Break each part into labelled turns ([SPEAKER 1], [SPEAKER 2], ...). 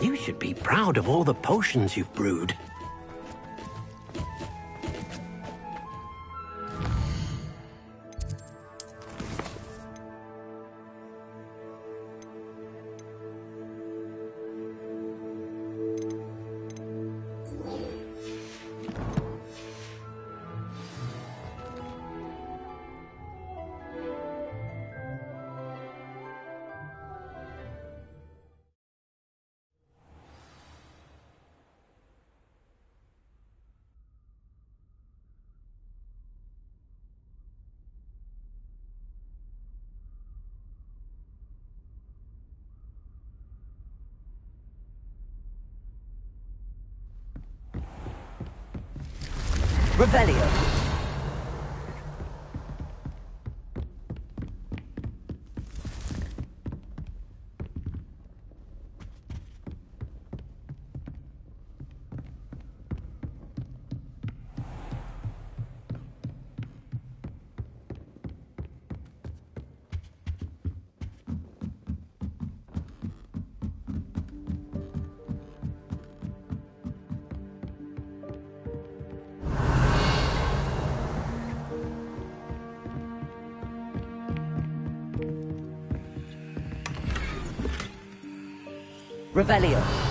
[SPEAKER 1] You should be proud of all the potions you've brewed.
[SPEAKER 2] Revelio. Revelio.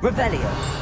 [SPEAKER 2] Revelio.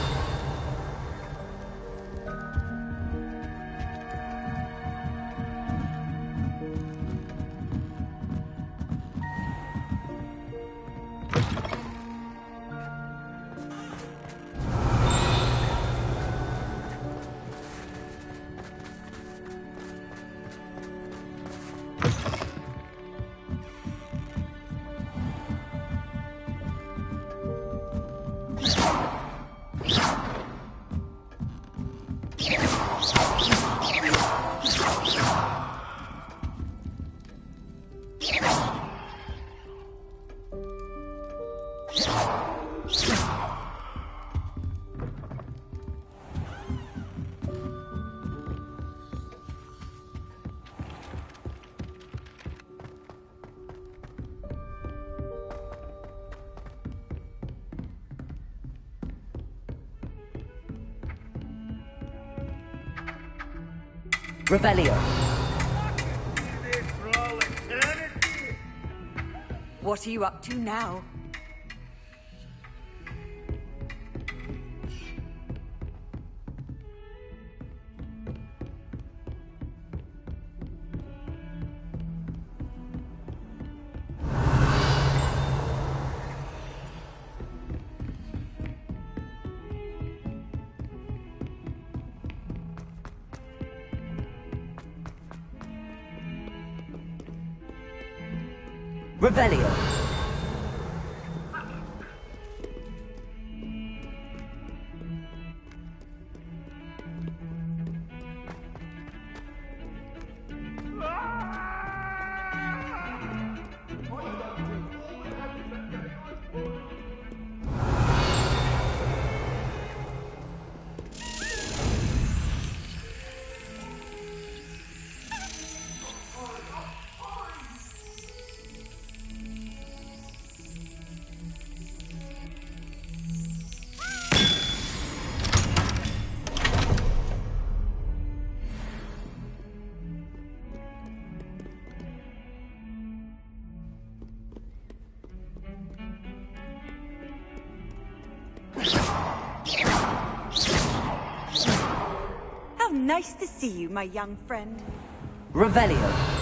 [SPEAKER 2] Revelio.
[SPEAKER 3] What are you up to now?
[SPEAKER 2] Revelio.
[SPEAKER 3] How nice to see you, my young friend.
[SPEAKER 2] Revelio.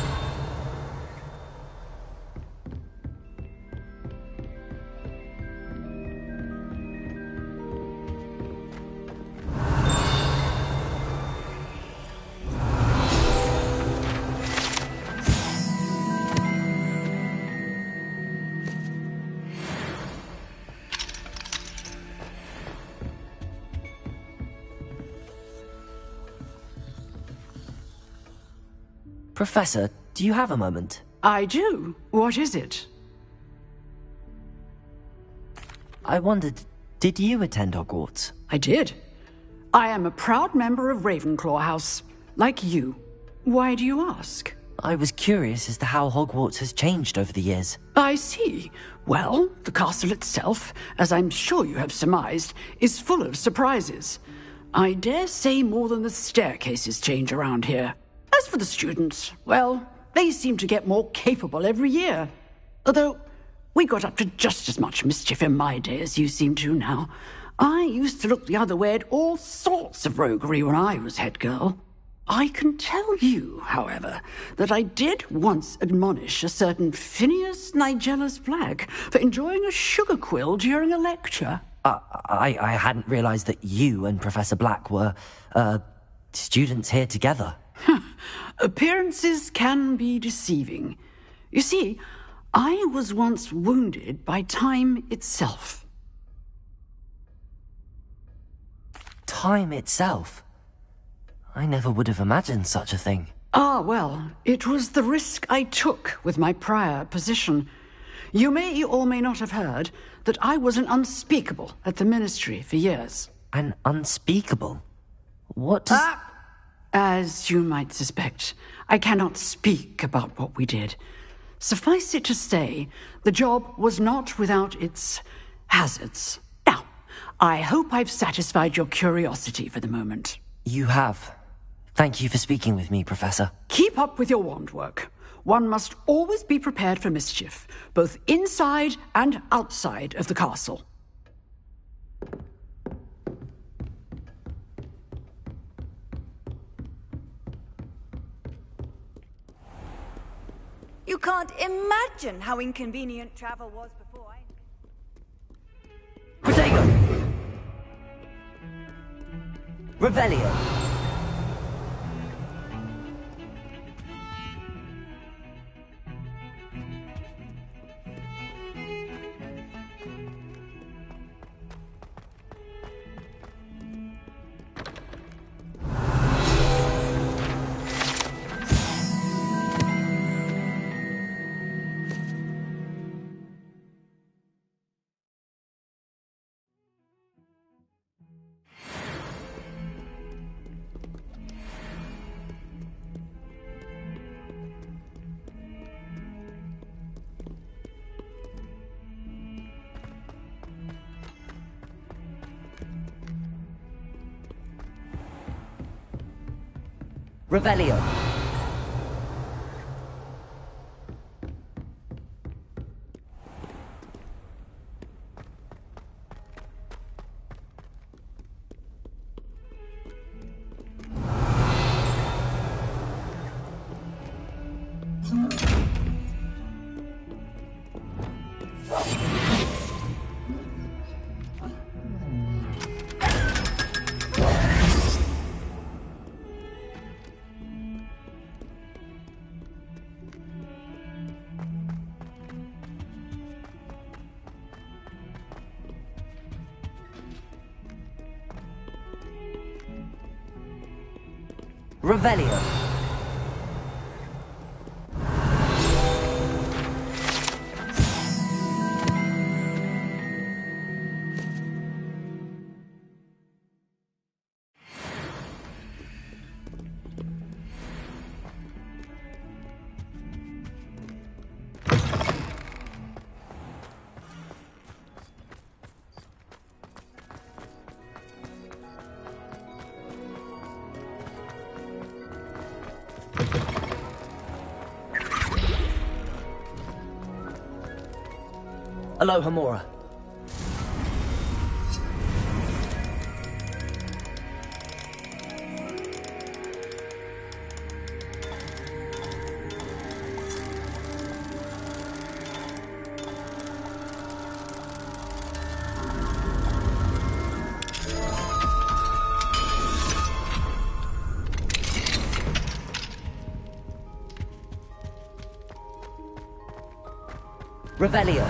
[SPEAKER 4] Professor, do you have a moment?
[SPEAKER 5] I do. What is it?
[SPEAKER 4] I wondered, did you attend Hogwarts?
[SPEAKER 5] I did. I am a proud member of Ravenclaw House, like you. Why do you ask?
[SPEAKER 4] I was curious as to how Hogwarts has changed over the years.
[SPEAKER 5] I see. Well, the castle itself, as I'm sure you have surmised, is full of surprises. I dare say more than the staircases change around here. As for the students, well, they seem to get more capable every year. Although, we got up to just as much mischief in my day as you seem to now. I used to look the other way at all sorts of roguery when I was head girl. I can tell you, however, that I did once admonish a certain Phineas Nigellus Black for enjoying a sugar quill during a lecture.
[SPEAKER 4] I hadn't realized that you and Professor Black were, students here together.
[SPEAKER 5] Appearances can be deceiving. You see, I was once wounded by time itself.
[SPEAKER 4] Time itself? I never would have imagined such a thing.
[SPEAKER 5] Ah, well, it was the risk I took with my prior position. You may or may not have heard that I was an unspeakable at the Ministry for years.
[SPEAKER 4] An unspeakable? What does...
[SPEAKER 5] As you might suspect, I cannot speak about what we did. Suffice it to say, the job was not without its hazards. Now, I hope I've satisfied your curiosity for the moment.
[SPEAKER 4] You have. Thank you for speaking with me, Professor.
[SPEAKER 5] Keep up with your wand work. One must always be prepared for mischief, both inside and outside of the castle.
[SPEAKER 3] You can't imagine how inconvenient travel was before I...
[SPEAKER 2] Protego! Revelio. Revelio. Revelio.
[SPEAKER 4] Aloha, Mora.
[SPEAKER 2] Revelio.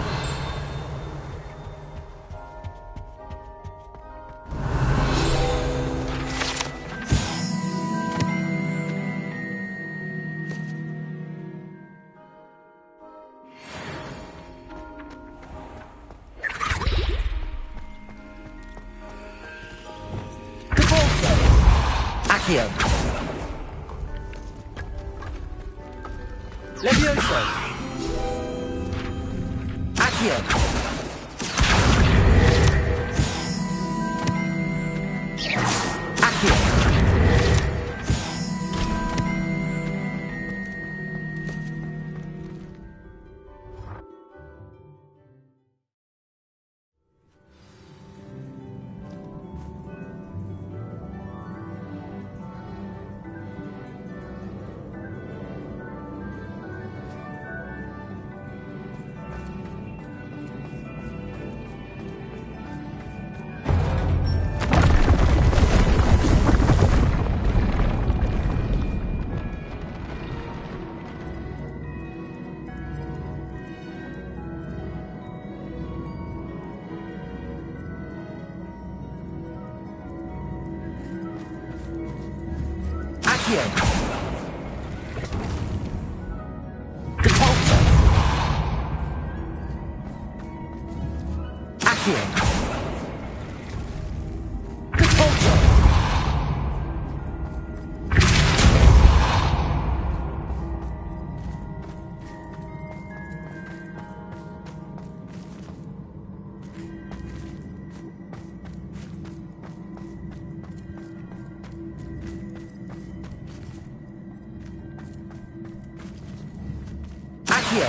[SPEAKER 4] Accio. Levioso. Accio. Accio. Accio. Repulsor. Accio. Repulsor. Accio.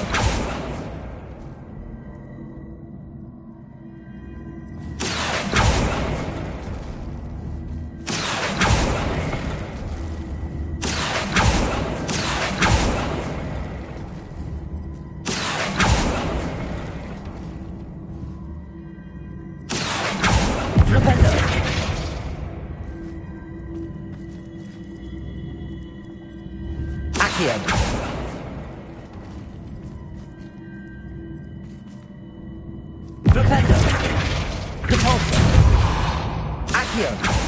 [SPEAKER 4] Repello. Accio. Repello. Repulsor. Accio.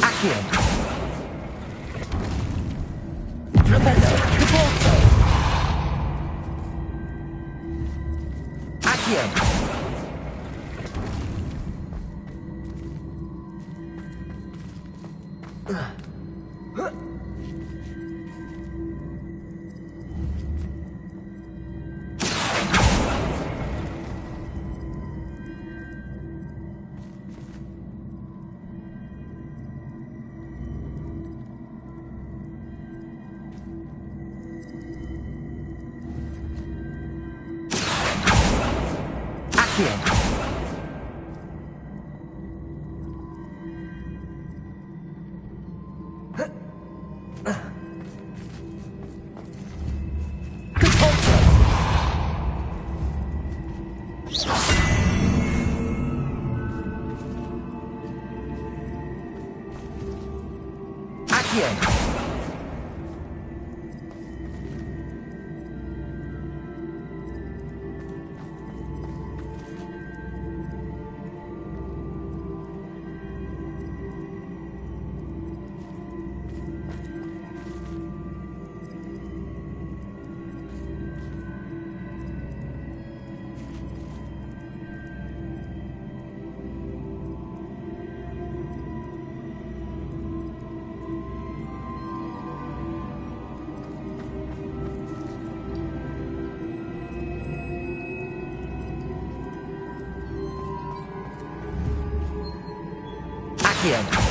[SPEAKER 4] Accio. Repello. Repulso. Accio. Accio. Accio. Accio.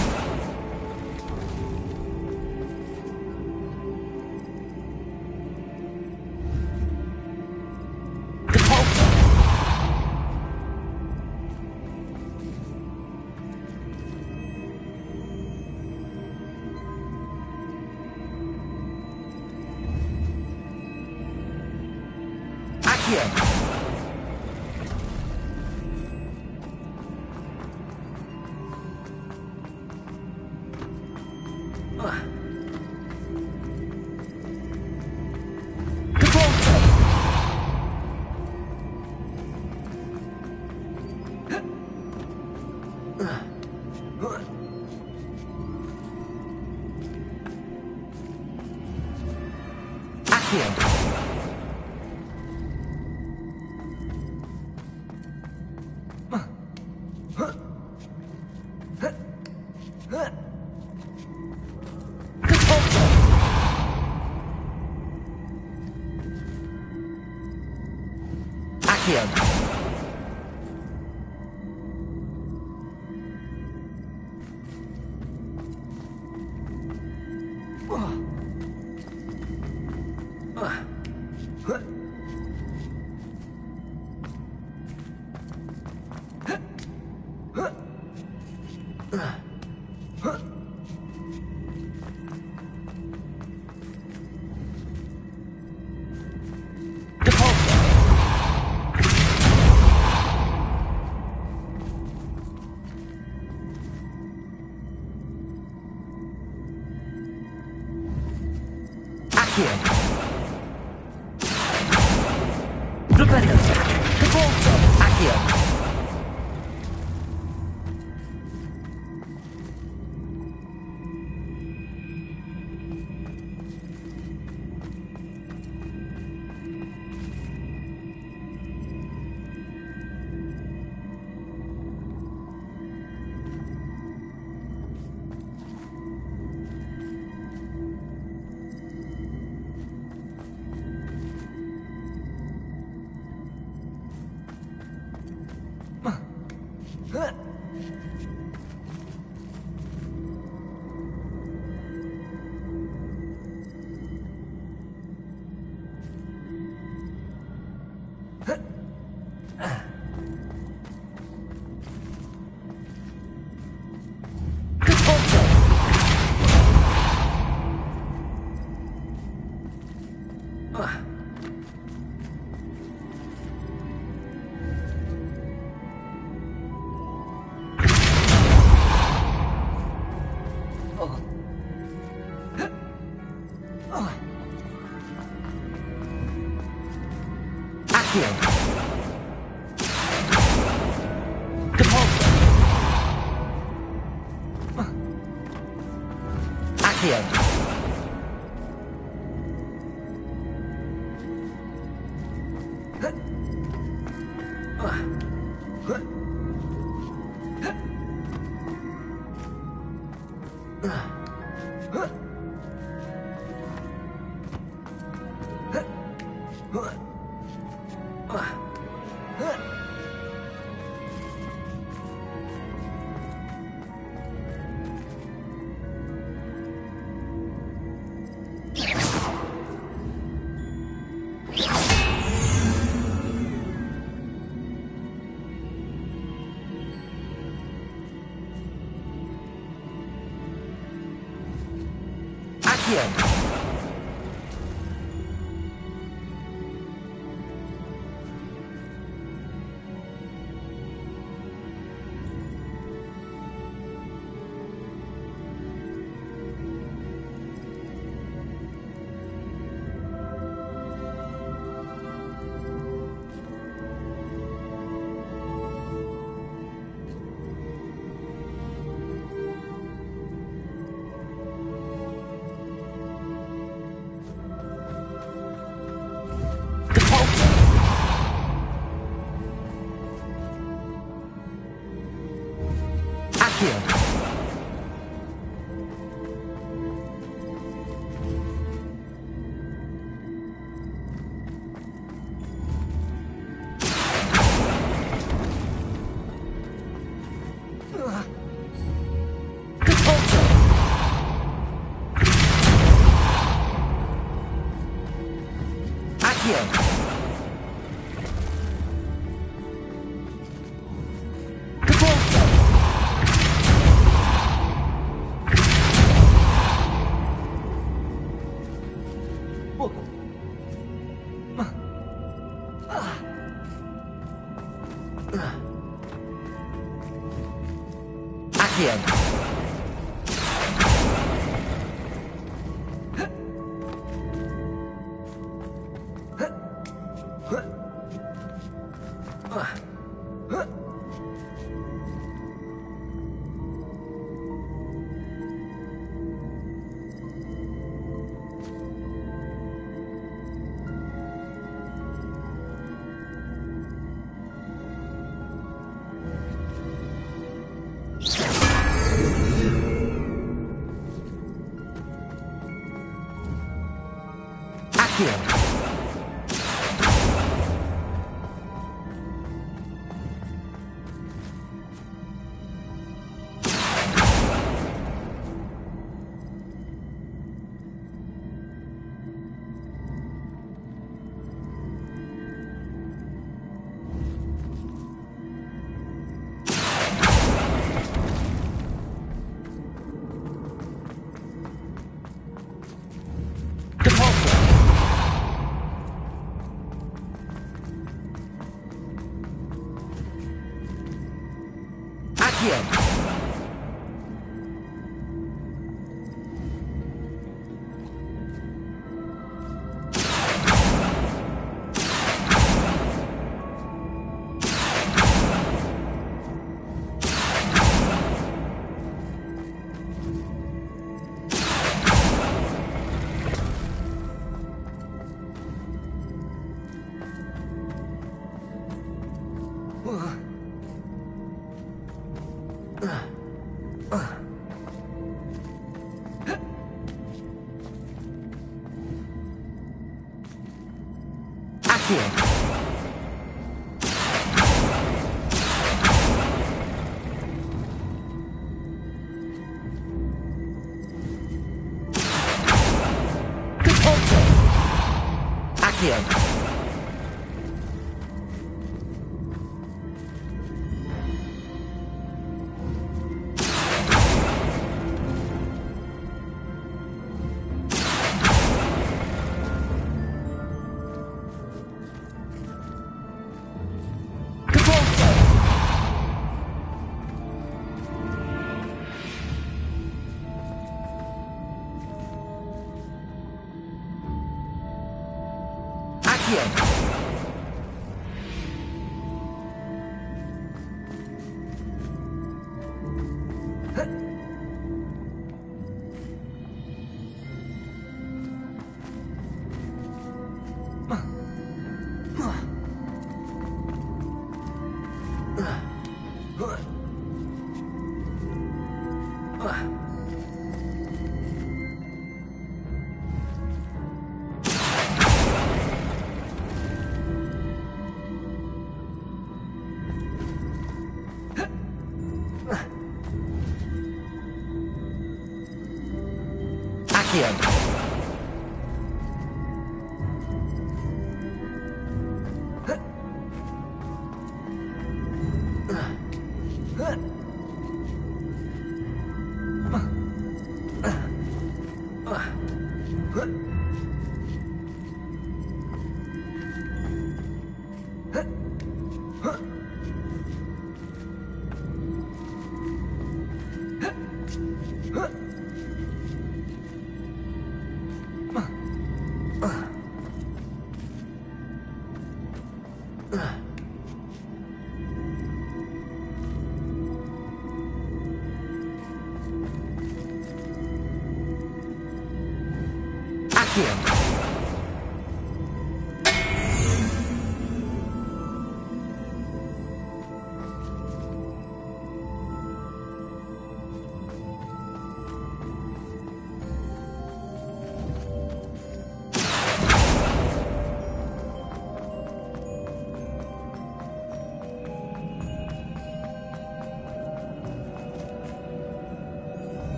[SPEAKER 4] Accio. Revelio. Devolso. Accio. Accio. Accio. Accio. Accio. Accio. Accio. Accio. Accio.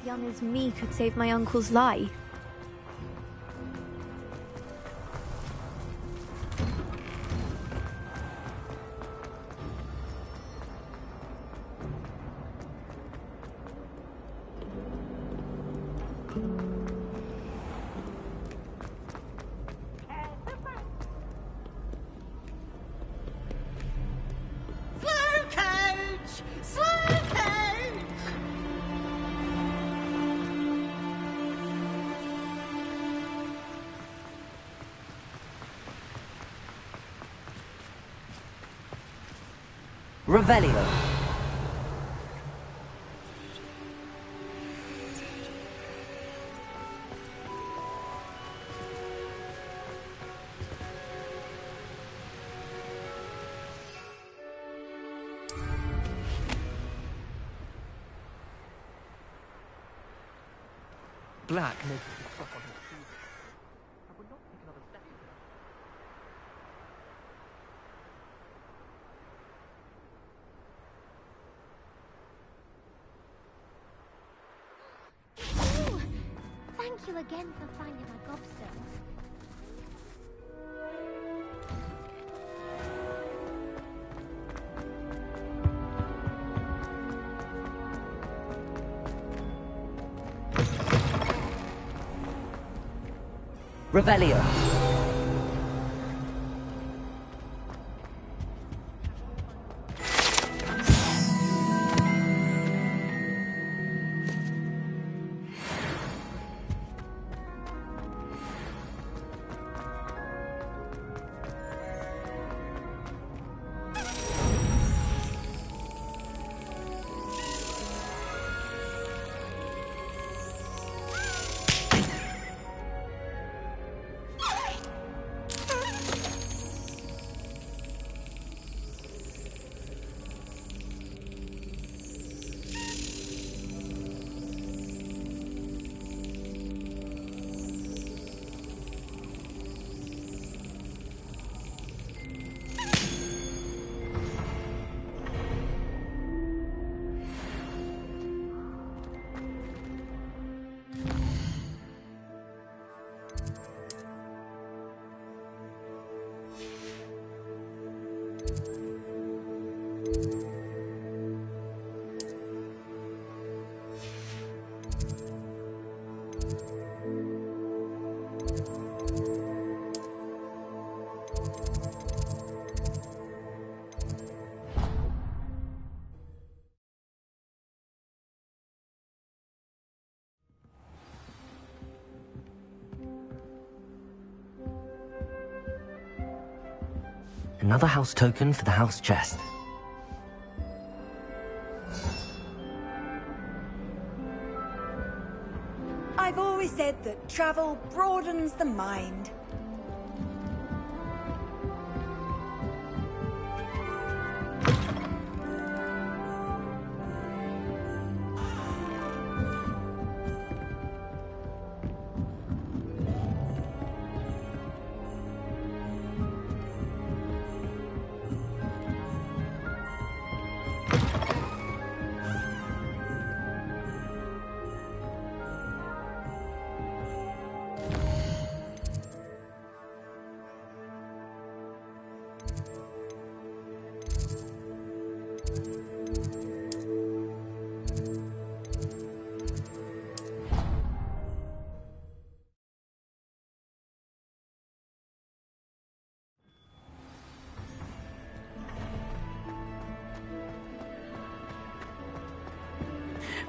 [SPEAKER 6] young as me could save my uncle's life.
[SPEAKER 2] Revelio.
[SPEAKER 4] Black makes the stuff on his shoes. I would not take another step.
[SPEAKER 7] Ooh, thank you again for finding my gobstones.
[SPEAKER 2] Revelio.
[SPEAKER 4] Another house token for the house chest.
[SPEAKER 3] I've always said that travel broadens the mind.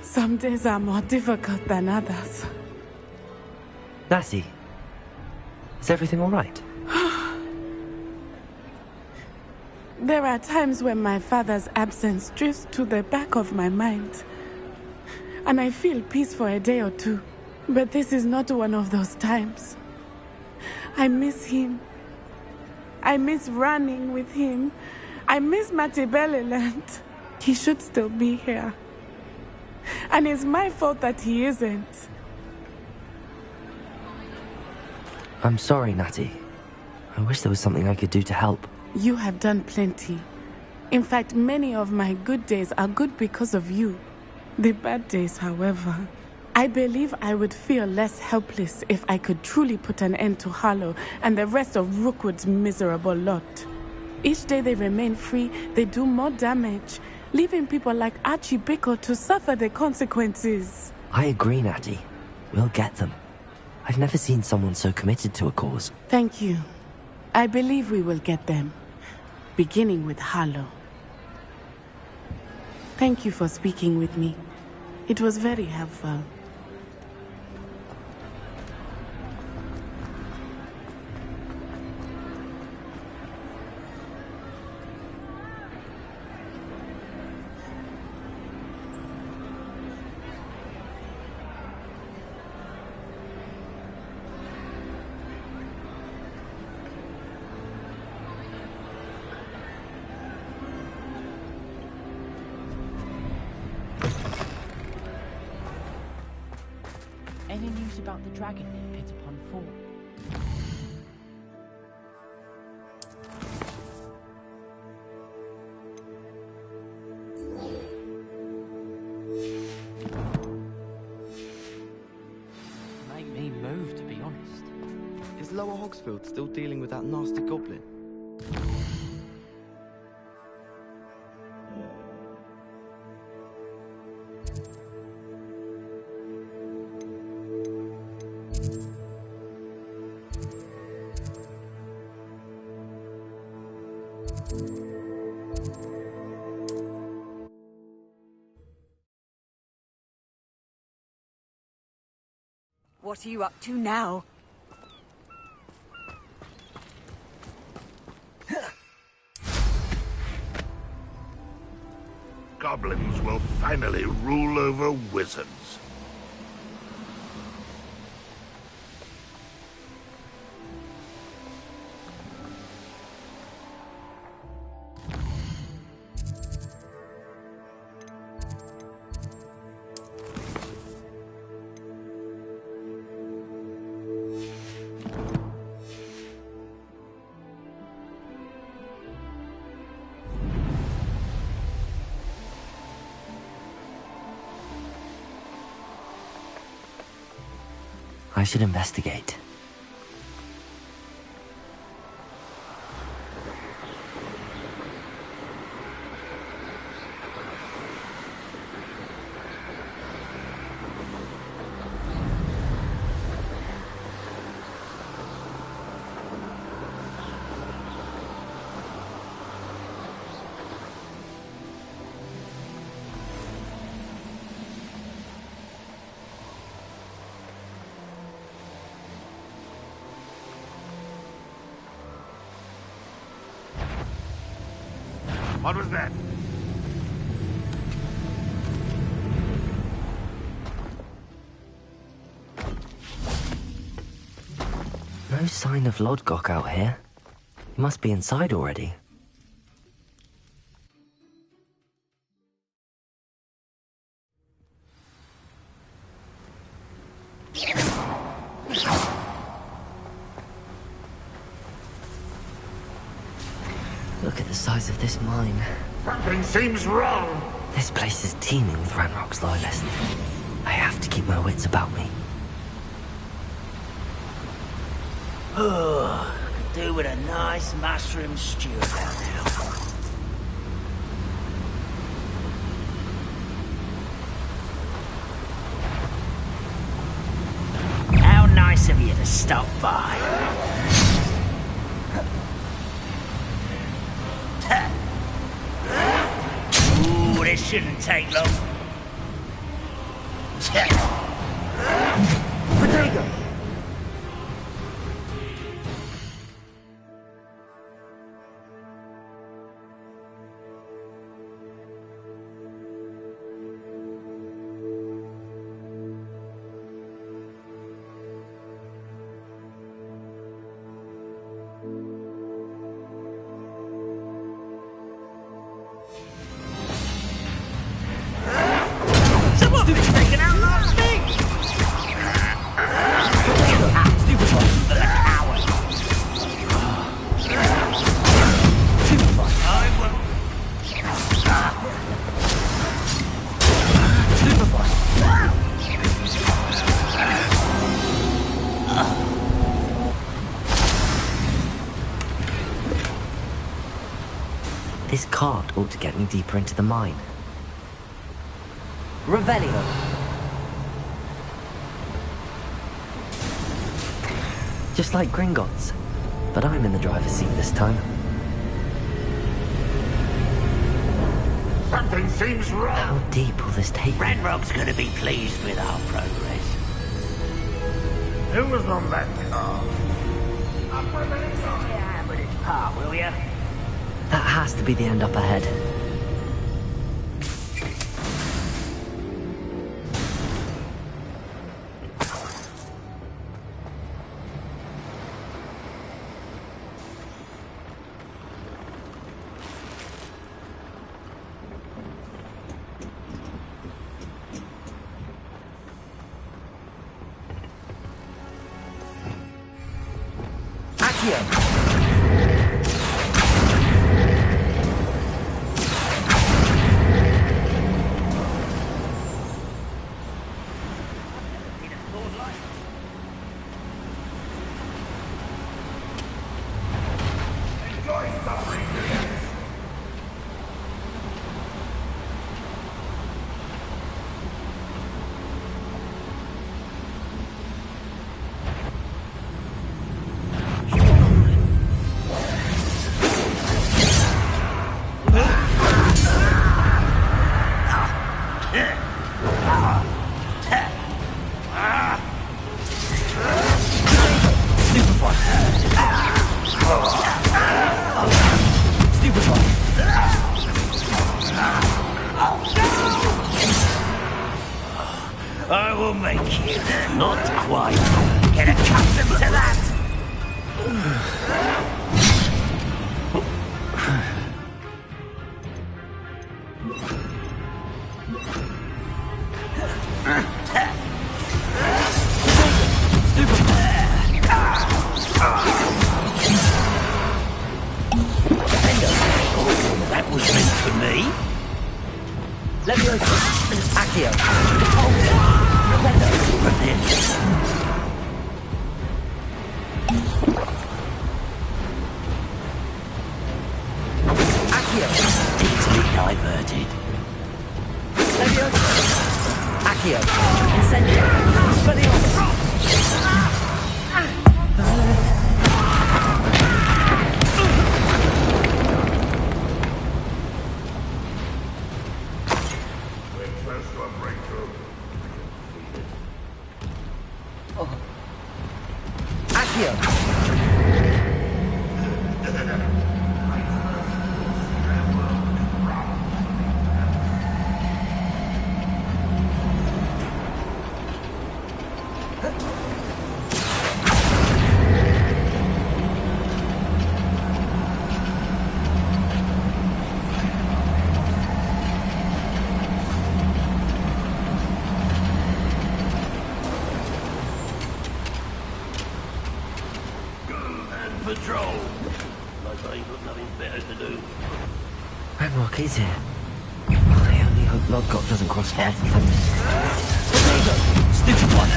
[SPEAKER 8] Some days are more difficult than others.
[SPEAKER 4] Lassie, is everything all right?
[SPEAKER 8] There are times when my father's absence drifts to the back of my mind, and I feel peace for a day or two. But this is not one of those times. I miss him. I miss running with him. I miss Matibeleland. He should still be here. And it's my fault that he isn't.
[SPEAKER 4] I'm sorry, Natty. I wish there was something I could do to help.
[SPEAKER 8] You have done plenty. In fact, many of my good days are good because of you. The bad days, however, I believe I would feel less helpless if I could truly put an end to Harlow and the rest of Rookwood's miserable lot. Each day they remain free, they do more damage, leaving people like Archie Bickle to suffer the consequences.
[SPEAKER 4] I agree, Natty. We'll get them. I've never seen someone so committed to a cause.
[SPEAKER 8] Thank you. I believe we will get them, beginning with Harlow. Thank you for speaking with me. It was very helpful.
[SPEAKER 9] Any news about the dragon near Pit upon Fall? Make me move, to be honest.
[SPEAKER 10] Is Lower Hogsfield still dealing with that nasty goblin?
[SPEAKER 3] What are you up to now?
[SPEAKER 11] Goblins will finally rule over wizards.
[SPEAKER 4] I should investigate.
[SPEAKER 11] What was that?
[SPEAKER 4] No sign of Lodgok out here. He must be inside already. Look at the size of this mine.
[SPEAKER 11] Something seems wrong.
[SPEAKER 4] This place is teeming with Ranrock's loyalists. I have to keep my wits about me.
[SPEAKER 1] Oh, could do with a nice mushroom stew about now. How nice of you to stop by. Ooh, this shouldn't take long. Potato! Someone's taken out last thing!
[SPEAKER 4] This cart ought to get me deeper into the mine. Revelio. Just like Gringotts, but I'm in the driver's seat this time.
[SPEAKER 11] Something seems wrong.
[SPEAKER 4] How deep will this take me?
[SPEAKER 1] Ranrock's gonna be pleased with our progress.
[SPEAKER 11] Who was on that car?
[SPEAKER 1] Yeah, but it's part, will ya?
[SPEAKER 4] That has to be the end up ahead.
[SPEAKER 1] I will make you. Not quite. Get accustomed to that. That was meant for me.
[SPEAKER 4] Let me open. Accio.
[SPEAKER 1] Easily diverted.
[SPEAKER 4] Accio. Incendio. Expelliarmus.
[SPEAKER 11] We're close to a breakthrough.
[SPEAKER 4] Accio.
[SPEAKER 1] Patrol. Like I ain't got nothing better to do.
[SPEAKER 4] Ranrock is here. I only hope Lodgott doesn't cross paths with him.
[SPEAKER 1] Stupid one.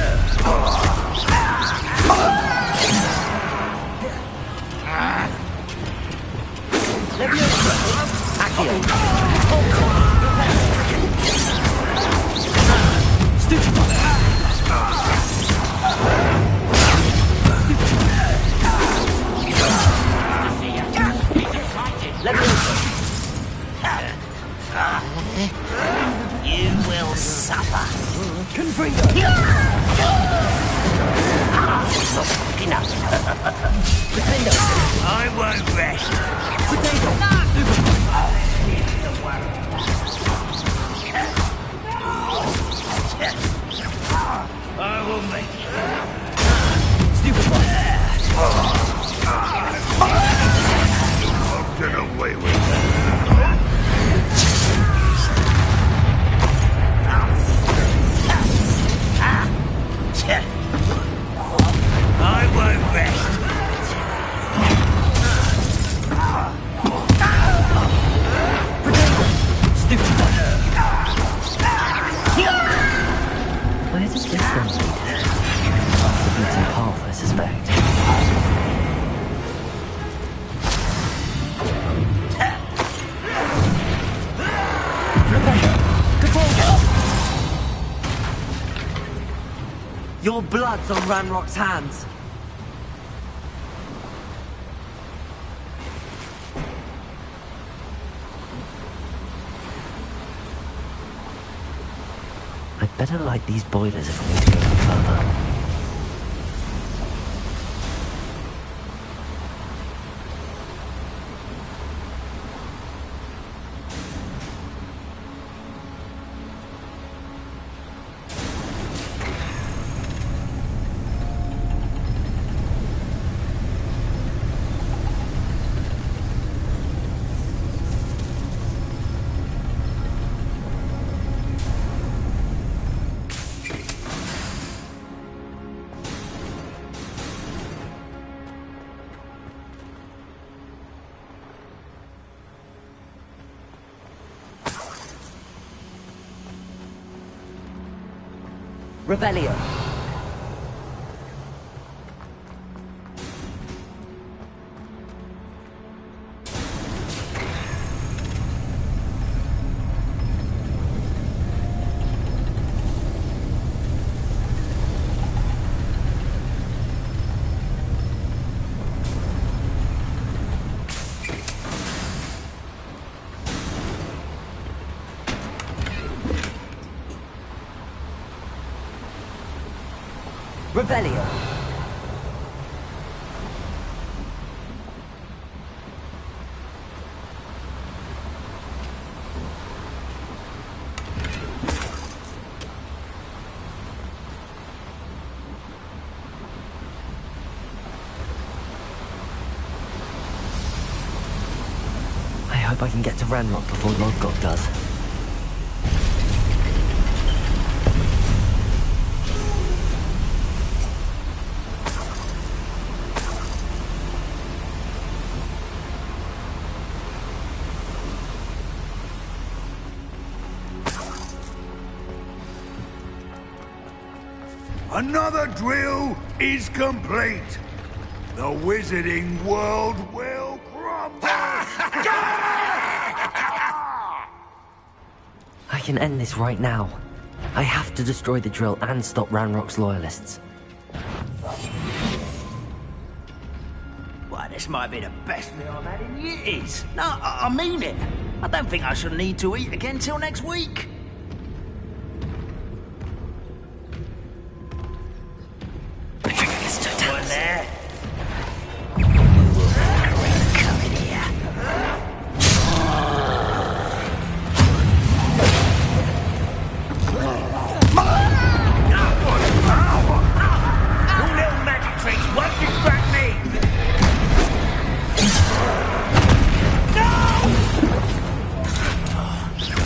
[SPEAKER 4] Accio.
[SPEAKER 1] Stupid one.
[SPEAKER 4] Let me open.
[SPEAKER 1] You will suffer.
[SPEAKER 4] Confringo.
[SPEAKER 1] Enough.
[SPEAKER 4] Defendo.
[SPEAKER 1] I won't rest.
[SPEAKER 4] Potato.
[SPEAKER 1] I will make you.
[SPEAKER 4] Stupid one.
[SPEAKER 11] Get away with it.
[SPEAKER 1] I won't rest.
[SPEAKER 4] Stupid one. Where does this one lead? Off the beaten path, I suspect. Your blood's on Ranrock's hands. I'd better light these boilers if we need to go any further.
[SPEAKER 2] Revelio. Revelio.
[SPEAKER 4] I hope I can get to Ranrock before Lord God does.
[SPEAKER 11] Another drill is complete. The wizarding world will crumble.
[SPEAKER 4] I can end this right now. I have to destroy the drill and stop Ranrock's loyalists.
[SPEAKER 1] Why, this might be the best meal I've had in years. No, I mean it. I don't think I shall need to eat again till next week. One there. You will regret coming here. Your little magic tricks won't distract me. No!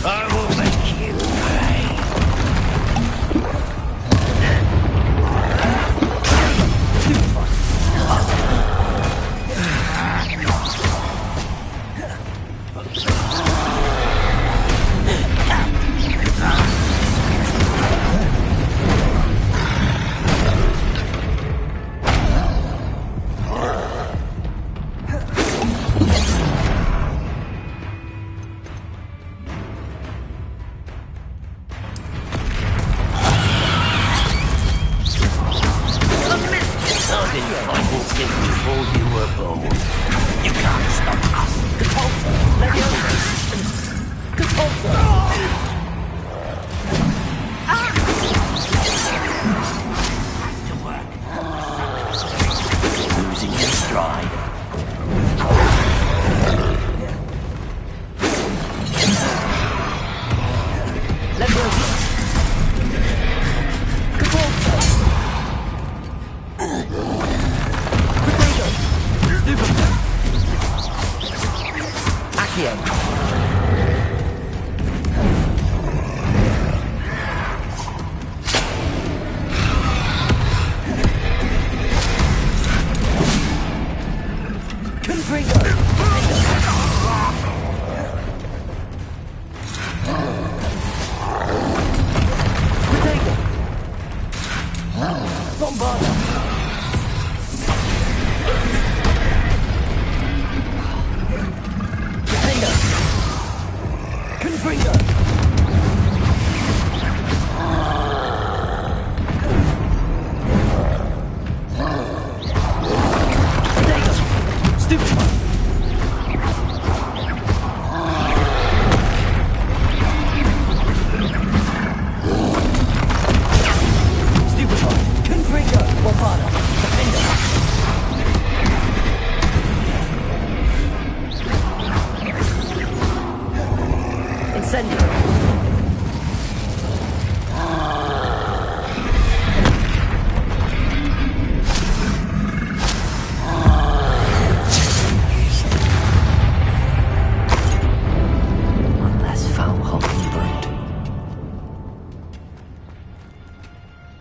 [SPEAKER 1] I will make you pay.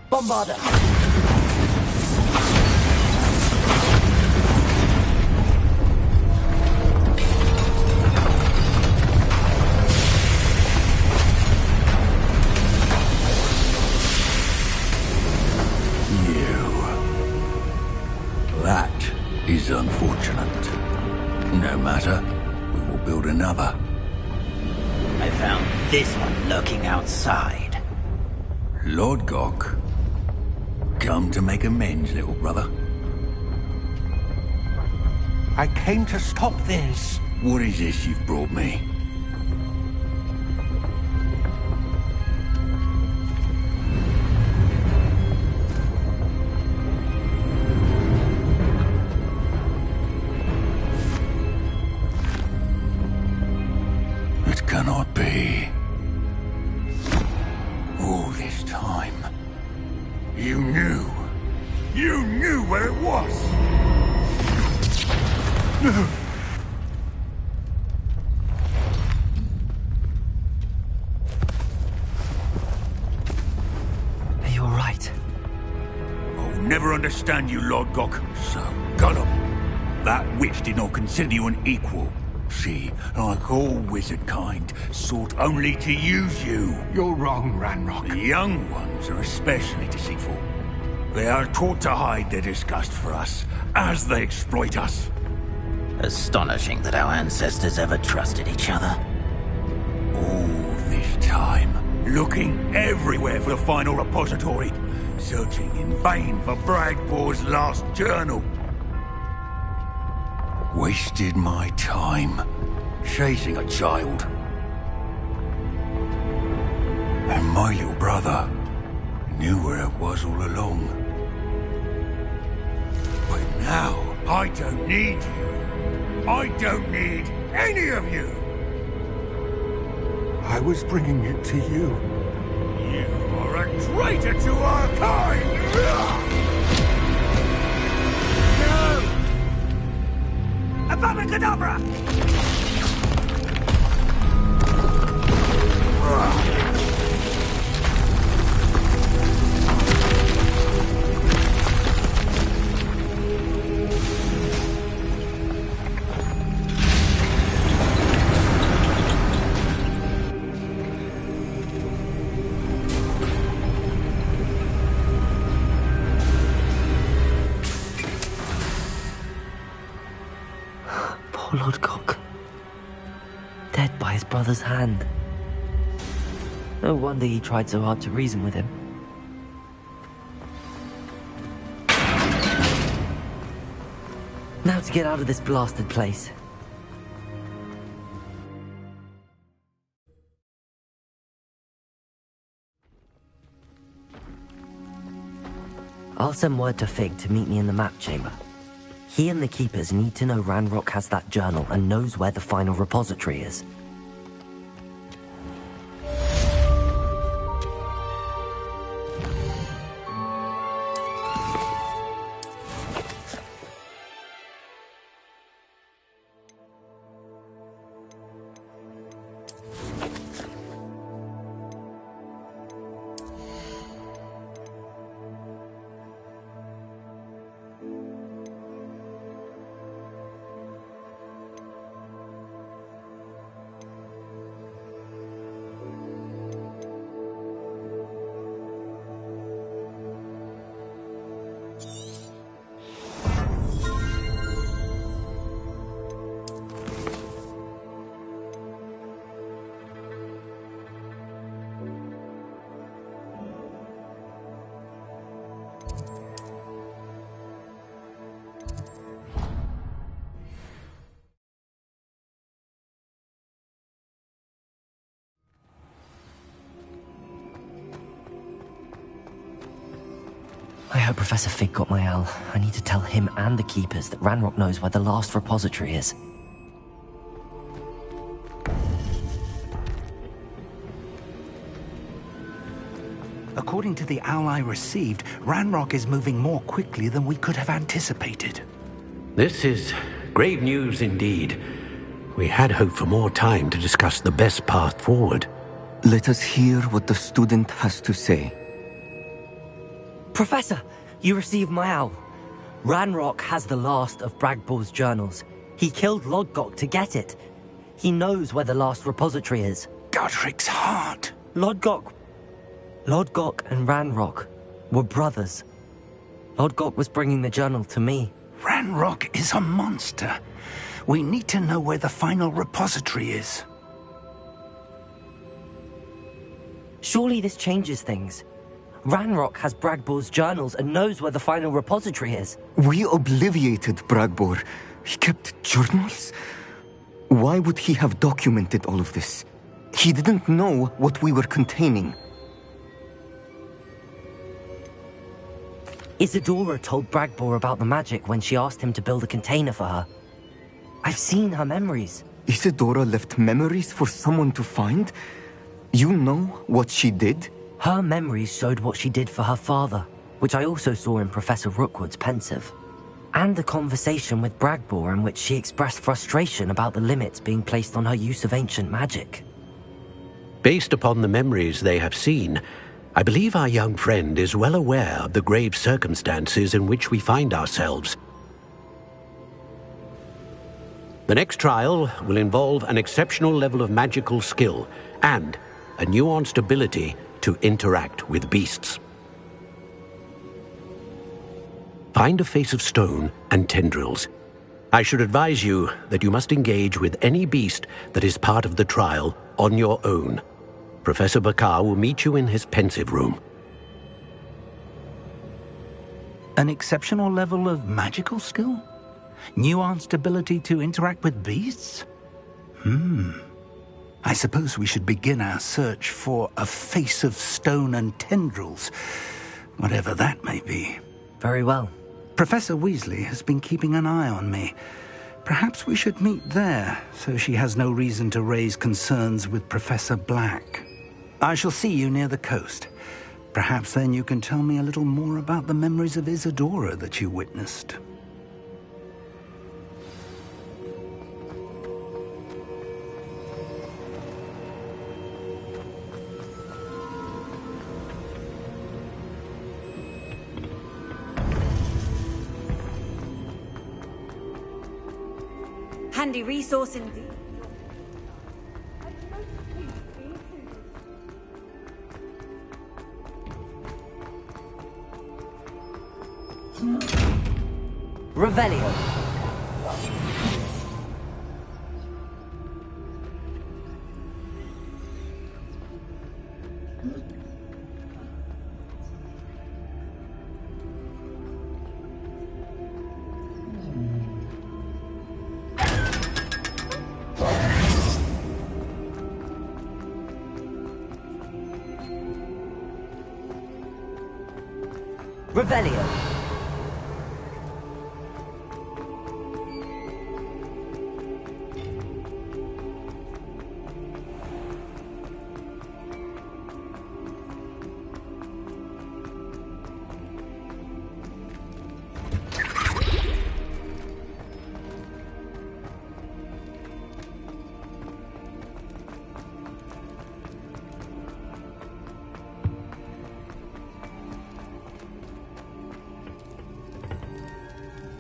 [SPEAKER 4] Bombard them!
[SPEAKER 12] That is unfortunate. No matter, we will build another.
[SPEAKER 1] I found this one lurking outside.
[SPEAKER 12] Lord Gok, come to make amends, little brother.
[SPEAKER 11] I came to stop this.
[SPEAKER 12] What is this you've brought me? It cannot be. All this time, you knew. You knew where it was. No.
[SPEAKER 4] Are you all right?
[SPEAKER 12] I'll never understand you, Lord Gok. So gullible. That witch did not consider you an equal. She, like all wizard kind, sought only to use you.
[SPEAKER 11] You're wrong, Ranrock.
[SPEAKER 12] The young ones are especially deceitful. They are taught to hide their disgust for us, as they exploit us.
[SPEAKER 1] Astonishing that our ancestors ever trusted each other.
[SPEAKER 12] All this time, looking everywhere for the final repository, searching in vain for Bragbor's last journal. Wasted my time, chasing a child. And my little brother knew where it was all along. But now, I don't need you. I don't need any of you.
[SPEAKER 11] I was bringing it to you.
[SPEAKER 12] You are a traitor to our kind! No! Avada
[SPEAKER 4] Poor Lord Gok. Dead by his brother's hand. No wonder he tried so hard to reason with him. Now to get out of this blasted place. I'll send word to Fig to meet me in the map chamber. He and the Keepers need to know Ranrock has that journal and knows where the final repository is. I hope Professor Fig got my L. I need to tell him and the Keepers that Ranrock knows where the last repository is.
[SPEAKER 13] According to the owl I received, Ranrock is moving more quickly than we could have anticipated.
[SPEAKER 14] This is grave news indeed. We had hoped for more time to discuss the best path forward.
[SPEAKER 15] Let us hear what the student has to say.
[SPEAKER 4] Professor, you received my owl. Ranrock has the last of Bragbor's journals. He killed Lodgok to get it. He knows where the last repository is.
[SPEAKER 13] Godric's heart.
[SPEAKER 4] Lodgok and Ranrock were brothers. Lodgok was bringing the journal to me.
[SPEAKER 13] Ranrock is a monster. We need to know where the final repository is.
[SPEAKER 4] Surely this changes things. Ranrock has Bragbor's journals and knows where the final repository is.
[SPEAKER 15] We obliviated Bragbor. He kept journals? Why would he have documented all of this? He didn't know what we were containing.
[SPEAKER 4] Isadora told Bragbor about the magic when she asked him to build a container for her. I've seen her memories.
[SPEAKER 15] Isadora left memories for someone to find? You know what she did?
[SPEAKER 4] Her memories showed what she did for her father, which I also saw in Professor Rookwood's pensive. And a conversation with Bragbor in which she expressed frustration about the limits being placed on her use of ancient magic.
[SPEAKER 14] Based upon the memories they have seen, I believe our young friend is well aware of the grave circumstances in which we find ourselves. The next trial will involve an exceptional level of magical skill and a nuanced ability to interact with beasts. Find a face of stone and tendrils. I should advise you that you must engage with any beast that is part of the trial on your own. Professor Bakar will meet you in his pensive room.
[SPEAKER 13] An exceptional level of magical skill? Nuanced ability to interact with beasts? I suppose we should begin our search for a face of stone and tendrils, whatever that may be.
[SPEAKER 4] Very well.
[SPEAKER 13] Professor Weasley has been keeping an eye on me. Perhaps we should meet there, so she has no reason to raise concerns with Professor Black. I shall see you near the coast. Perhaps then you can tell me a little more about the memories of Isadora that you witnessed.
[SPEAKER 3] Handy resource indeed.
[SPEAKER 4] Revelio. Revelio.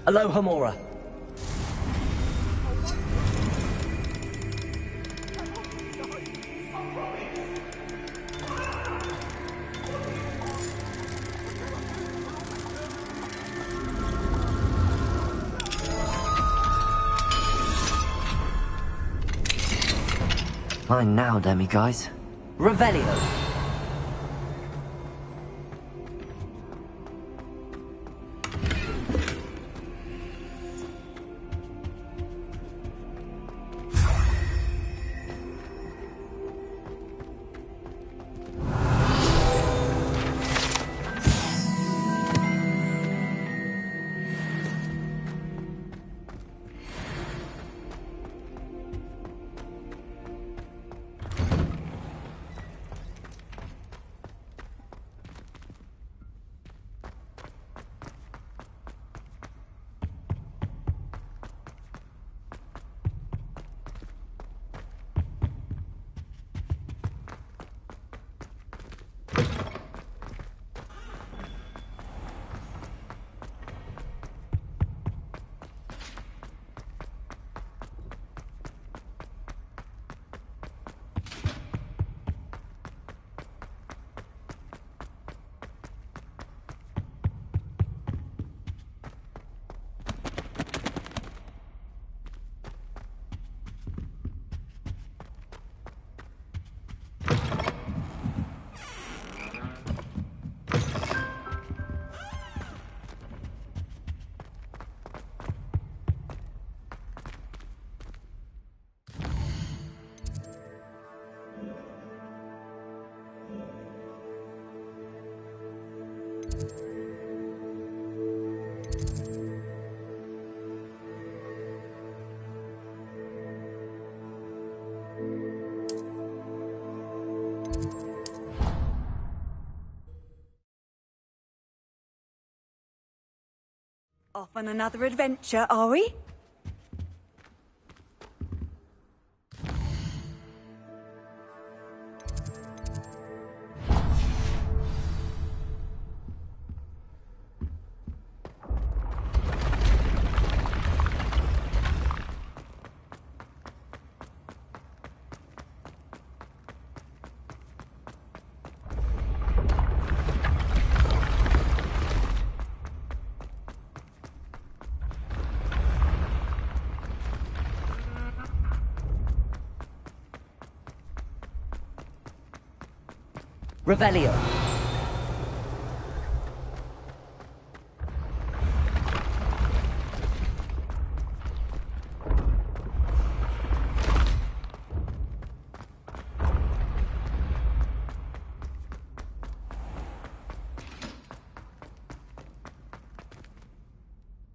[SPEAKER 4] Aloha Mora. Mine now, demi-guys. Revelio.
[SPEAKER 3] Off on another adventure, are we?
[SPEAKER 2] Revelio.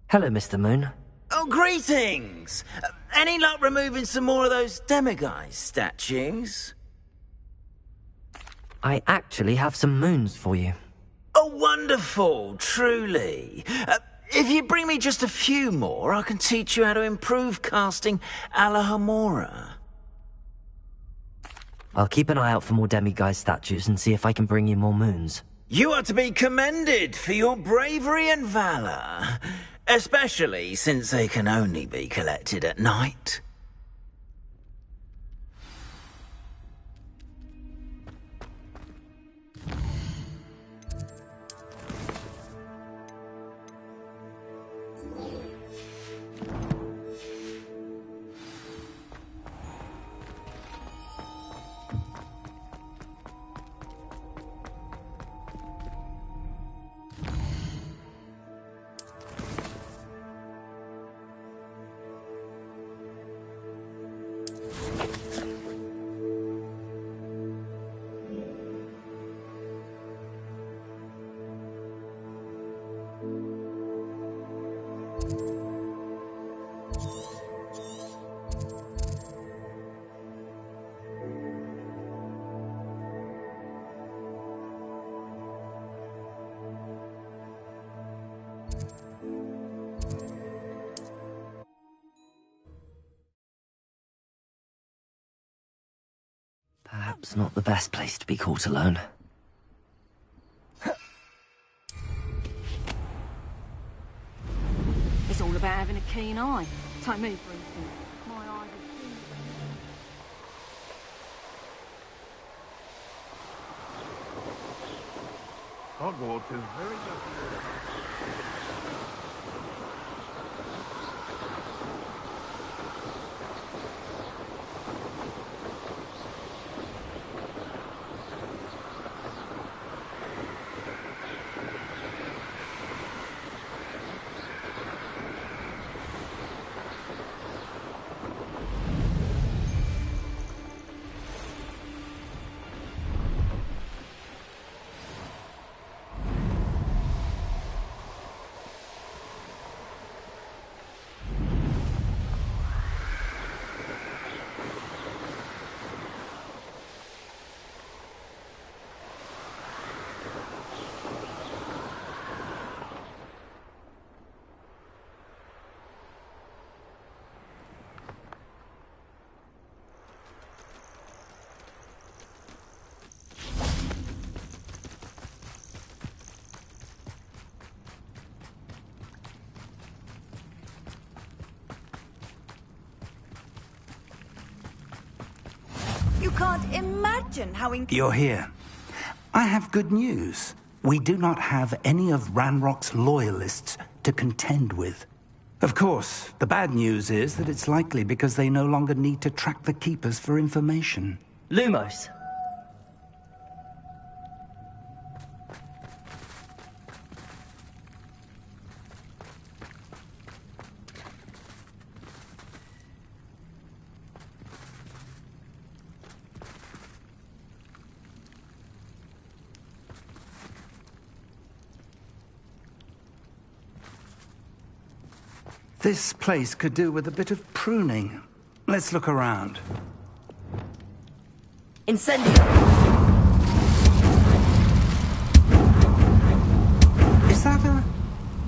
[SPEAKER 4] Hello, Mr. Moon.
[SPEAKER 1] Oh, greetings! Any luck removing some more of those demiguise statues?
[SPEAKER 4] I actually have some moons for you.
[SPEAKER 1] Oh, wonderful, truly. If you bring me just a few more, I can teach you how to improve casting Alohomora.
[SPEAKER 4] I'll keep an eye out for more demiguise statues and see if I can bring you more moons.
[SPEAKER 1] You are to be commended for your bravery and valor, especially since they can only be collected at night.
[SPEAKER 4] Perhaps not the best place to be caught alone.
[SPEAKER 16] It's all about having a keen eye. Take me for instance. My eye is keen.
[SPEAKER 11] Hogwarts is very good.
[SPEAKER 3] You can't imagine how
[SPEAKER 13] You're here. I have good news. We do not have any of Ranrock's loyalists to contend with. Of course, the bad news is that it's likely because they no longer need to track the Keepers for information.
[SPEAKER 2] Lumos.
[SPEAKER 13] This place could do with a bit of pruning. Let's look around.
[SPEAKER 2] Incendio!
[SPEAKER 13] Is that a...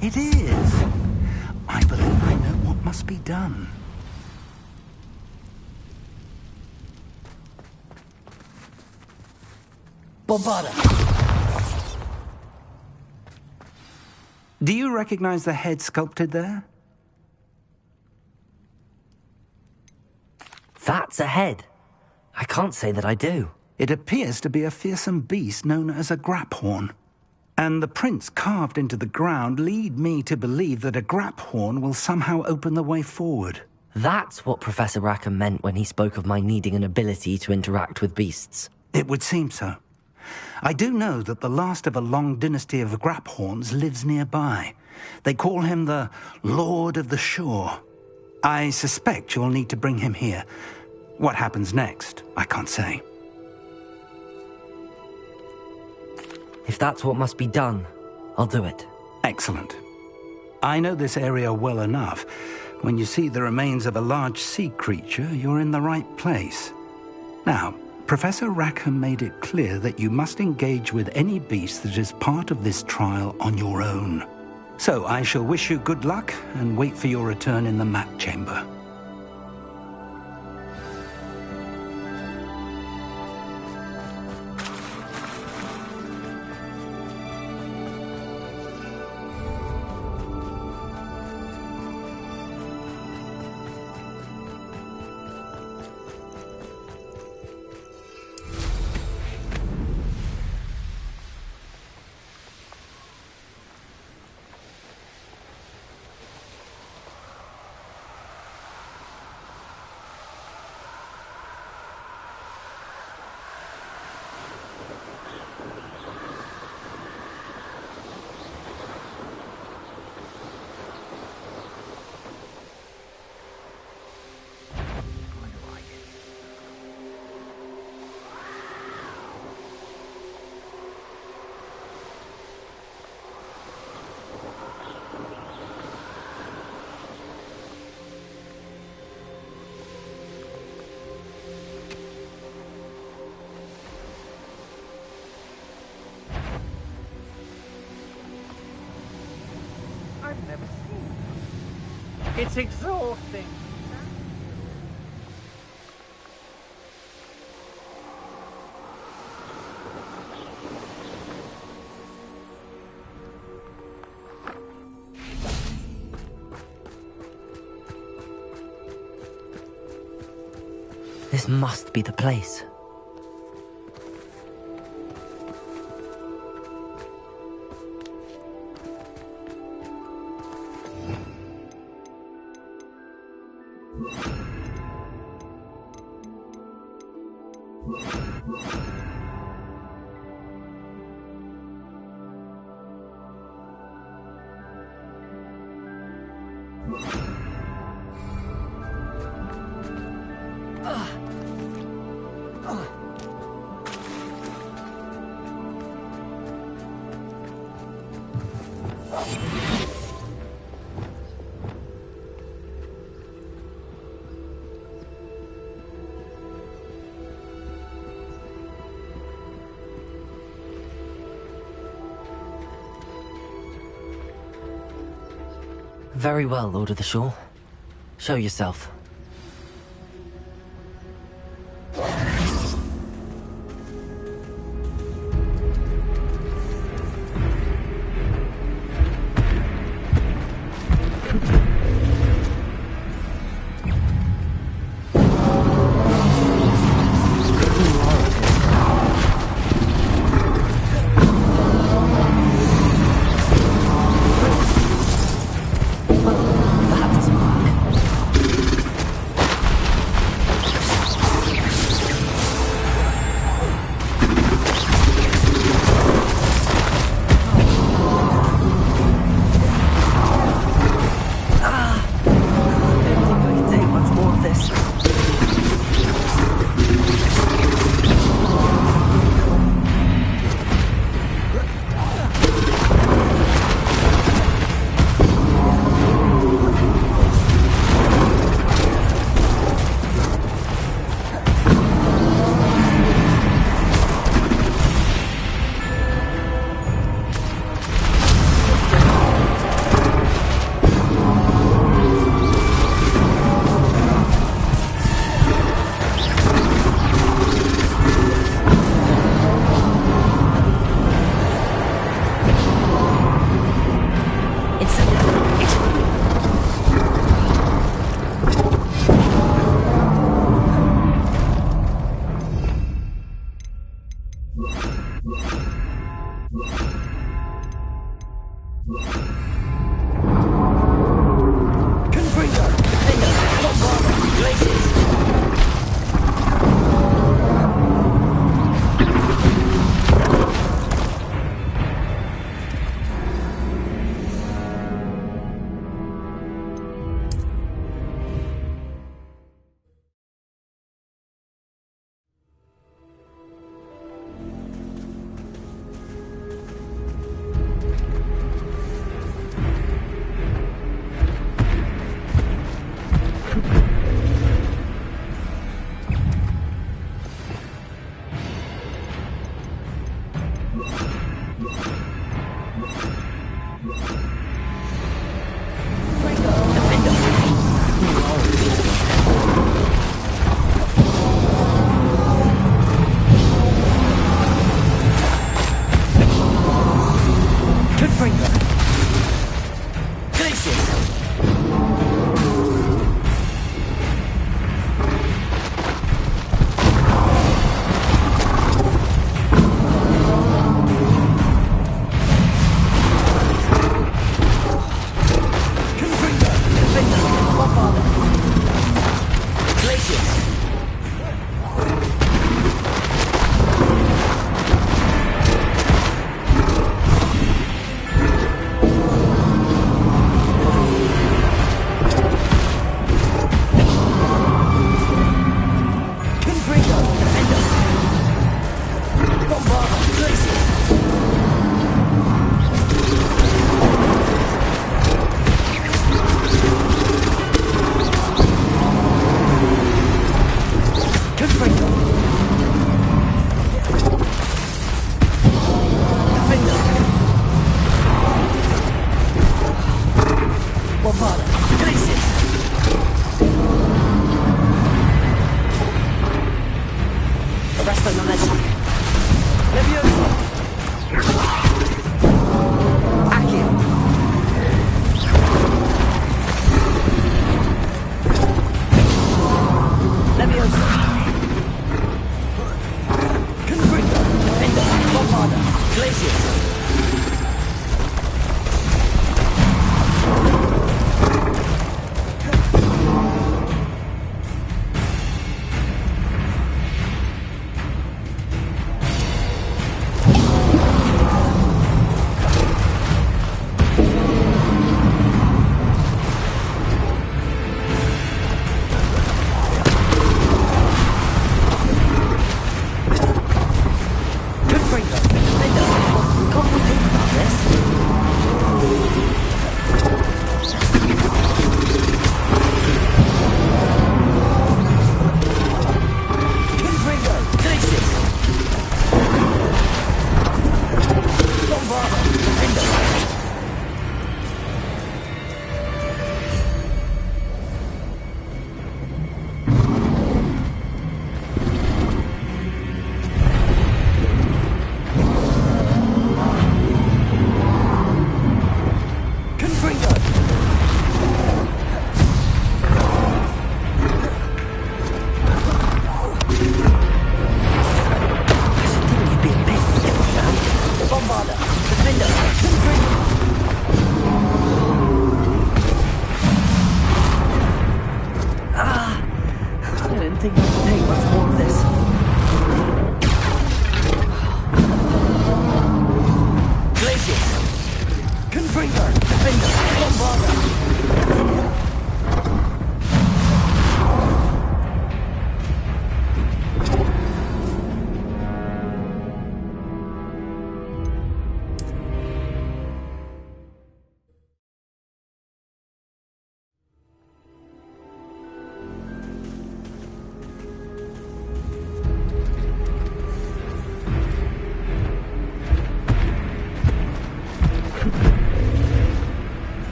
[SPEAKER 13] It is. done.
[SPEAKER 4] Bombarda!
[SPEAKER 13] Do you recognize the head sculpted there?
[SPEAKER 4] That's a head. I can't say that I do.
[SPEAKER 13] It appears to be a fearsome beast known as a graphorn. And the prints carved into the ground lead me to believe that a graphorn will somehow open the way forward.
[SPEAKER 4] That's what Professor Rackham meant when he spoke of my needing an ability to interact with beasts.
[SPEAKER 13] It would seem so. I do know that the last of a long dynasty of graphorns lives nearby. They call him the Lord of the Shore. I suspect you'll need to bring him here. What happens next, I can't say.
[SPEAKER 4] If that's what must be done, I'll do it.
[SPEAKER 13] Excellent. I know this area well enough. When you see the remains of a large sea creature, you're in the right place. Now, Professor Rackham made it clear that you must engage with any beast that is part of this trial on your own. So I shall wish you good luck and wait for your return in the map chamber.
[SPEAKER 9] I've never seen it. It's exhausting.
[SPEAKER 4] This must be the place. Very well, Lord of the Shore. Show yourself. Confringo! Defender! Bombardment! Glaciers!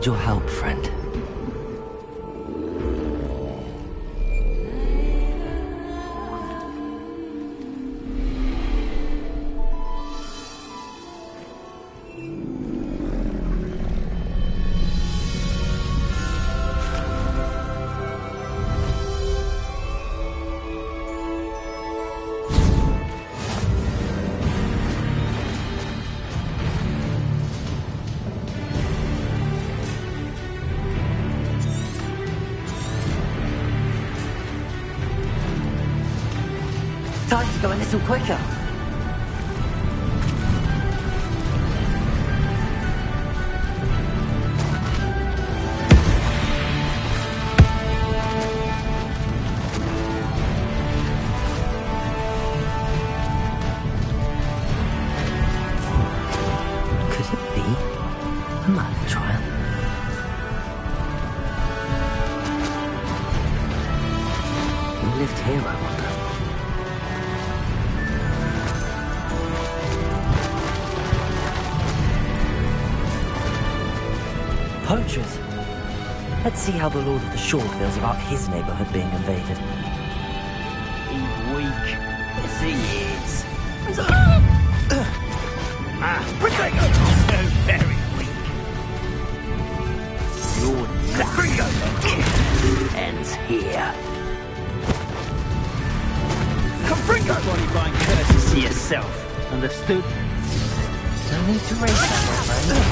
[SPEAKER 4] Your help, friend. Time to go a little quicker. Could it be a murder trial? Who lived here, I wonder? Poachers. Let's see how the Lord of the Shore feels about his neighborhood being invaded.
[SPEAKER 1] He's weak. Yes, he is.
[SPEAKER 12] Protego!
[SPEAKER 1] So very weak. Your death ends here.
[SPEAKER 12] Confringo!
[SPEAKER 1] Body buying curses to yourself. Understood?
[SPEAKER 4] No need to raise that, my friend.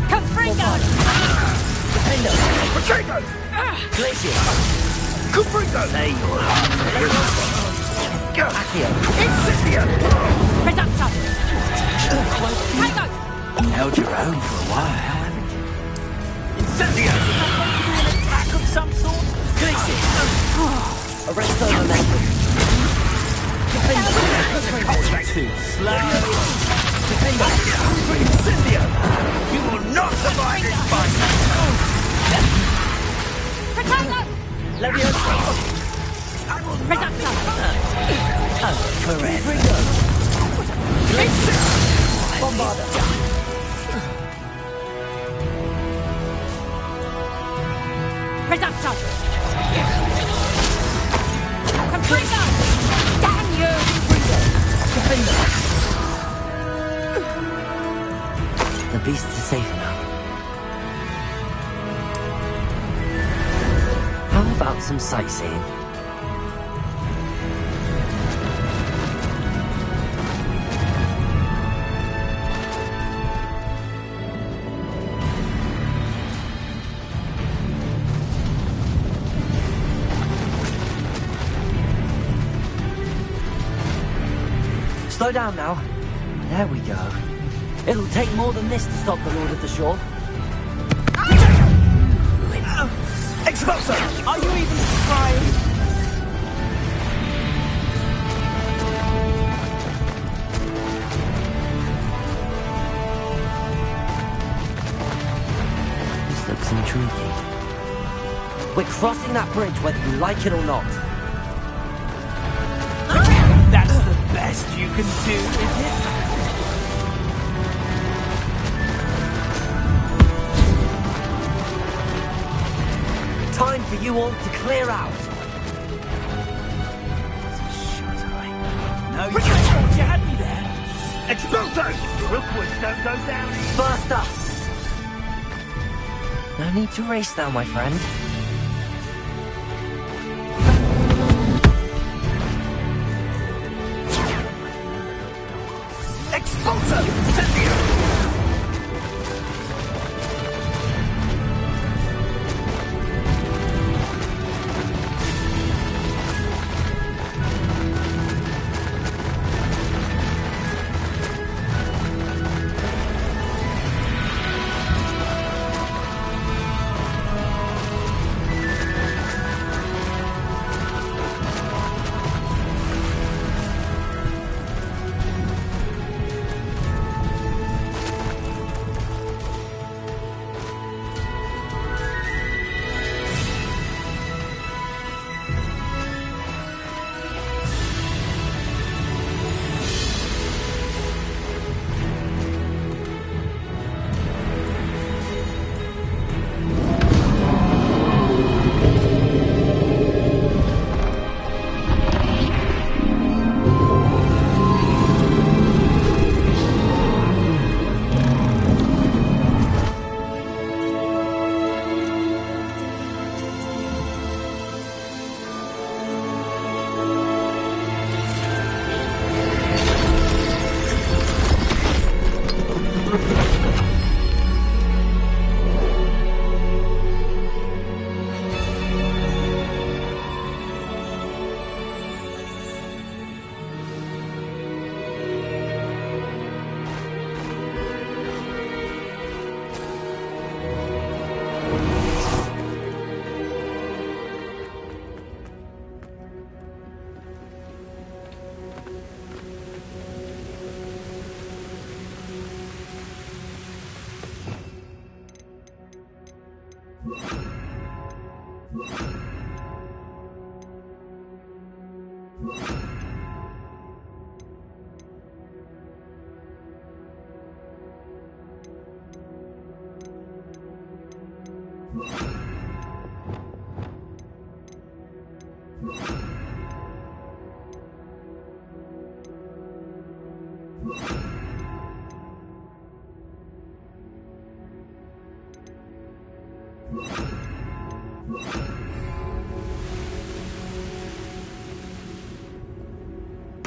[SPEAKER 16] Confringo!
[SPEAKER 4] Defender!
[SPEAKER 12] Protego!
[SPEAKER 4] Glacier!
[SPEAKER 12] Confringo!
[SPEAKER 1] There you are.
[SPEAKER 4] Accio!
[SPEAKER 12] Incendio!
[SPEAKER 16] Reducto! Tango!
[SPEAKER 1] Held your own for a while, haven't you?
[SPEAKER 12] Incendio!
[SPEAKER 1] An attack of some sort?
[SPEAKER 4] Glacier! Arrest the momentum. Defender!
[SPEAKER 1] Too slow.
[SPEAKER 4] Defender!
[SPEAKER 12] Incendio! You will not survive this fight!
[SPEAKER 16] Retango!
[SPEAKER 4] Leviosa!
[SPEAKER 16] Reducto!
[SPEAKER 1] Oh, forever.
[SPEAKER 4] Bombarda!
[SPEAKER 16] Reducto! Confringo! Damn you!
[SPEAKER 4] Defender! The beast is safe now. How about some sightseeing? Slow down now. There we go. It'll take more than this to stop the Lord of the Shore. We're crossing that bridge whether you like it or not.
[SPEAKER 1] That's the best you can do, is it?
[SPEAKER 4] Time for you all to clear out.
[SPEAKER 1] No, you thought you had me there. Explosos! Rookwoods don't go down.
[SPEAKER 4] First up. No need to race now, my friend.
[SPEAKER 1] Expulso! Incendio!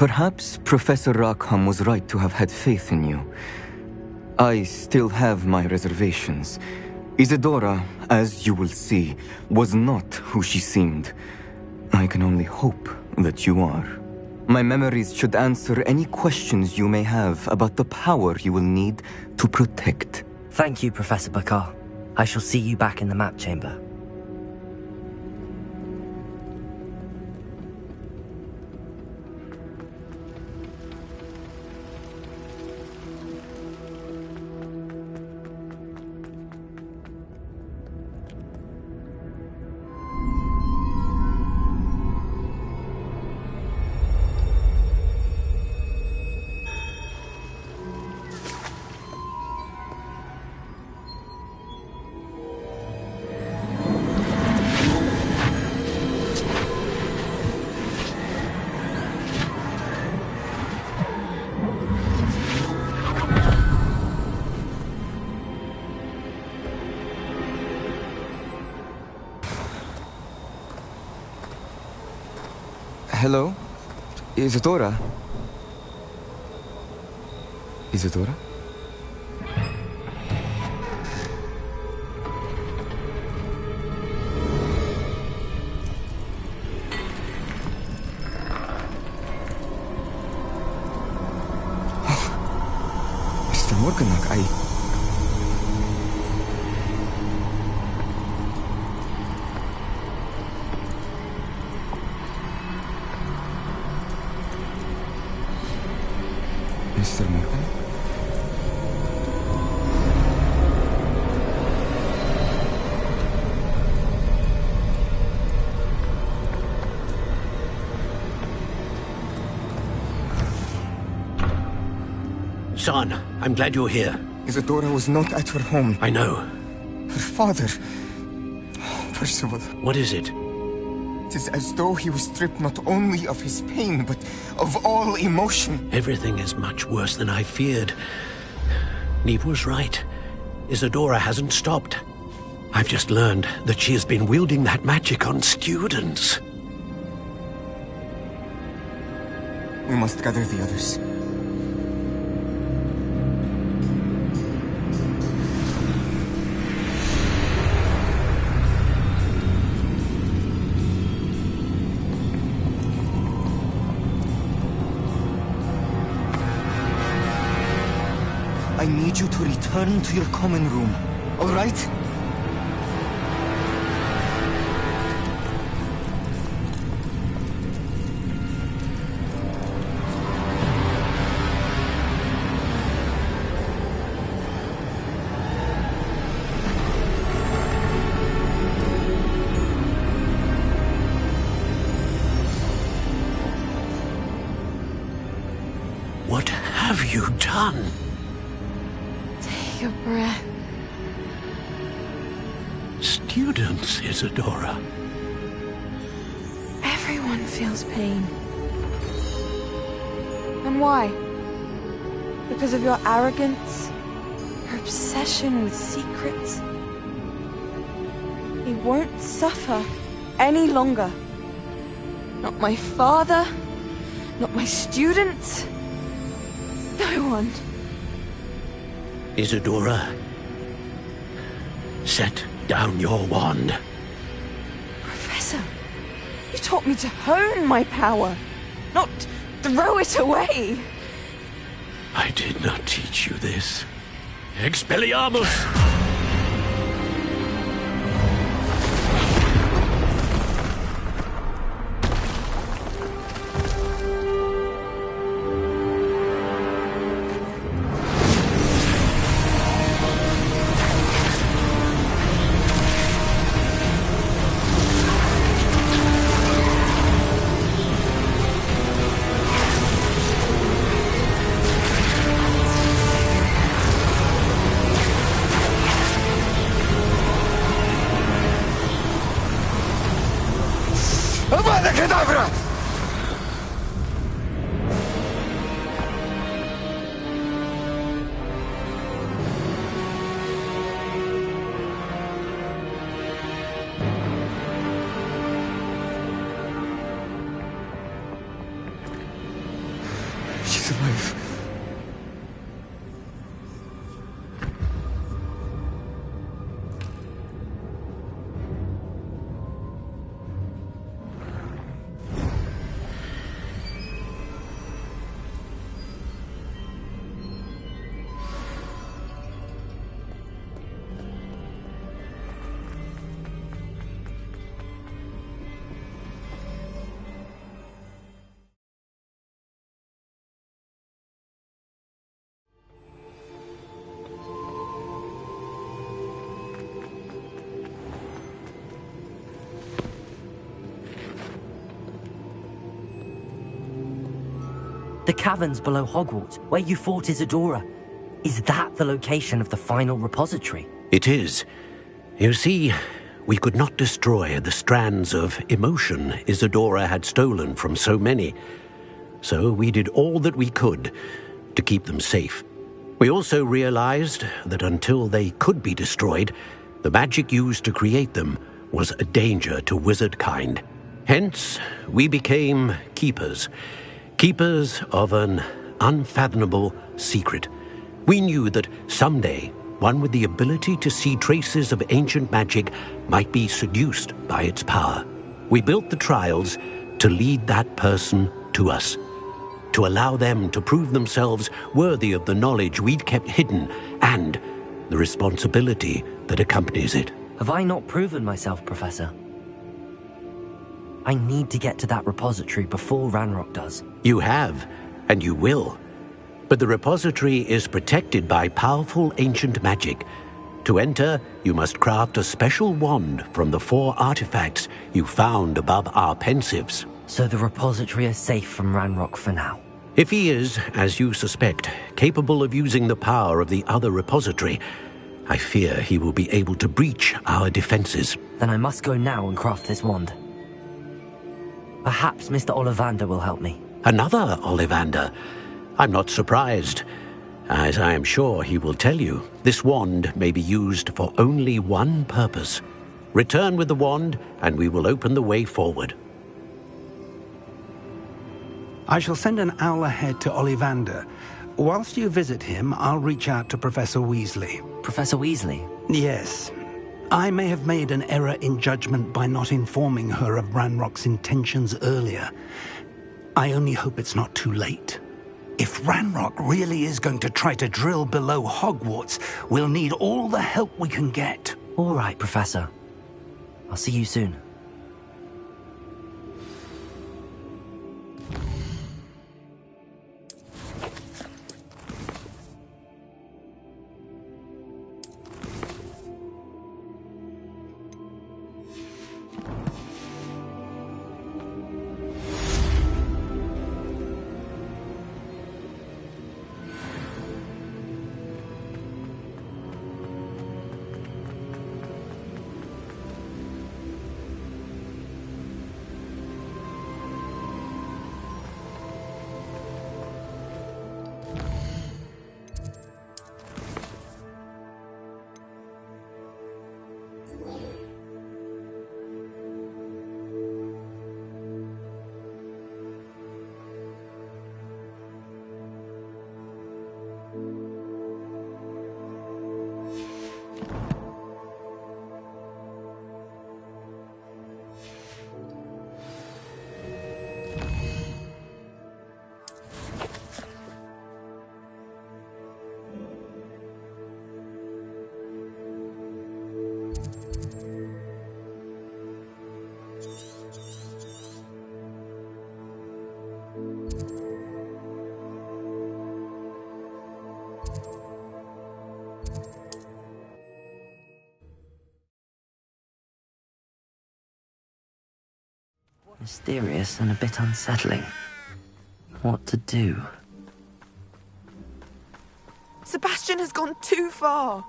[SPEAKER 15] Perhaps Professor Rackham was right to have had faith in you. I still have my reservations. Isadora, as you will see, was not who she seemed. I can only hope that you are. My memories should answer any questions you may have about the power you will need to protect.
[SPEAKER 4] Thank you, Professor Bakar. I shall see you back in the map chamber.
[SPEAKER 15] Hello? Isadora? Isadora? Mr. Morganach, Mr. Morgan?
[SPEAKER 14] Son, I'm glad you're here.
[SPEAKER 17] Isadora was not at her home.
[SPEAKER 14] I know.
[SPEAKER 17] Her father... Percival.
[SPEAKER 14] What is it?
[SPEAKER 17] It is as though he was stripped not only of his pain, but of all emotion.
[SPEAKER 14] Everything is much worse than I feared. Neve was right. Isadora hasn't stopped. I've just learned that she has been wielding that magic on students.
[SPEAKER 17] We must gather the others. I need you to return to your common room, all right?
[SPEAKER 14] What have you done?
[SPEAKER 6] Take a breath.
[SPEAKER 14] Students, Isadora.
[SPEAKER 6] Everyone feels pain. And why? Because of your arrogance? Your obsession with secrets? He won't suffer any longer. Not my father, not my students, no one.
[SPEAKER 14] Isadora, set down your wand.
[SPEAKER 6] Professor, you taught me to hone my power, not throw it away.
[SPEAKER 14] I did not teach you this. Expelliarmus!
[SPEAKER 17] Avada Kedavra! She's alive.
[SPEAKER 4] The caverns below Hogwarts, where you fought Isadora. Is that the location of the final repository?
[SPEAKER 14] It is. You see, we could not destroy the strands of emotion Isadora had stolen from so many. So we did all that we could to keep them safe. We also realized that until they could be destroyed, the magic used to create them was a danger to wizard kind. Hence, we became keepers. Keepers of an unfathomable secret. We knew that someday, one with the ability to see traces of ancient magic might be seduced by its power. We built the trials to lead that person to us, to allow them to prove themselves worthy of the knowledge we'd kept hidden and the responsibility that accompanies it.
[SPEAKER 4] Have I not proven myself, Professor? I need to get to that repository before Ranrock does.
[SPEAKER 14] You have, and you will. But the repository is protected by powerful ancient magic. To enter, you must craft a special wand from the 4 artifacts you found above our pensives.
[SPEAKER 4] So the repository is safe from Ranrock for now?
[SPEAKER 14] If he is, as you suspect, capable of using the power of the other repository, I fear he will be able to breach our defenses.
[SPEAKER 4] Then I must go now and craft this wand. Perhaps Mr. Ollivander will help me.
[SPEAKER 14] Another Ollivander? I'm not surprised. As I am sure he will tell you, this wand may be used for only one purpose. Return with the wand, and we will open the way forward.
[SPEAKER 13] I shall send an owl ahead to Ollivander. Whilst you visit him, I'll reach out to Professor Weasley.
[SPEAKER 4] Professor Weasley?
[SPEAKER 13] Yes. I may have made an error in judgment by not informing her of Ranrock's intentions earlier. I only hope it's not too late. If Ranrock really is going to try to drill below Hogwarts, we'll need all the help we can get.
[SPEAKER 4] All right, Professor. I'll see you soon. Mysterious and a bit unsettling. What to do?
[SPEAKER 6] Sebastian has gone too far.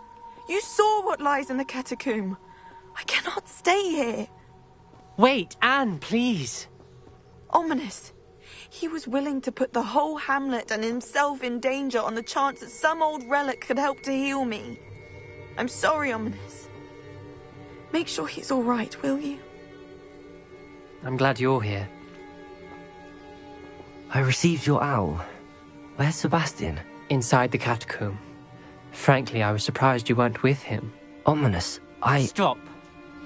[SPEAKER 6] You saw what lies in the catacomb. I cannot stay here.
[SPEAKER 18] Wait, Anne, please.
[SPEAKER 6] Ominous. He was willing to put the whole hamlet and himself in danger on the chance that some old relic could help to heal me. I'm sorry, Ominous. Make sure he's all right, will you?
[SPEAKER 18] I'm glad you're here.
[SPEAKER 4] I received your owl. Where's Sebastian?
[SPEAKER 18] Inside the catacomb. Frankly, I was surprised you weren't with him.
[SPEAKER 4] Ominous,
[SPEAKER 18] Stop.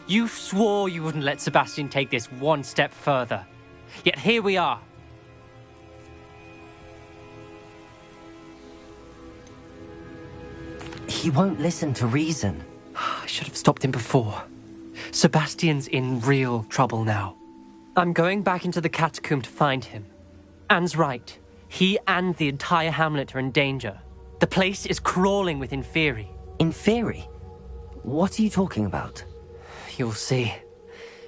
[SPEAKER 18] You swore you wouldn't let Sebastian take this one step further. Yet here we are.
[SPEAKER 4] He won't listen to reason.
[SPEAKER 18] I should have stopped him before. Sebastian's in real trouble now. I'm going back into the catacomb to find him. Anne's right. He and the entire hamlet are in danger. The place is crawling with Inferi.
[SPEAKER 4] Inferi? What are you talking about?
[SPEAKER 18] You'll see.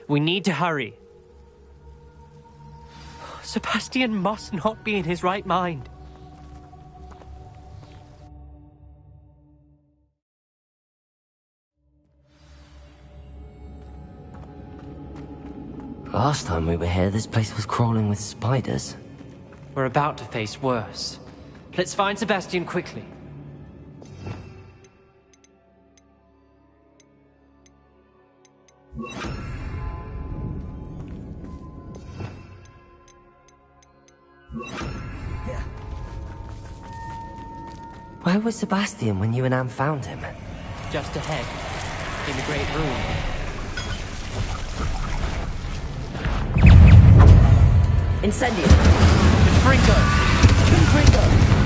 [SPEAKER 18] We need to hurry. Sebastian must not be in his right mind.
[SPEAKER 4] Last time we were here, this place was crawling with spiders.
[SPEAKER 18] We're about to face worse. Let's find Sebastian quickly.
[SPEAKER 4] Where was Sebastian when you and Anne found him?
[SPEAKER 18] Just ahead, in the great room.
[SPEAKER 2] Incendio.
[SPEAKER 18] Confringo!
[SPEAKER 2] Confringo!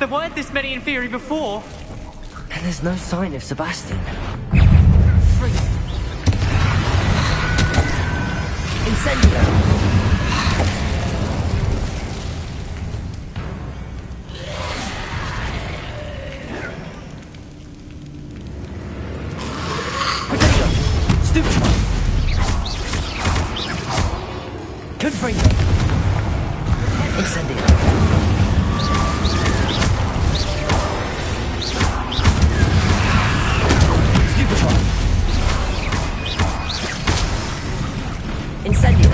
[SPEAKER 18] There weren't this many Inferi before.
[SPEAKER 4] And there's no sign of Sebastian. Incendio! Confringo! Incendio! Stupefy! Incendio!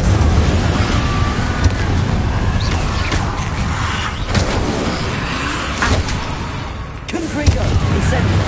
[SPEAKER 4] Confringo! Incendio!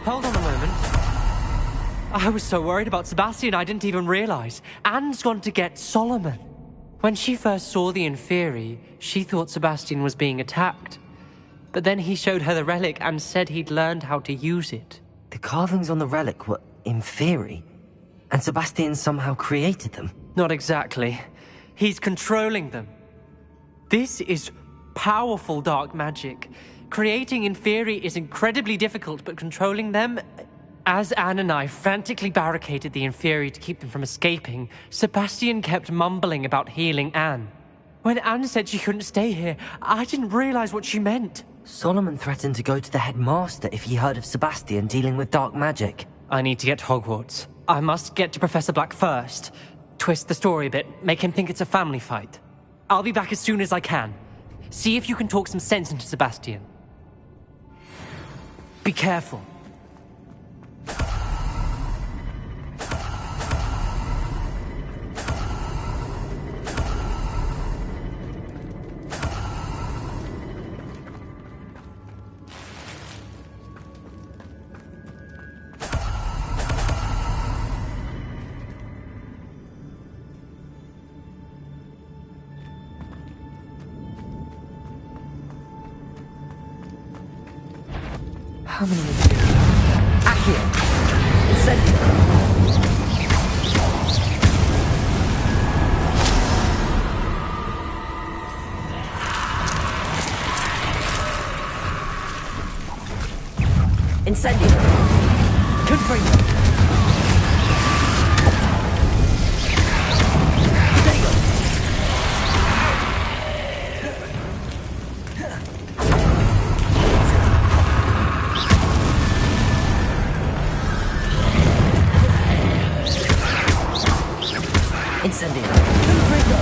[SPEAKER 18] Hold on a moment. I was so worried about Sebastian I didn't even realize. Anne's gone to get Solomon. When she first saw the Inferi, she thought Sebastian was being attacked. But then he showed her the relic and said he'd learned how to use it.
[SPEAKER 4] The carvings on the relic were Inferi, and Sebastian somehow created them.
[SPEAKER 18] Not exactly. He's controlling them. This is powerful dark magic. Creating Inferi is incredibly difficult, but controlling them... As Anne and I frantically barricaded the Inferi to keep them from escaping, Sebastian kept mumbling about healing Anne. When Anne said she couldn't stay here, I didn't realize what she meant.
[SPEAKER 4] Solomon threatened to go to the headmaster if he heard of Sebastian dealing with dark magic.
[SPEAKER 18] I need to get to Hogwarts. I must get to Professor Black first. Twist the story a bit, make him think it's a family fight. I'll be back as soon as I can. See if you can talk some sense into Sebastian. Be careful.
[SPEAKER 4] How many of you? Accio! Incendio! Incendio! Confringo! Incendio! Confringo!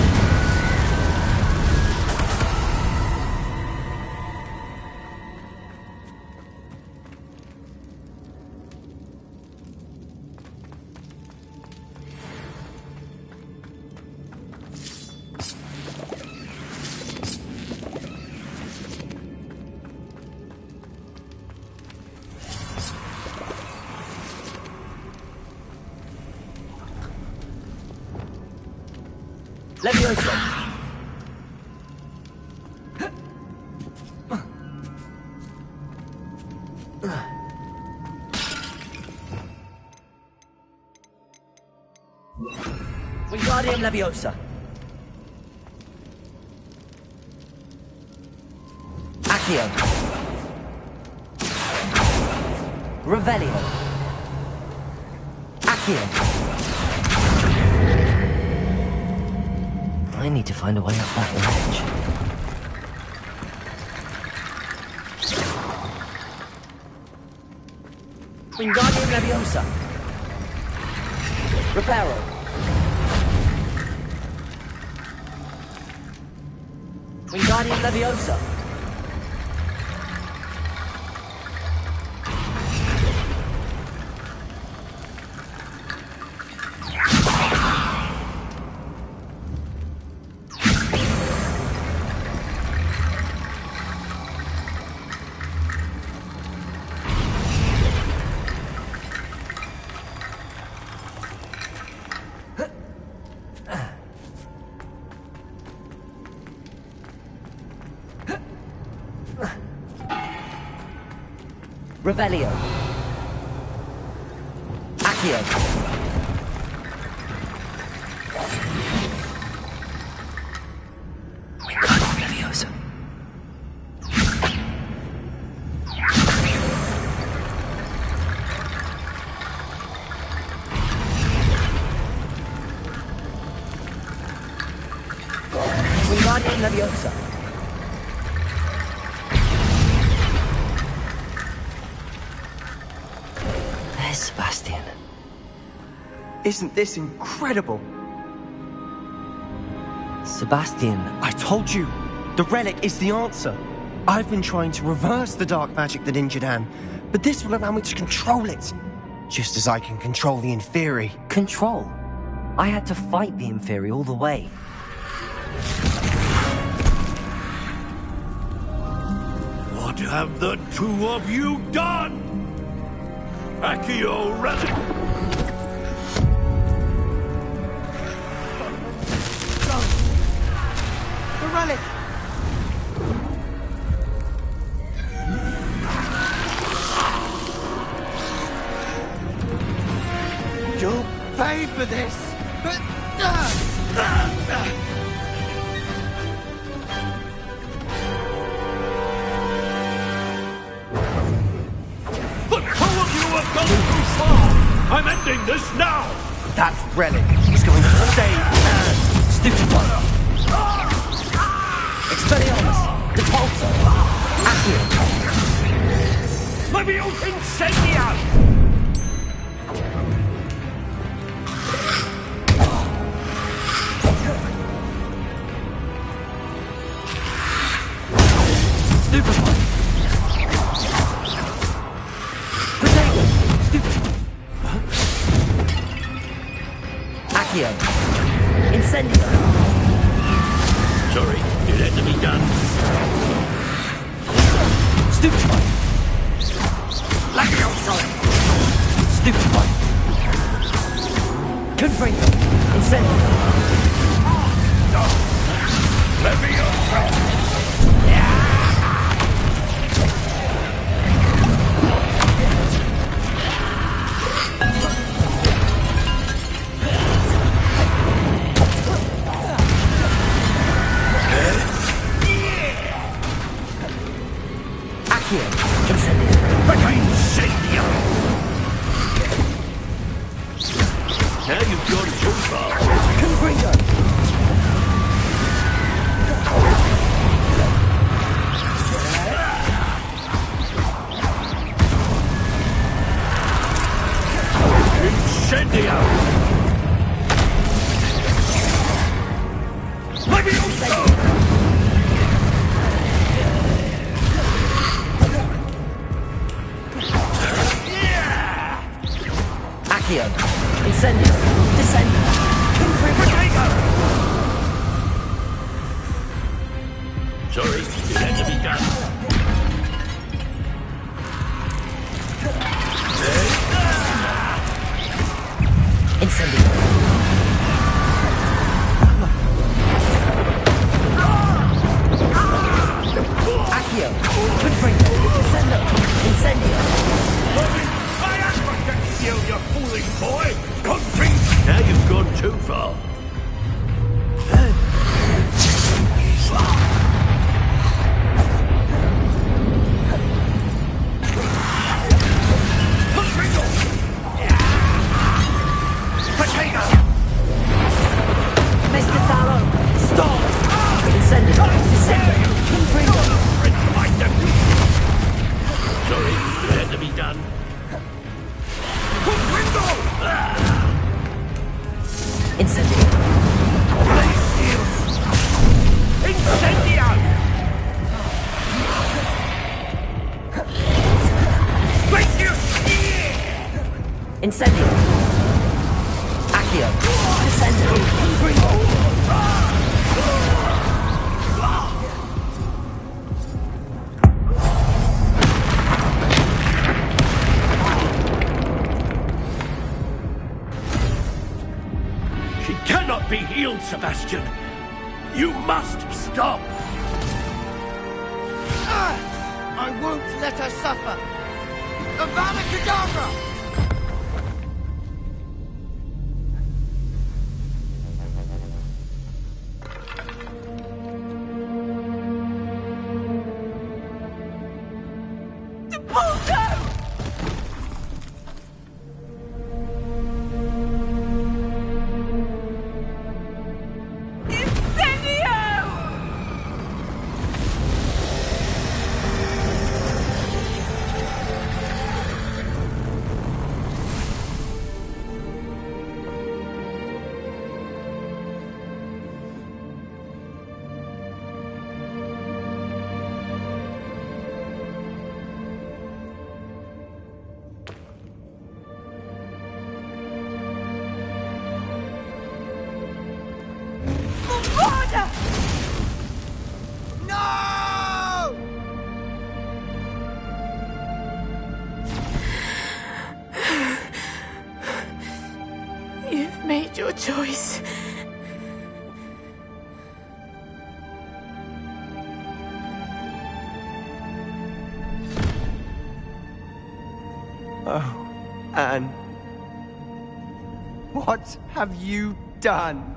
[SPEAKER 4] Leviosa! Wingardium Leviosa! Accio! Revelio! Accio! I need to find a way up that ledge. Wingardium Leviosa! Reparo! Wingardium Leviosa. Revelio. Accio. Wingardium Leviosa. Wingardium Leviosa. Sebastian.
[SPEAKER 19] Isn't this incredible?
[SPEAKER 4] Sebastian.
[SPEAKER 19] I told you, the relic is the answer. I've been trying to reverse the dark magic that injured Anne, but this will allow me to control it. Just as I can control the Inferi.
[SPEAKER 4] Control? I had to fight the Inferi all the way.
[SPEAKER 12] What have the two of you done? Accio relic!
[SPEAKER 19] The relic! You'll pay for this!
[SPEAKER 12] Gone too far! I'm ending this now!
[SPEAKER 19] That relic is going to save Anne!
[SPEAKER 4] Stupid one! Expelliarmus! Depulso! Accio!
[SPEAKER 12] Leviosa Incendium!
[SPEAKER 4] Stupid one! Accio. Incendio.
[SPEAKER 12] Sorry, it had to be done.
[SPEAKER 4] Stupid one.
[SPEAKER 12] Leviosa!
[SPEAKER 4] Stupid one. Confringo. Incendio.
[SPEAKER 12] Leviosa!
[SPEAKER 4] Incendio.
[SPEAKER 12] Now you've gone too far.
[SPEAKER 4] Confringo.
[SPEAKER 12] Incendio! Leviosa!
[SPEAKER 4] Accio. Incendio. Descendio.
[SPEAKER 12] Confringo. Sorry, it had to be done.
[SPEAKER 4] Incendio. Accio. Confringo. Descendo. Incendio.
[SPEAKER 12] You fooling boy! Confringo! Now you've gone too far. Confringo! Potato!
[SPEAKER 4] Mr. Tallow. Stop! Incendio. Descendo. Confringo.
[SPEAKER 12] Sorry, it had to be done.
[SPEAKER 4] Incendio. Incendio. Accio. Incendio.
[SPEAKER 12] She cannot be healed, Sebastian. You must stop.
[SPEAKER 19] I won't let her suffer. Avada Kedavra!
[SPEAKER 8] You've made your choice.
[SPEAKER 19] Oh, Anne. What have you done?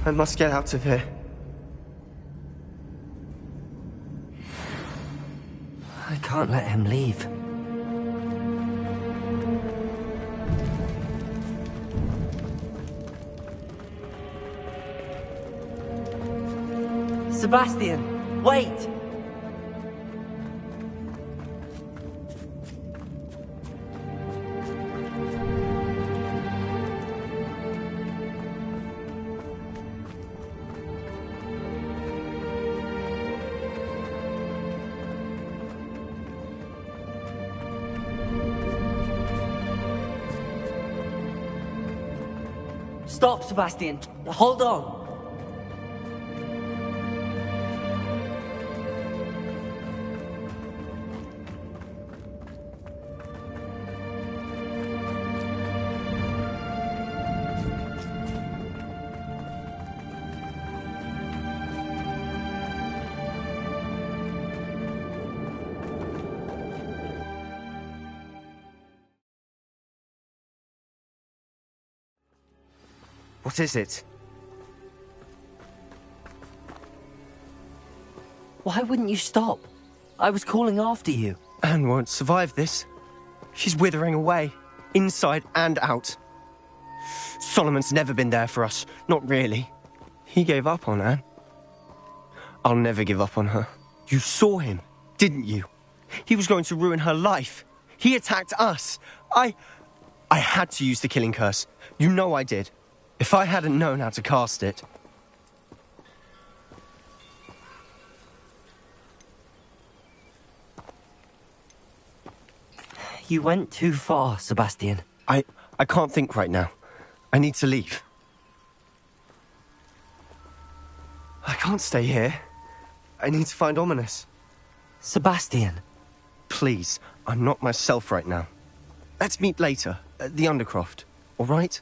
[SPEAKER 19] I must get out of here.
[SPEAKER 4] I can't let him leave. Sebastian, wait! Stop, Sebastian. Hold on.
[SPEAKER 19] What is it?
[SPEAKER 4] Why wouldn't you stop? I was calling after you.
[SPEAKER 19] Anne won't survive this. She's withering away, inside and out. Solomon's never been there for us, not really. He gave up on Anne. I'll never give up on her. You saw him, didn't you? He was going to ruin her life. He attacked us. I had to use the killing curse. You know I did. If I hadn't known how to cast it...
[SPEAKER 4] You went too far, Sebastian.
[SPEAKER 19] I can't think right now. I need to leave. I can't stay here. I need to find Ominous.
[SPEAKER 4] Sebastian.
[SPEAKER 19] Please, I'm not myself right now. Let's meet later, at the Undercroft, all right?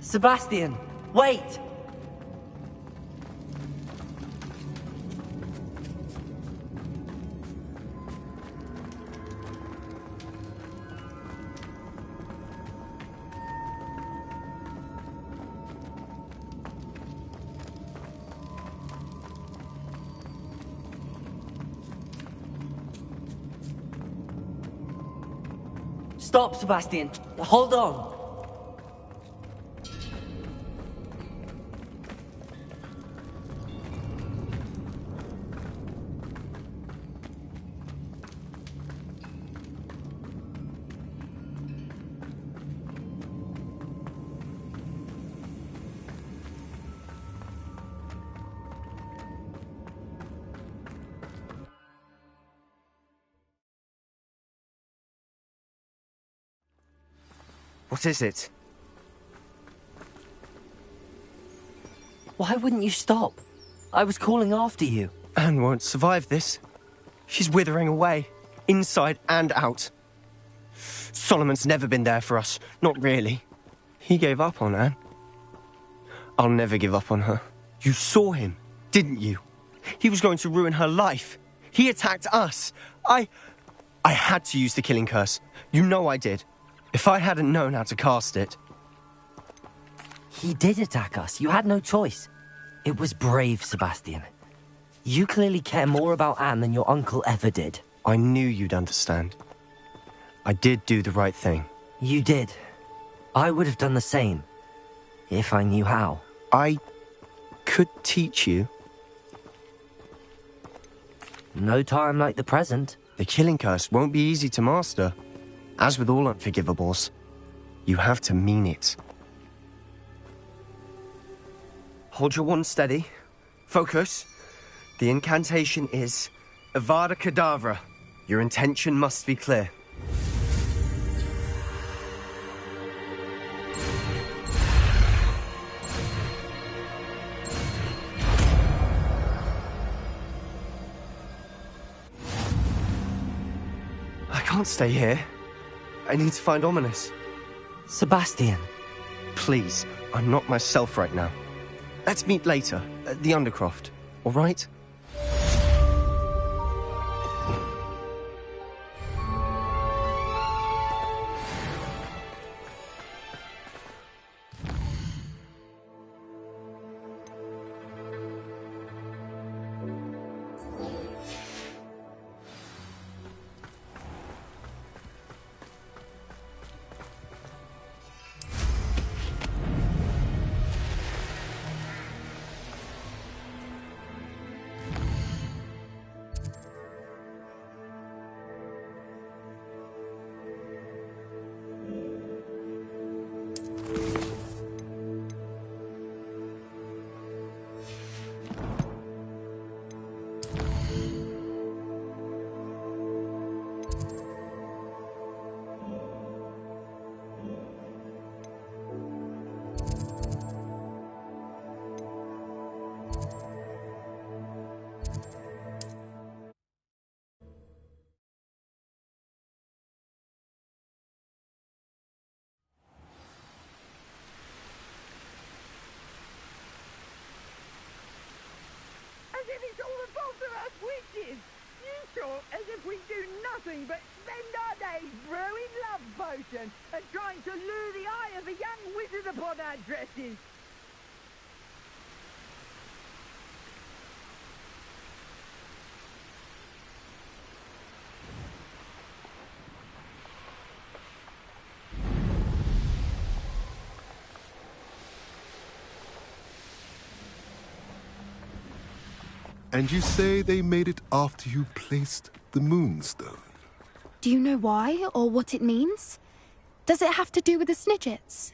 [SPEAKER 4] Sebastian, wait! Stop, Sebastian. Hold on.
[SPEAKER 19] What is it?
[SPEAKER 4] Why wouldn't you stop? I was calling after you.
[SPEAKER 19] Anne won't survive this. She's withering away, inside and out. Solomon's never been there for us, not really. He gave up on Anne. I'll never give up on her. You saw him, didn't you? He was going to ruin her life. He attacked us. I had to use the killing curse. You know I did. If I hadn't known how to cast it...
[SPEAKER 4] He did attack us. You had no choice. It was brave, Sebastian. You clearly care more about Anne than your uncle ever did.
[SPEAKER 19] I knew you'd understand. I did do the right thing.
[SPEAKER 4] You did. I would have done the same. If I knew how.
[SPEAKER 19] I could teach you.
[SPEAKER 4] No time like the present.
[SPEAKER 19] The killing curse won't be easy to master. As with all unforgivables, you have to mean it. Hold your wand steady. Focus. The incantation is Avada Kedavra. Your intention must be clear. I can't stay here. I need to find Ominous.
[SPEAKER 4] Sebastian.
[SPEAKER 19] Please, I'm not myself right now. Let's meet later, at the Undercroft, all right?
[SPEAKER 20] But spend our days brewing love potions and trying to lure the eye of a young wizard upon our dresses.
[SPEAKER 11] And you say they made it after you placed the Moonstone?
[SPEAKER 21] Do you know why, or what it means? Does it have to do with the Snidgets?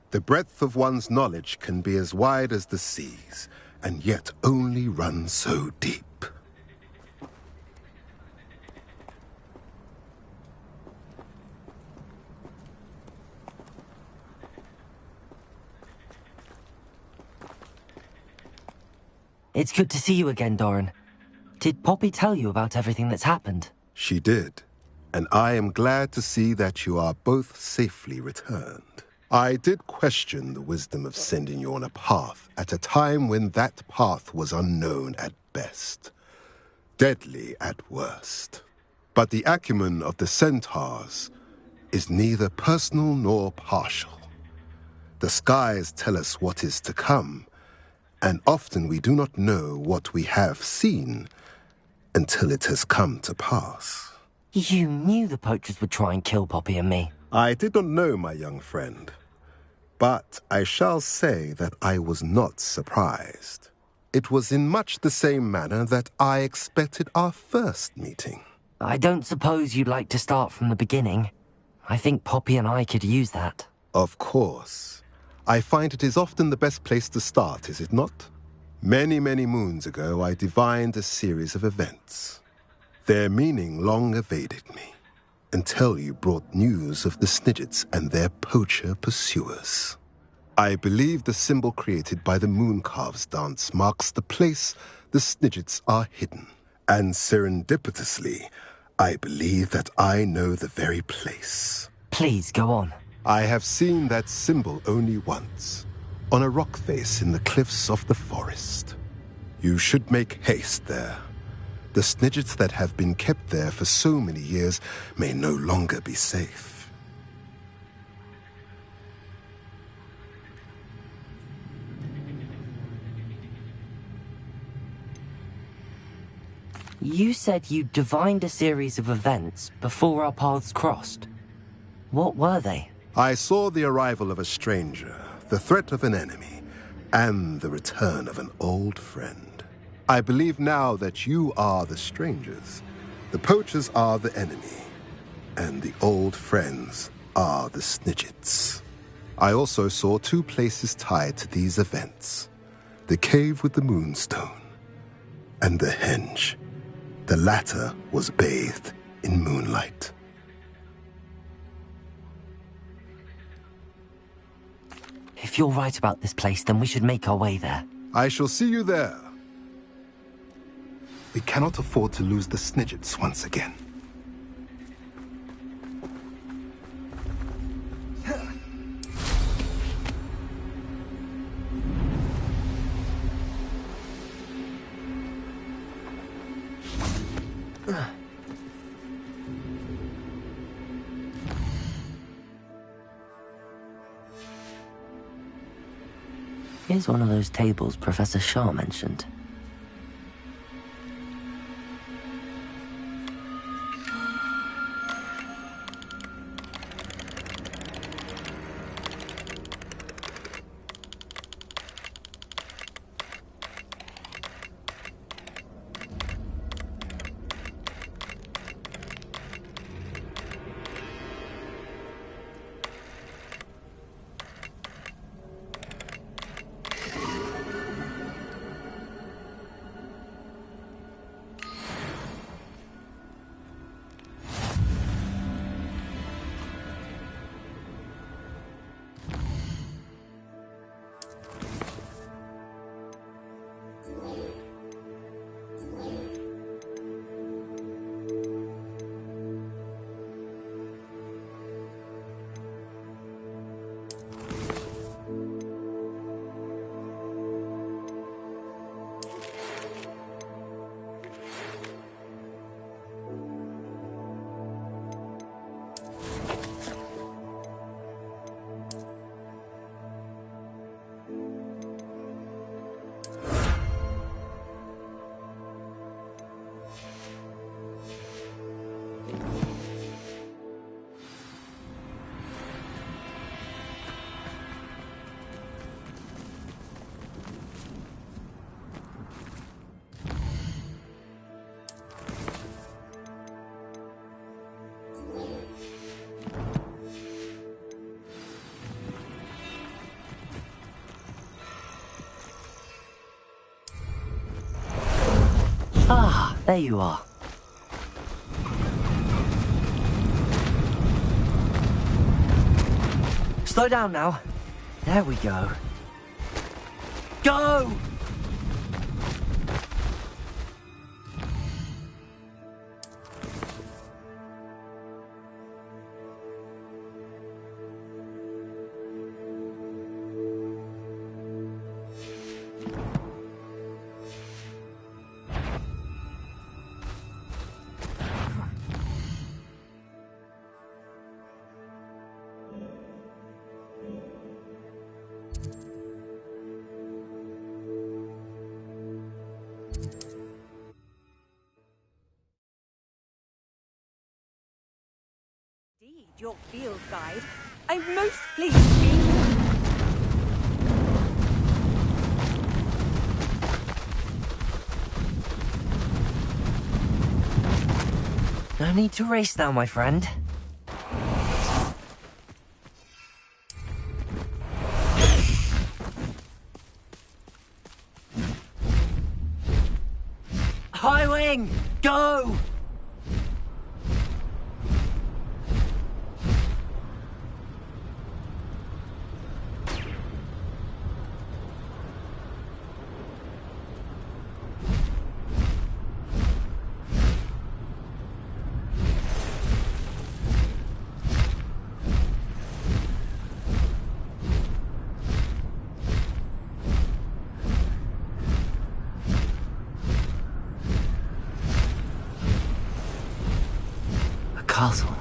[SPEAKER 11] The breadth of one's knowledge can be as wide as the seas, and yet only run so deep.
[SPEAKER 4] It's good to see you again, Doran. Did Poppy tell you about everything that's happened?
[SPEAKER 11] She did, and I am glad to see that you are both safely returned. I did question the wisdom of sending you on a path at a time when that path was unknown at best, deadly at worst. But the acumen of the centaurs is neither personal nor partial. The skies tell us what is to come, and often we do not know what we have seen until it has come to pass.
[SPEAKER 4] You knew the poachers would try and kill Poppy and me.
[SPEAKER 11] I did not know, my young friend, but I shall say that I was not surprised. It was in much the same manner that I expected our first meeting.
[SPEAKER 4] I don't suppose you'd like to start from the beginning. I think Poppy and I could use that.
[SPEAKER 11] Of course. I find it is often the best place to start, is it not? Many, many moons ago, I divined a series of events. Their meaning long evaded me, until you brought news of the Snidgets and their poacher pursuers. I believe the symbol created by the Mooncalves dance marks the place the Snidgets are hidden. And serendipitously, I believe that I know the very place.
[SPEAKER 4] Please, go on.
[SPEAKER 11] I have seen that symbol only once, on a rock face in the cliffs of the forest. You should make haste there. The Snidgets that have been kept there for so many years may no longer be safe.
[SPEAKER 4] You said you divined a series of events before our paths crossed. What were they?
[SPEAKER 11] I saw the arrival of a stranger, the threat of an enemy, and the return of an old friend. I believe now that you are the strangers, the poachers are the enemy, and the old friends are the Snidgets. I also saw two places tied to these events: the cave with the moonstone and the henge. The latter was bathed in moonlight.
[SPEAKER 4] If you're right about this place, then we should make our way there.
[SPEAKER 11] I shall see you there. We cannot afford to lose the Snidgets once again.
[SPEAKER 4] Here's one of those tables Professor Shah mentioned. Ah, there you are. Slow down now. There we go. Go!
[SPEAKER 3] Indeed, your field guide. I'm most pleased to be.
[SPEAKER 4] No need to race now, my friend. High wing, go! Castle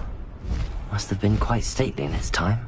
[SPEAKER 4] must have been quite stately in its time.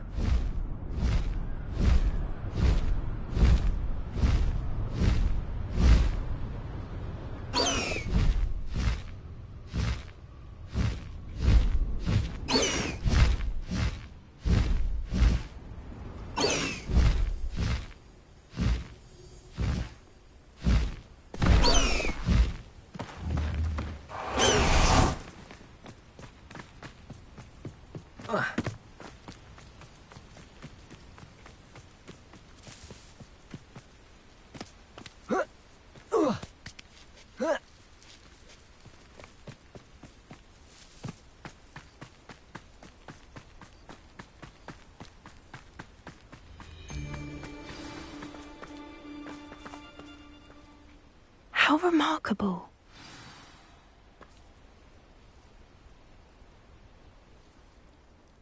[SPEAKER 21] How remarkable.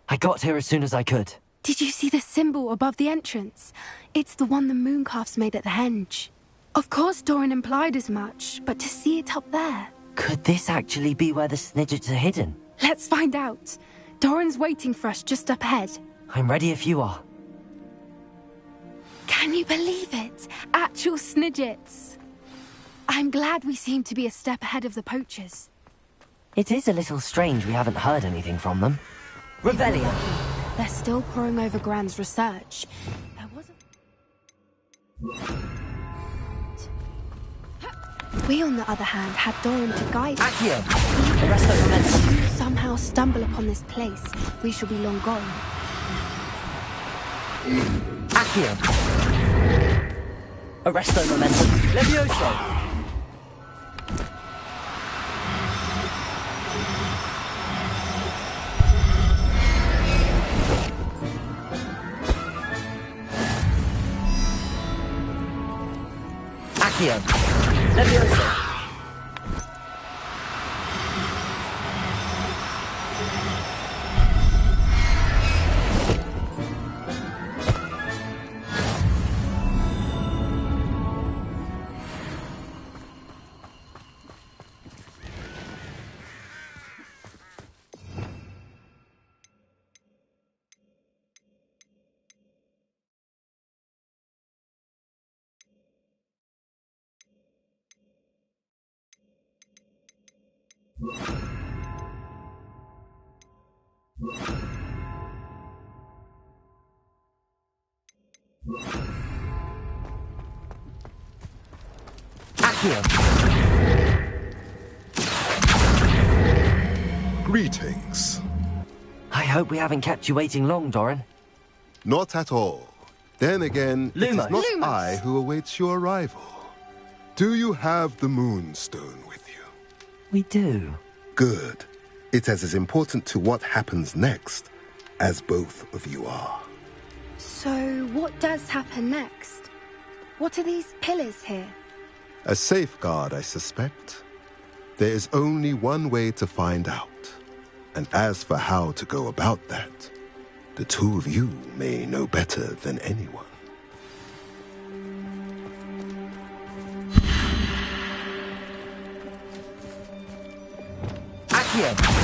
[SPEAKER 4] I got here as soon as I could.
[SPEAKER 21] Did you see the symbol above the entrance? It's the one the mooncalfs made at the henge. Of course Doran implied as much, but to see it up there...
[SPEAKER 4] Could this actually be where the Snidgets are hidden?
[SPEAKER 21] Let's find out. Doran's waiting for us just up ahead.
[SPEAKER 4] I'm ready if you are.
[SPEAKER 21] Can you believe it? Actual Snidgets. I'm glad we seem to be a step ahead of the poachers.
[SPEAKER 4] It is a little strange we haven't heard anything from them. Revelio!
[SPEAKER 21] They're still poring over Gran's research. There wasn't... We, on the other hand, had Doran to guide us.
[SPEAKER 4] Accio! Arresto momentum!
[SPEAKER 21] If you somehow stumble upon this place, we shall be long gone.
[SPEAKER 4] Accio! Arresto momentum! Levioso! Accio! Levioso!
[SPEAKER 11] Greetings.
[SPEAKER 4] I hope we haven't kept you waiting long, Doran.
[SPEAKER 11] Not at all. Then again, it is not
[SPEAKER 21] Lumos.
[SPEAKER 11] I who awaits your arrival. Do you have the Moonstone with you?
[SPEAKER 4] We do.
[SPEAKER 11] Good. It's as important to what happens next as both of you are.
[SPEAKER 21] So, what does happen next? What are these pillars here?
[SPEAKER 11] A safeguard, I suspect. There is only one way to find out. And as for how to go about that, the two of you may know better than anyone.
[SPEAKER 4] Accio!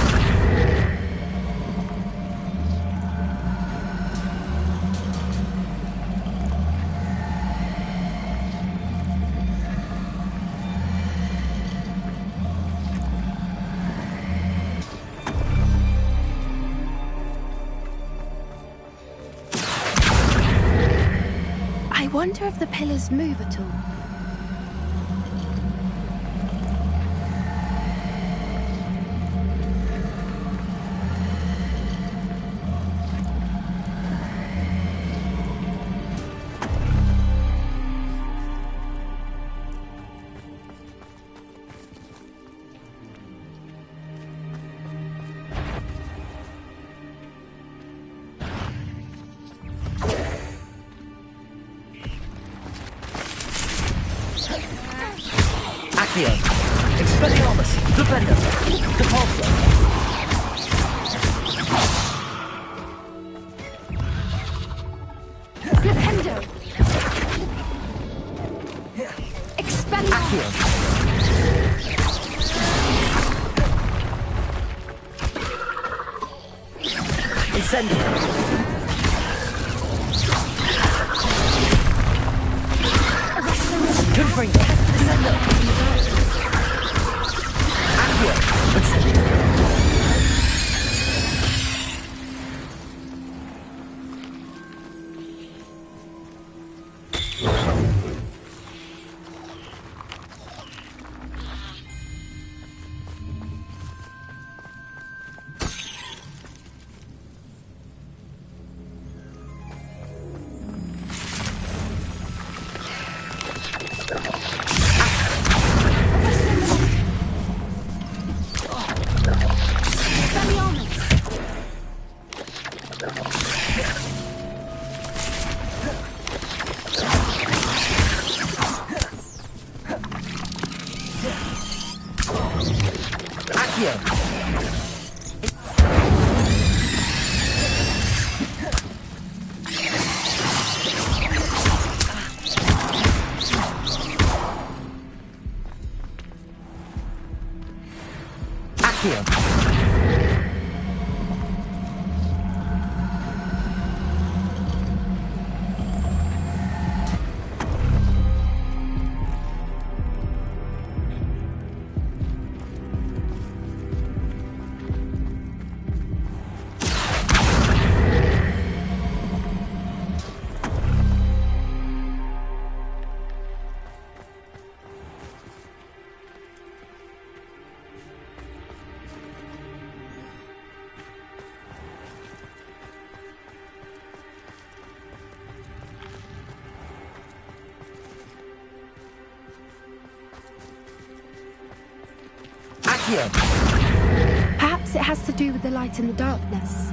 [SPEAKER 21] wonder if the pillars move at all.
[SPEAKER 2] Accio. Expelliarmus. Defender. Depulso.
[SPEAKER 21] Flipendo. Expelliarmus.
[SPEAKER 2] Incendio. Confringo. Descendo. Accio. Incendio.
[SPEAKER 21] Perhaps it has to do with the light in the darkness.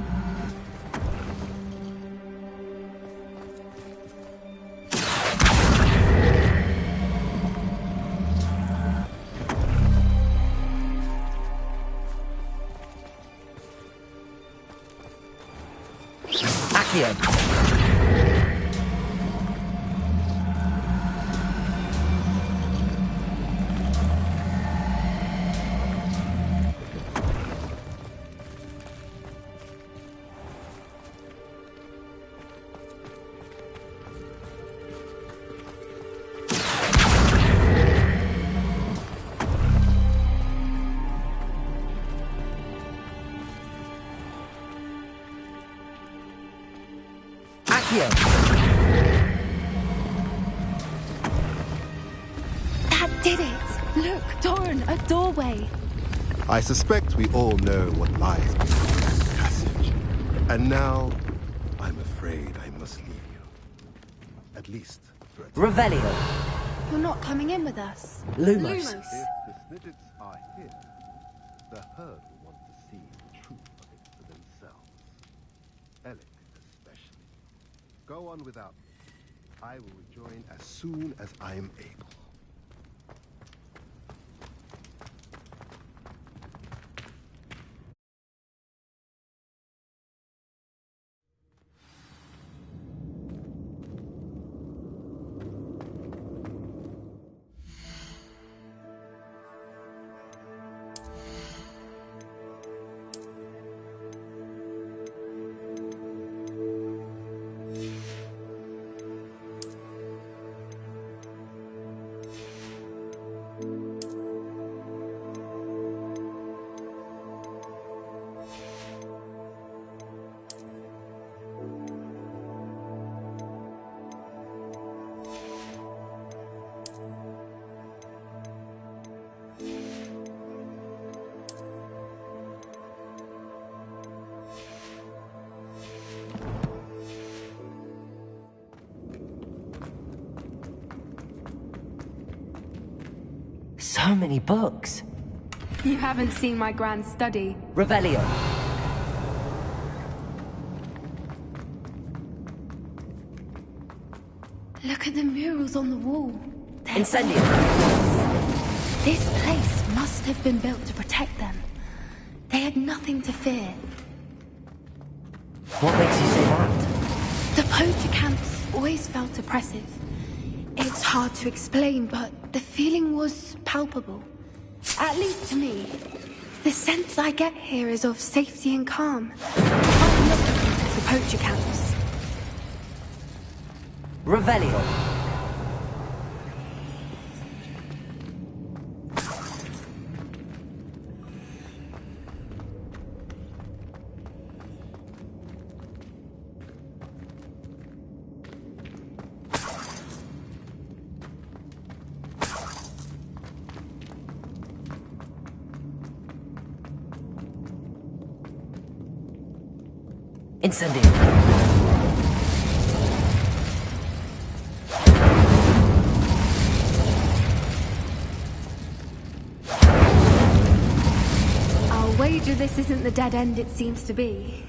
[SPEAKER 21] That did it! Look, Doran, a doorway.
[SPEAKER 11] I suspect we all know what lies behind that passage. And now, I'm afraid I must leave you. At least for a time.
[SPEAKER 2] Revelio.
[SPEAKER 21] You're not coming in with us.
[SPEAKER 2] Lumos.
[SPEAKER 11] If the snidgets are here, the herd will want to see the truth of it for themselves. Alec especially. Go on without me. I will rejoin as soon as I am able.
[SPEAKER 4] So many books.
[SPEAKER 21] You haven't seen my grand study.
[SPEAKER 4] Revelio.
[SPEAKER 21] Look at the murals on the wall.
[SPEAKER 4] Incendio.
[SPEAKER 21] This place must have been built to protect them. They had nothing to fear.
[SPEAKER 4] What makes you say that?
[SPEAKER 21] The poacher camps always felt oppressive. It's hard to explain, but the feeling was palpable. At least to me. The sense I get here is of safety and calm. Opposite of the poacher camps.
[SPEAKER 4] Revelio. Incendio.
[SPEAKER 21] I'll wager this isn't the dead end it seems to be.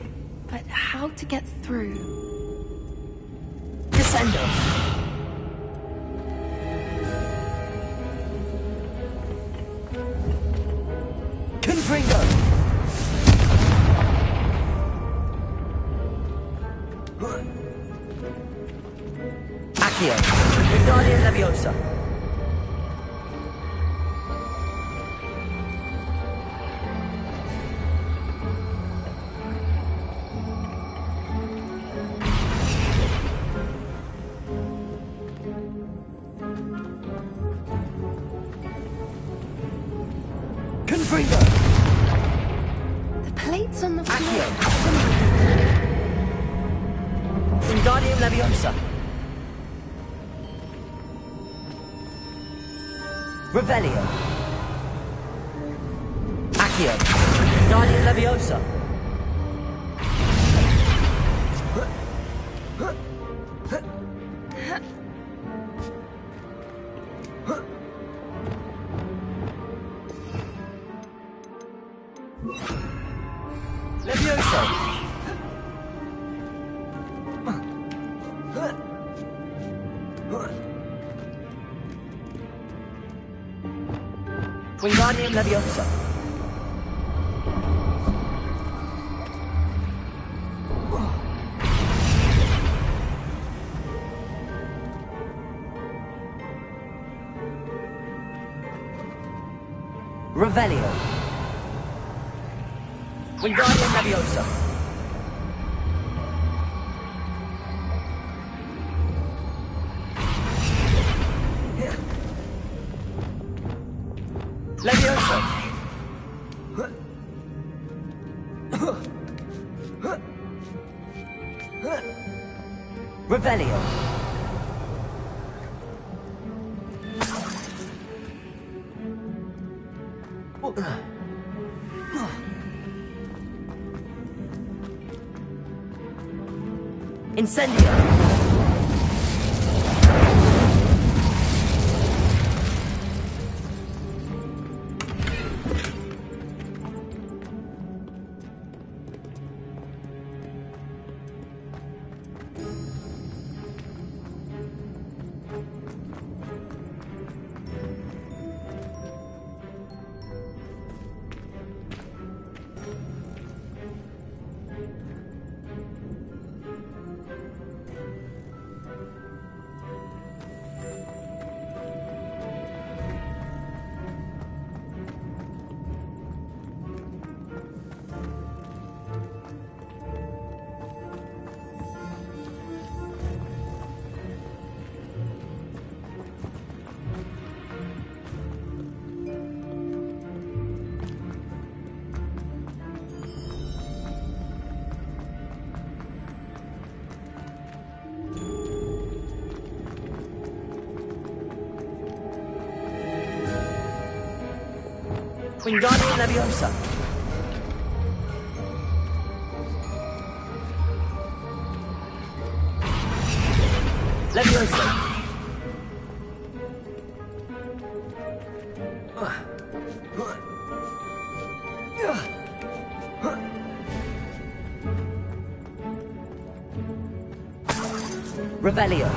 [SPEAKER 21] But how to get through?
[SPEAKER 4] Descendo. Confringo. Accio. Guardian Leviosa. Confringo.
[SPEAKER 21] The plates on the floor.
[SPEAKER 4] Guardian Leviosa. Revelio. Accio. Guardian Leviosa. Leviosa. Wingardium Leviosa. Revelio. Wingardium Leviosa. Leviosa. Revelio. Incendio. Wingardium Leviosa. Leviosa. Revelio.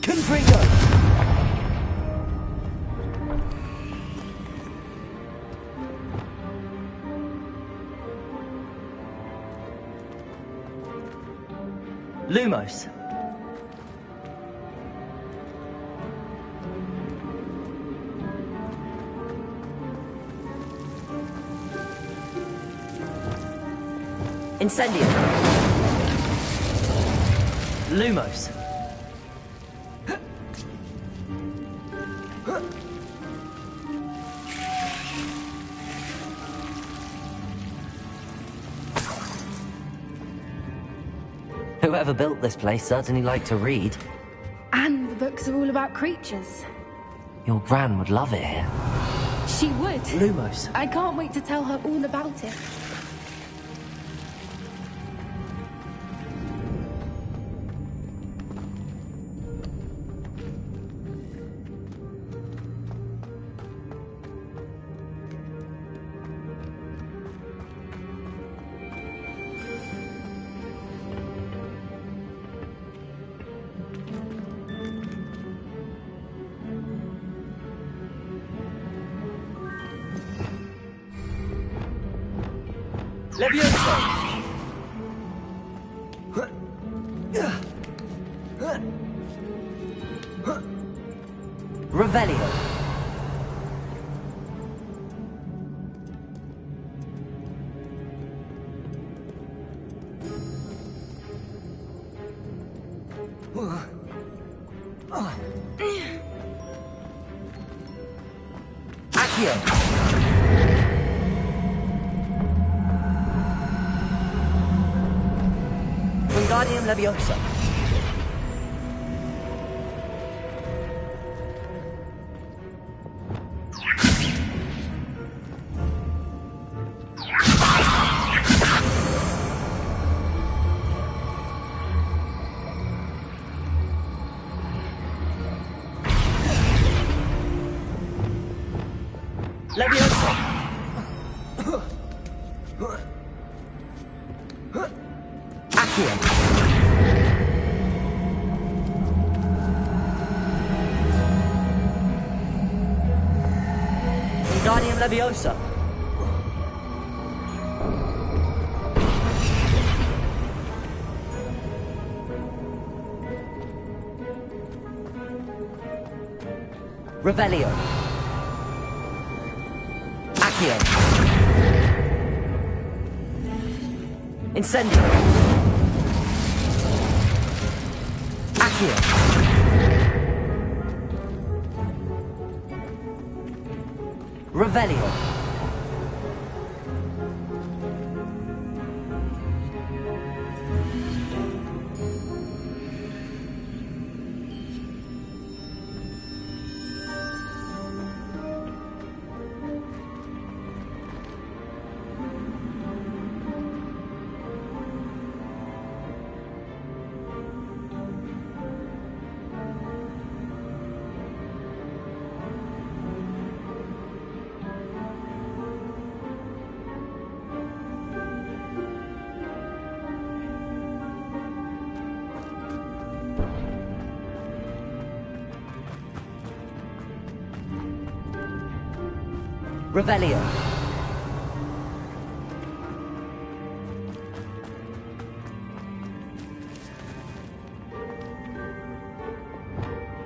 [SPEAKER 2] Confringo! Lumos. Incendio. Lumos.
[SPEAKER 4] Whoever built this place certainly liked to read.
[SPEAKER 21] And the books are all about creatures.
[SPEAKER 4] Your gran would love it here.
[SPEAKER 21] She would.
[SPEAKER 4] Lumos.
[SPEAKER 21] I can't wait to tell her all about it.
[SPEAKER 2] Levioso!
[SPEAKER 4] Revelio.
[SPEAKER 2] Accio! Wingardium Leviosa. Leviosa. Accio. Wingardium Leviosa. Revelio. Accio. Incendio. Accio. Revelio. Revelio.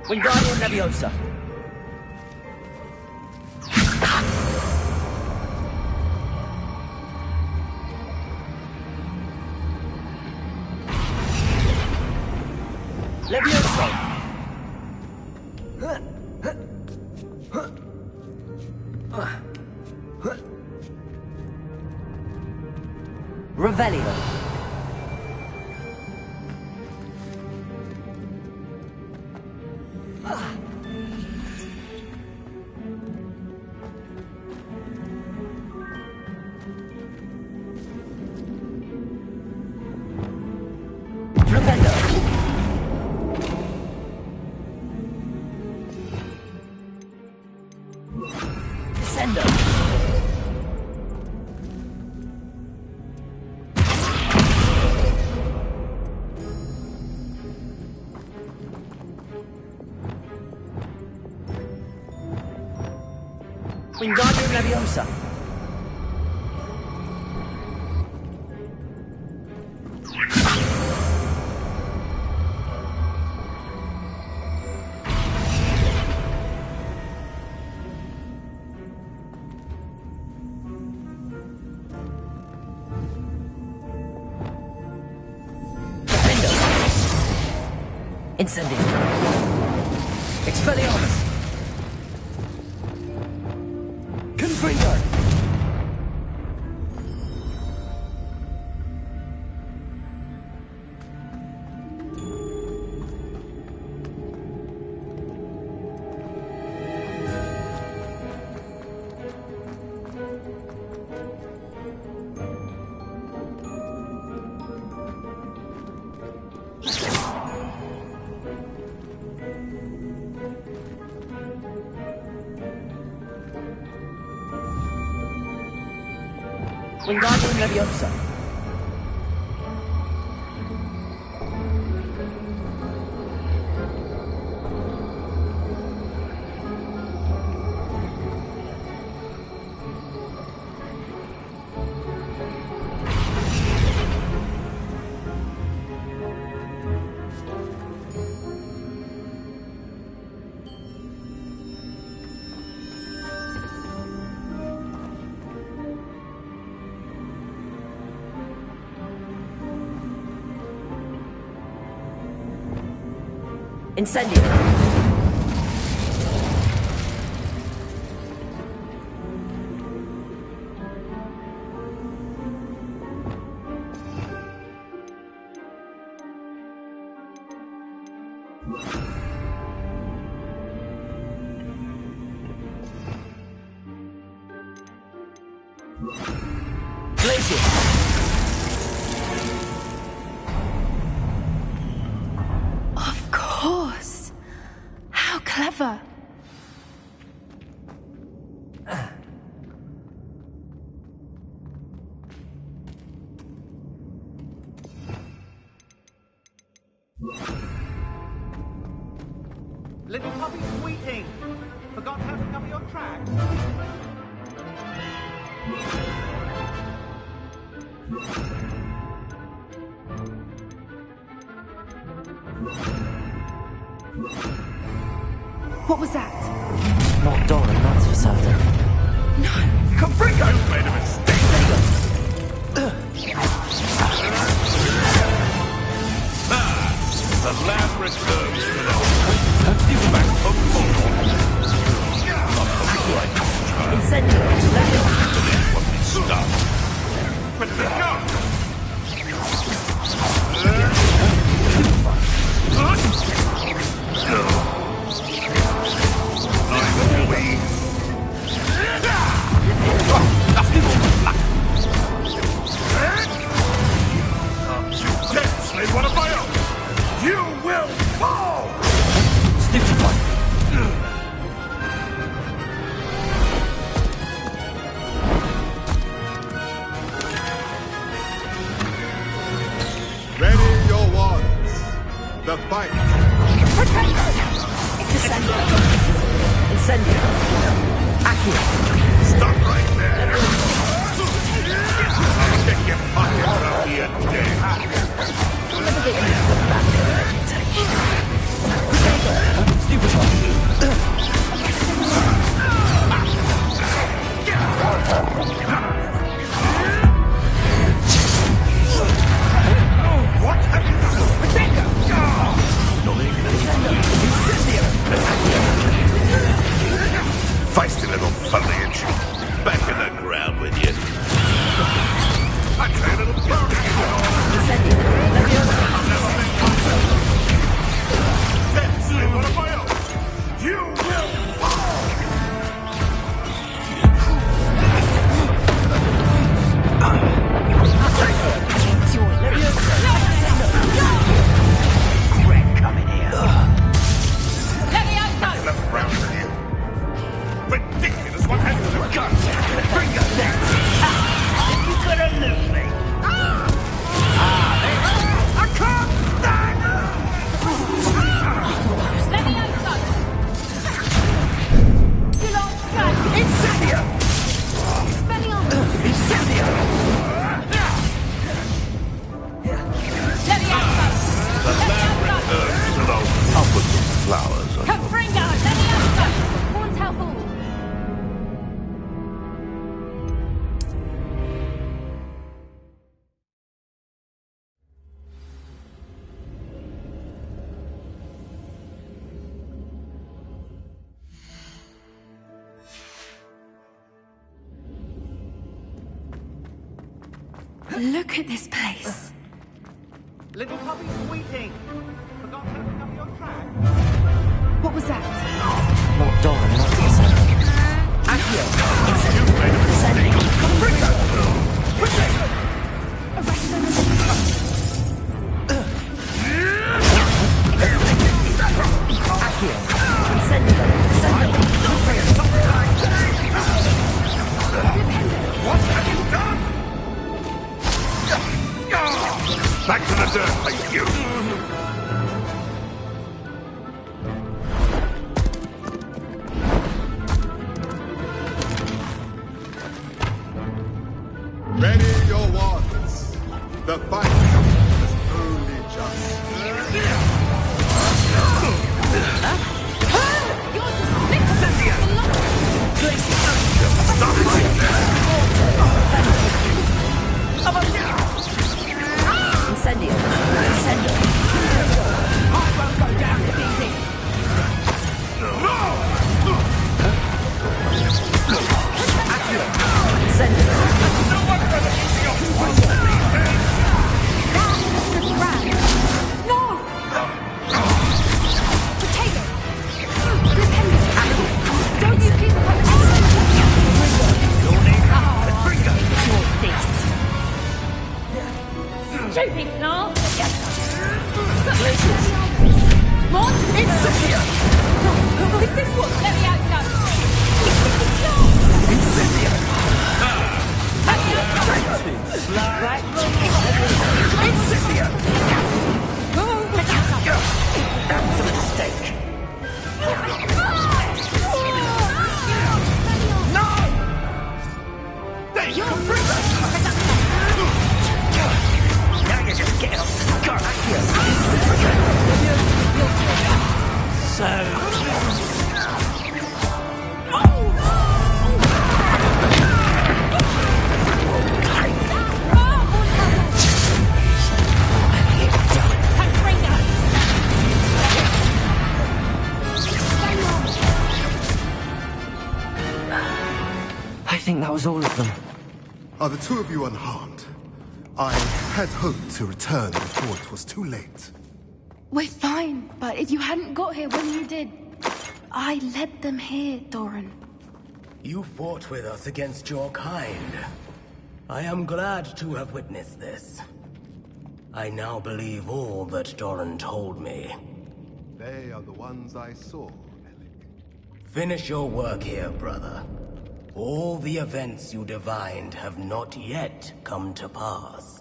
[SPEAKER 2] Wingardium Leviosa. Leviosa. Revelio. Incendio! Wingardium Leviosa! Incendio! Expelliarmus! Confringo! Wingardium Leviosa! Incendio! Glacier!
[SPEAKER 21] Of course. How clever.
[SPEAKER 5] Little puppy squeaking. Forgot how to cover your tracks.
[SPEAKER 21] What was that?
[SPEAKER 4] Not Doran, that's for certain.
[SPEAKER 21] No!
[SPEAKER 12] Confringo! You made a mistake! The lab returns to the back of
[SPEAKER 2] Incendio!
[SPEAKER 12] what we start. But the go! One of my own! You will fall!
[SPEAKER 2] Stupefy!
[SPEAKER 11] Ready your wands. The fight.
[SPEAKER 21] Protego! Incendio!
[SPEAKER 2] Incendio! Accio!
[SPEAKER 12] Stop right there! I'll take your pocket out here today. What have you done? Feisty little foliage. Back in the ground with you. I try a little pony. One of my own. You will fall!
[SPEAKER 2] Greg, come in here.
[SPEAKER 12] Left round with you. Ridiculous, what has to
[SPEAKER 21] Look at this place.
[SPEAKER 5] Little puppy squeaking. Forgot how to cover your track.
[SPEAKER 21] What was that?
[SPEAKER 4] Not Doran, not Tessa.
[SPEAKER 21] Accio.
[SPEAKER 4] Descending.
[SPEAKER 21] Arrest them.
[SPEAKER 4] Accio. Incendio.
[SPEAKER 12] What have you done? Back to the dirt, thank you.
[SPEAKER 11] Ready your wands. The fight is only just.
[SPEAKER 12] Stop right there!
[SPEAKER 4] Incendio. Incendio.
[SPEAKER 20] Heart won't go down if easy.
[SPEAKER 4] Incendio.
[SPEAKER 12] No one better keep your voice than me,
[SPEAKER 21] No! Potato! Don't you keep
[SPEAKER 16] Stupid Gnarl!
[SPEAKER 21] Mon,
[SPEAKER 16] It's Sophia! Is this what? Let me out go!
[SPEAKER 12] Cynthia!
[SPEAKER 4] That's a mistake.
[SPEAKER 12] No! There you go!
[SPEAKER 4] Now you're just getting off the car. So... I think that was all of them.
[SPEAKER 11] Are the two of you unharmed? I had hoped to return before it was too late.
[SPEAKER 21] We're fine, but if you hadn't got here when you did, I led them here, Doran.
[SPEAKER 7] You fought with us against your kind. I am glad to have witnessed this. I now believe all that Doran told me.
[SPEAKER 11] They are the ones I saw.
[SPEAKER 7] Finish your work here, brother. All the events you divined have not yet come to pass.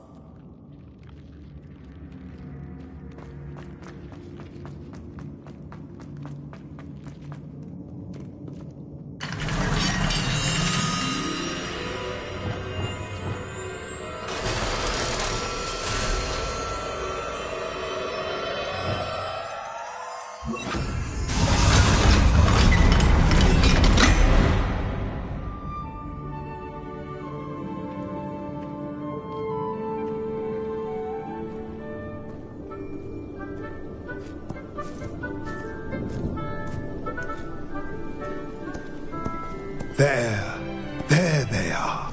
[SPEAKER 11] There they are.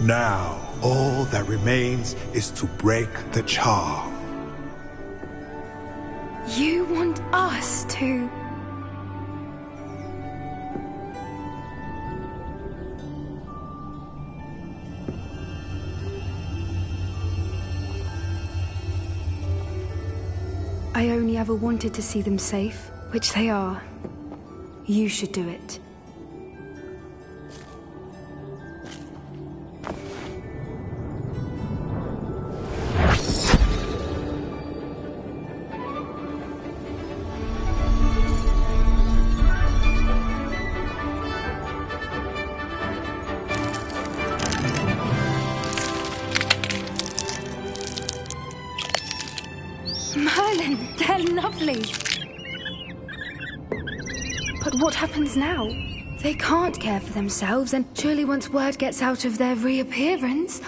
[SPEAKER 22] Now, all that remains is to break the charm.
[SPEAKER 21] You want us to... I only ever wanted to see them safe, which they are. You should do it. Merlin, they're lovely. But what happens now? They can't care for themselves, and surely once word gets out of their reappearance...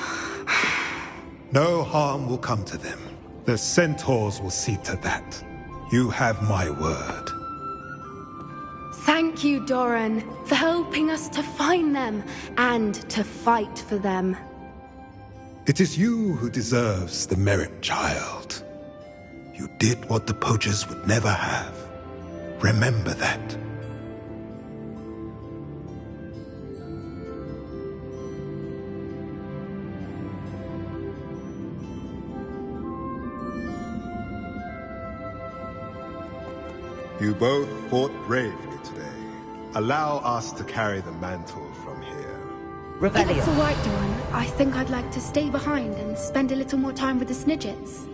[SPEAKER 22] No harm will come to them. The centaurs will see to that. You have my word.
[SPEAKER 21] Thank you, Doran, for helping us to find them and to fight for them.
[SPEAKER 22] It is you who deserves the merit, child. You did what the poachers would never have. Remember that. You both fought bravely today. Allow us to carry the mantle from here.
[SPEAKER 21] If it's all right, Doran, I think I'd like to stay behind and spend a little more time with the Snidgets.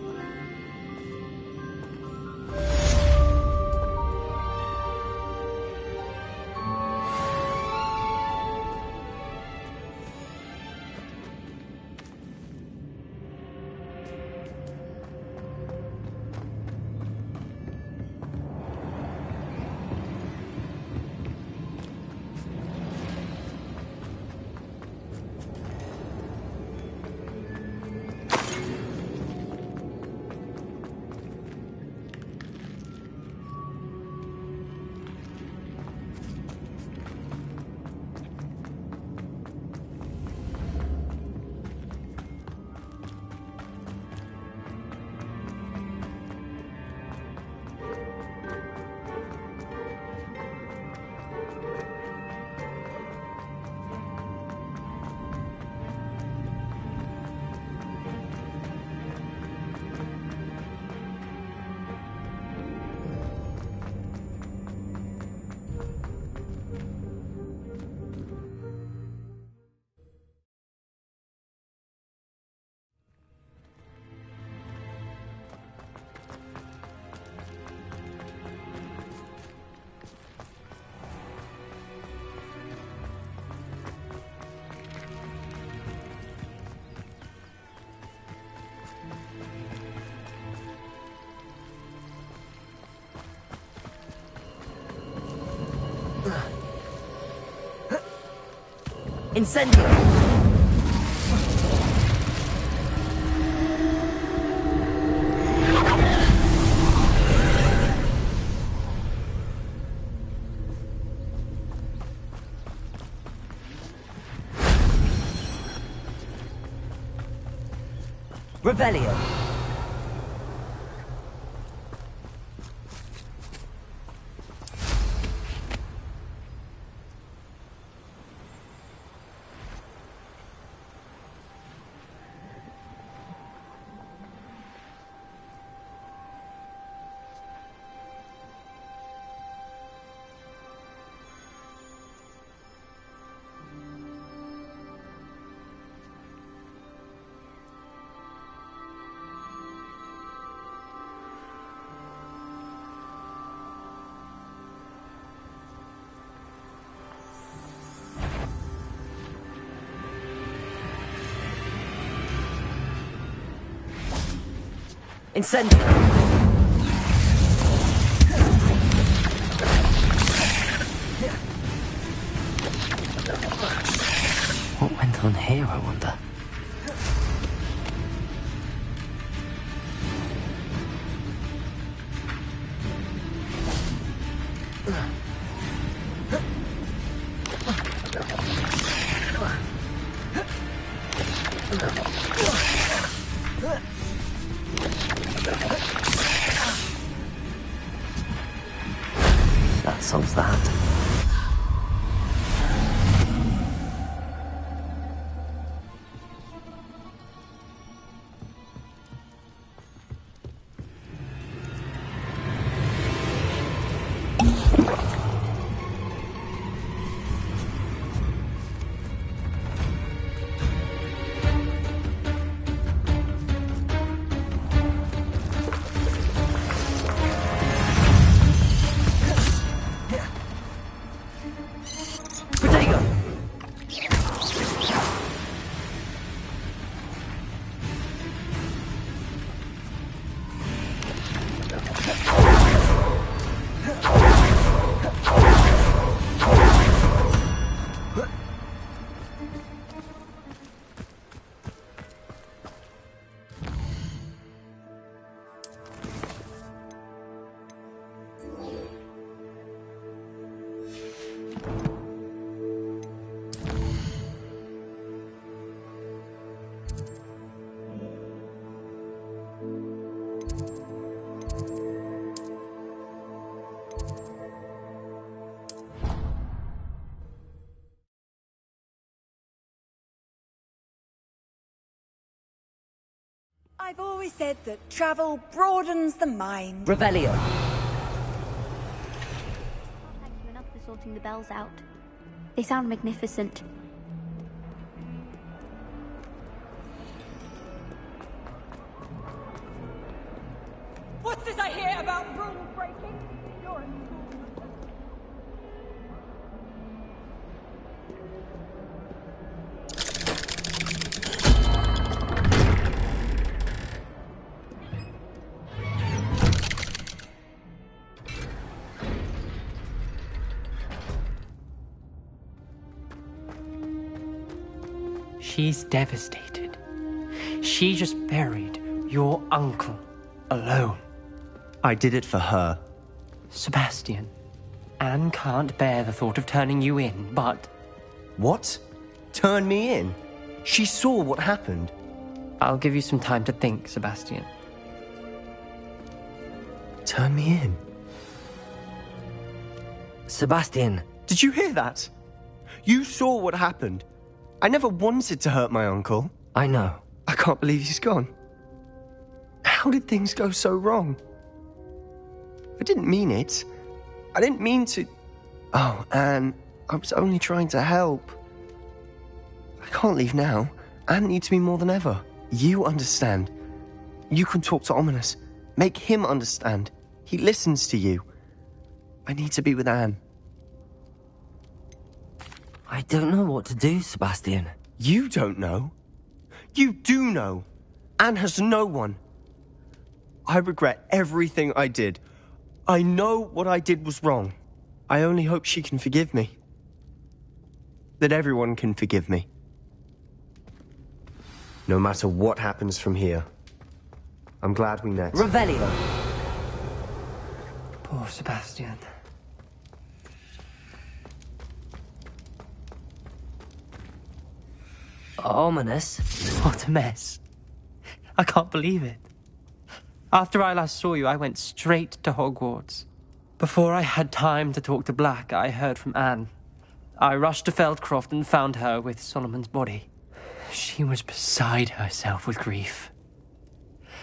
[SPEAKER 4] Incendio! Revelio. Incendio! What went on here, I wonder? That solves that.
[SPEAKER 3] I've always said that travel broadens the mind.
[SPEAKER 2] Revelio.
[SPEAKER 9] Thank you enough for sorting the bells out. They sound magnificent.
[SPEAKER 20] What's this I hear about rule breaking? You're a
[SPEAKER 18] She's devastated. She just buried your uncle alone.
[SPEAKER 19] I did it for her.
[SPEAKER 18] Sebastian, Anne can't bear the thought of turning you in, but...
[SPEAKER 19] What? Turn me in? She saw what happened.
[SPEAKER 18] I'll give you some time to think, Sebastian.
[SPEAKER 19] Turn me in?
[SPEAKER 4] Sebastian.
[SPEAKER 19] Did you hear that? You saw what happened. I never wanted to hurt my uncle.
[SPEAKER 4] I know.
[SPEAKER 19] I can't believe he's gone. How did things go so wrong? I didn't mean it. I didn't mean to... Oh, Anne, I was only trying to help. I can't leave now. Anne needs me more than ever. You understand. You can talk to Ominous. Make him understand. He listens to you. I need to be with Anne.
[SPEAKER 4] I don't know what to do, Sebastian.
[SPEAKER 19] You don't know. You do know. Anne has no one. I regret everything I did. I know what I did was wrong. I only hope she can forgive me. That everyone can forgive me. No matter what happens from here. I'm glad we met.
[SPEAKER 2] Revelio.
[SPEAKER 18] Poor Sebastian.
[SPEAKER 4] Ominous?
[SPEAKER 18] What a mess. I can't believe it. After I last saw you, I went straight to Hogwarts. Before I had time to talk to Black, I heard from Anne. I rushed to Feldcroft and found her with Solomon's body. She was beside herself with grief.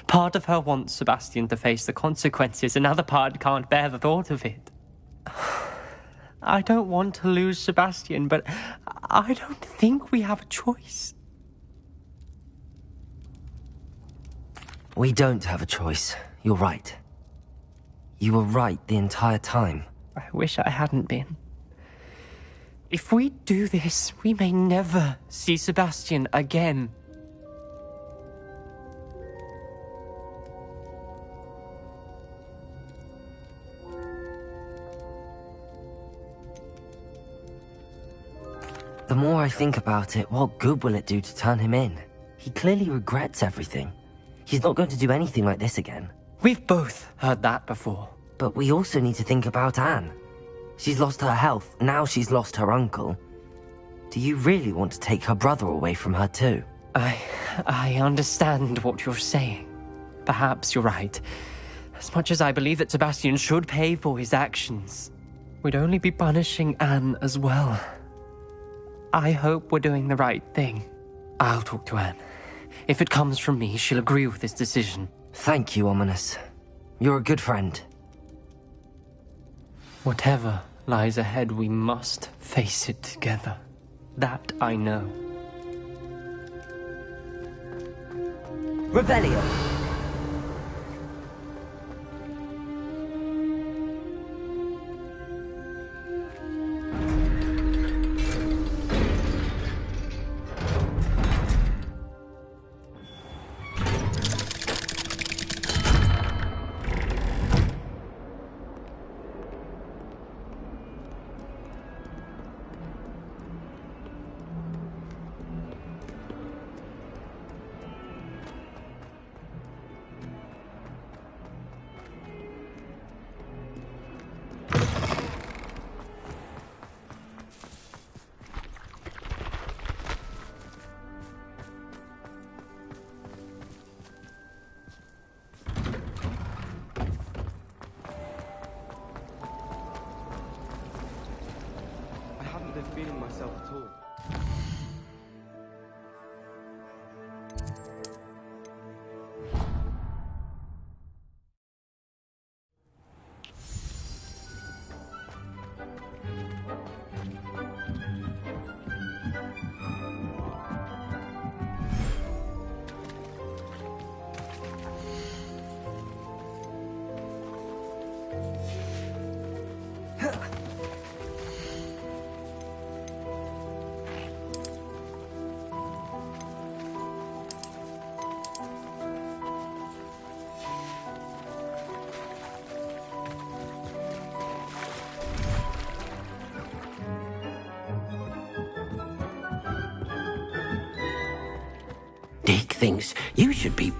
[SPEAKER 18] Part of her wants Sebastian to face the consequences, another part can't bear the thought of it. I don't want to lose Sebastian, but I don't think we have a choice.
[SPEAKER 4] We don't have a choice. You're right. You were right the entire time.
[SPEAKER 18] I wish I hadn't been. If we do this, we may never see Sebastian again.
[SPEAKER 4] The more I think about it, what good will it do to turn him in? He clearly regrets everything. He's not going to do anything like this again.
[SPEAKER 18] We've both heard that before.
[SPEAKER 4] But we also need to think about Anne. She's lost her health, now she's lost her uncle. Do you really want to take her brother away from her too?
[SPEAKER 18] I understand what you're saying. Perhaps you're right. As much as I believe that Sebastian should pay for his actions, we'd only be punishing Anne as well. I hope we're doing the right thing. I'll talk to Anne. If it comes from me, she'll agree with this decision.
[SPEAKER 4] Thank you, Ominous. You're a good friend.
[SPEAKER 18] Whatever lies ahead, we must face it together. That I know.
[SPEAKER 2] Revelio.
[SPEAKER 10] Feeling myself at all.
[SPEAKER 14] Dick thinks you should be...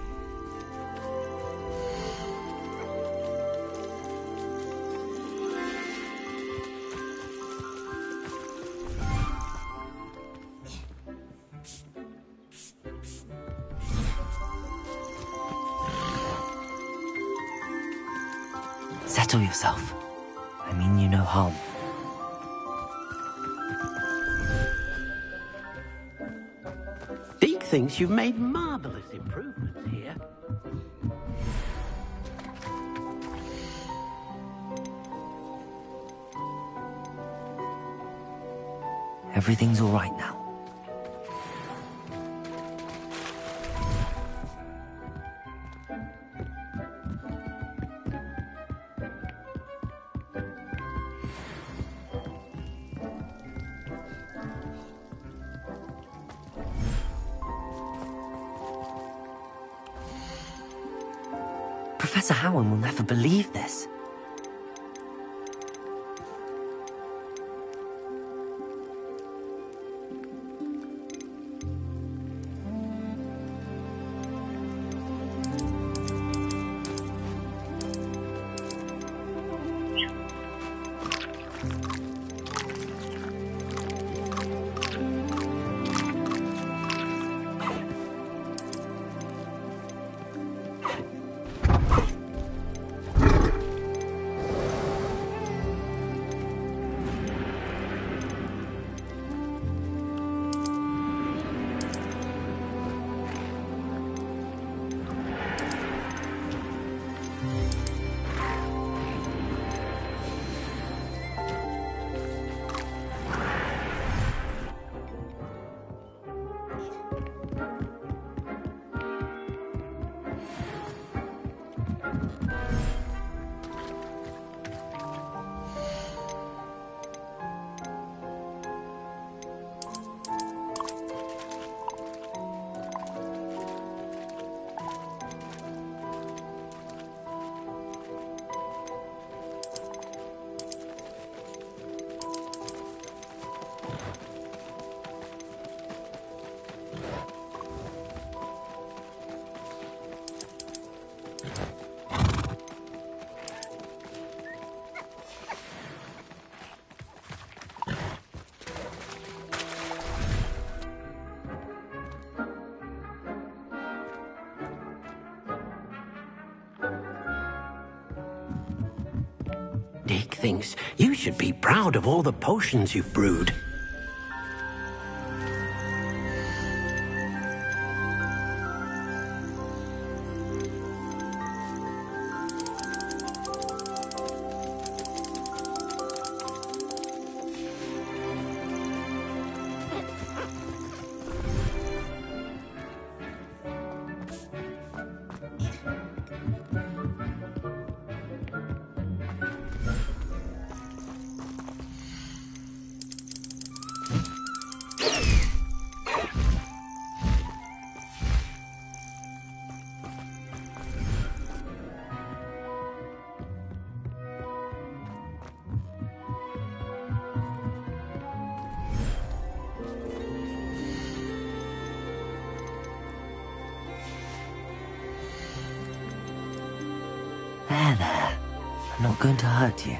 [SPEAKER 4] Settle yourself. I mean you no harm.
[SPEAKER 14] Dick thinks you've made marvelous improvements here.
[SPEAKER 4] Everything's all right now. Professor Howard will never believe this.
[SPEAKER 14] Dick thinks you should be proud of all the potions you've brewed.
[SPEAKER 4] There. I'm not going to hurt you.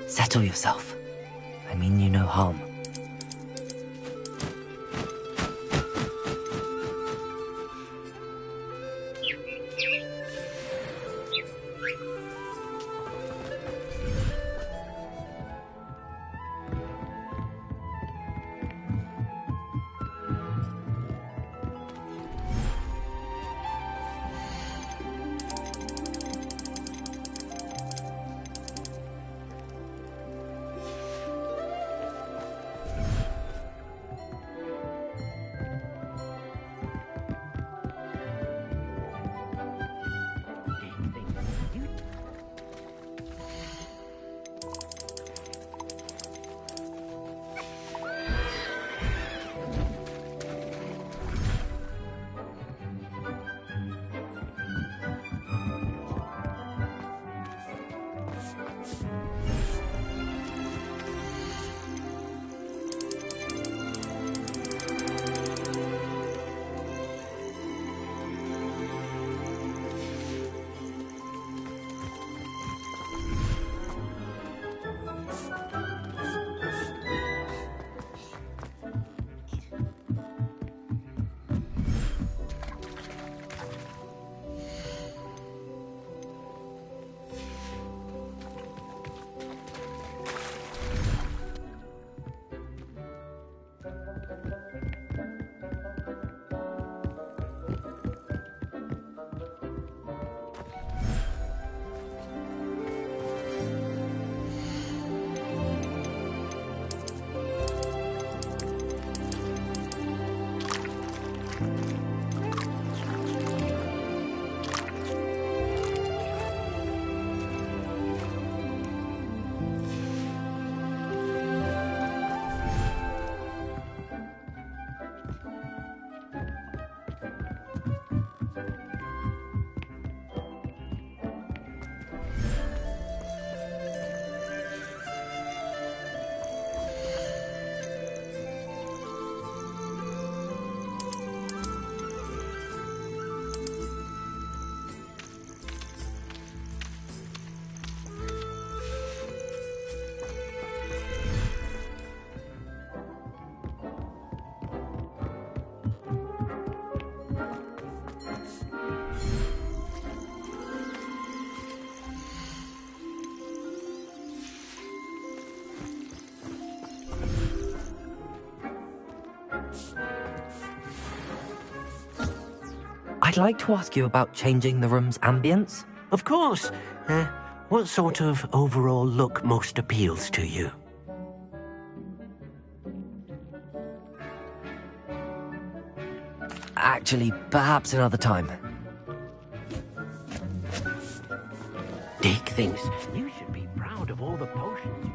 [SPEAKER 4] Settle yourself. I mean you no harm. I'd like to ask you about changing the room's ambience.
[SPEAKER 14] Of course. What sort of overall look most appeals to you?
[SPEAKER 4] Actually, perhaps another time.
[SPEAKER 14] Dick thinks you should be proud of all the potions.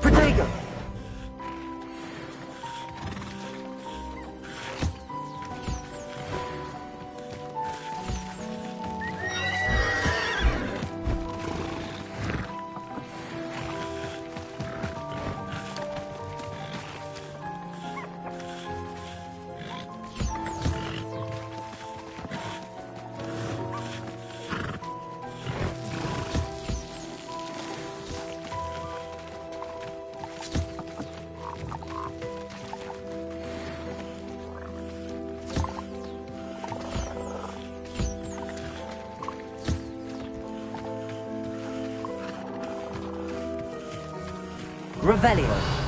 [SPEAKER 4] Protego! Revelio.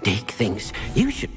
[SPEAKER 14] Dick thinks you should...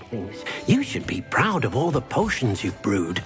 [SPEAKER 14] Things. You should be proud of all the potions you've brewed.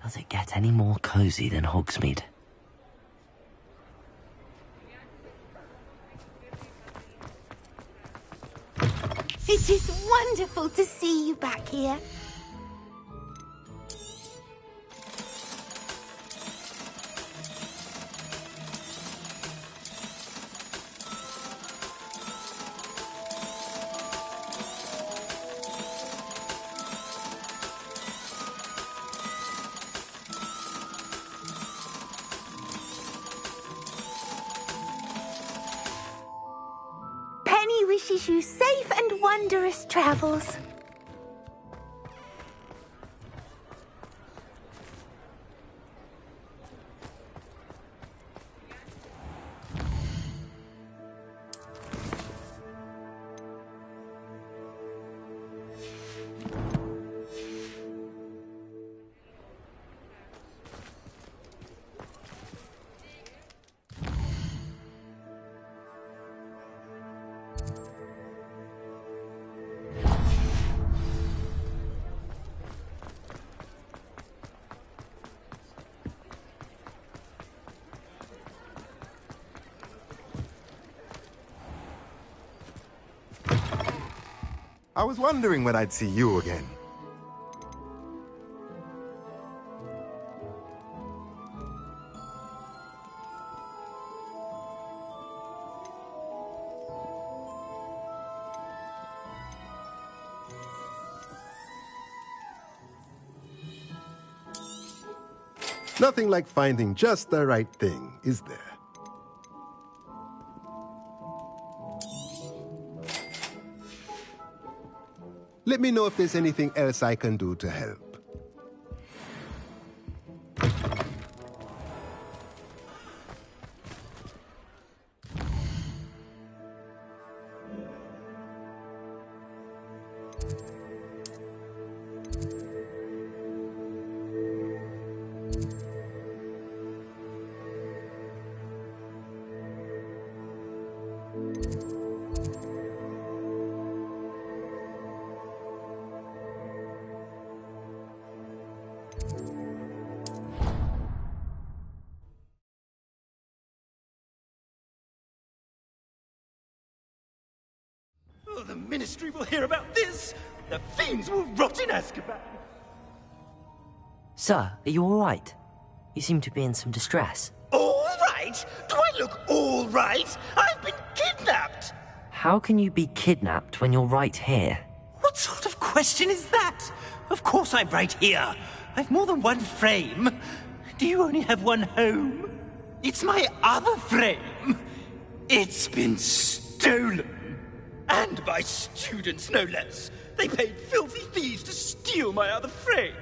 [SPEAKER 4] Does it get any more cozy than Hogsmeade?
[SPEAKER 21] It is wonderful to see you back here. Penny wishes you safe and wondrous travels.
[SPEAKER 1] I was wondering when I'd see you again.
[SPEAKER 11] Nothing like finding just the right thing, is there? Let me know if there's anything else I can do to help.
[SPEAKER 2] Oh, the Ministry will hear about this! The fiends will rot in Azkaban!
[SPEAKER 4] Sir, are you all right? You seem to be in some distress.
[SPEAKER 2] All right? right? Do I look all right? I've been kidnapped!
[SPEAKER 4] How can you be kidnapped when you're right here?
[SPEAKER 2] What sort of question is that? Of course I'm right here. I've more than one frame. Do you only have one home? It's my other frame. It's been stolen. And by students, no less. They paid filthy thieves to steal my other frame.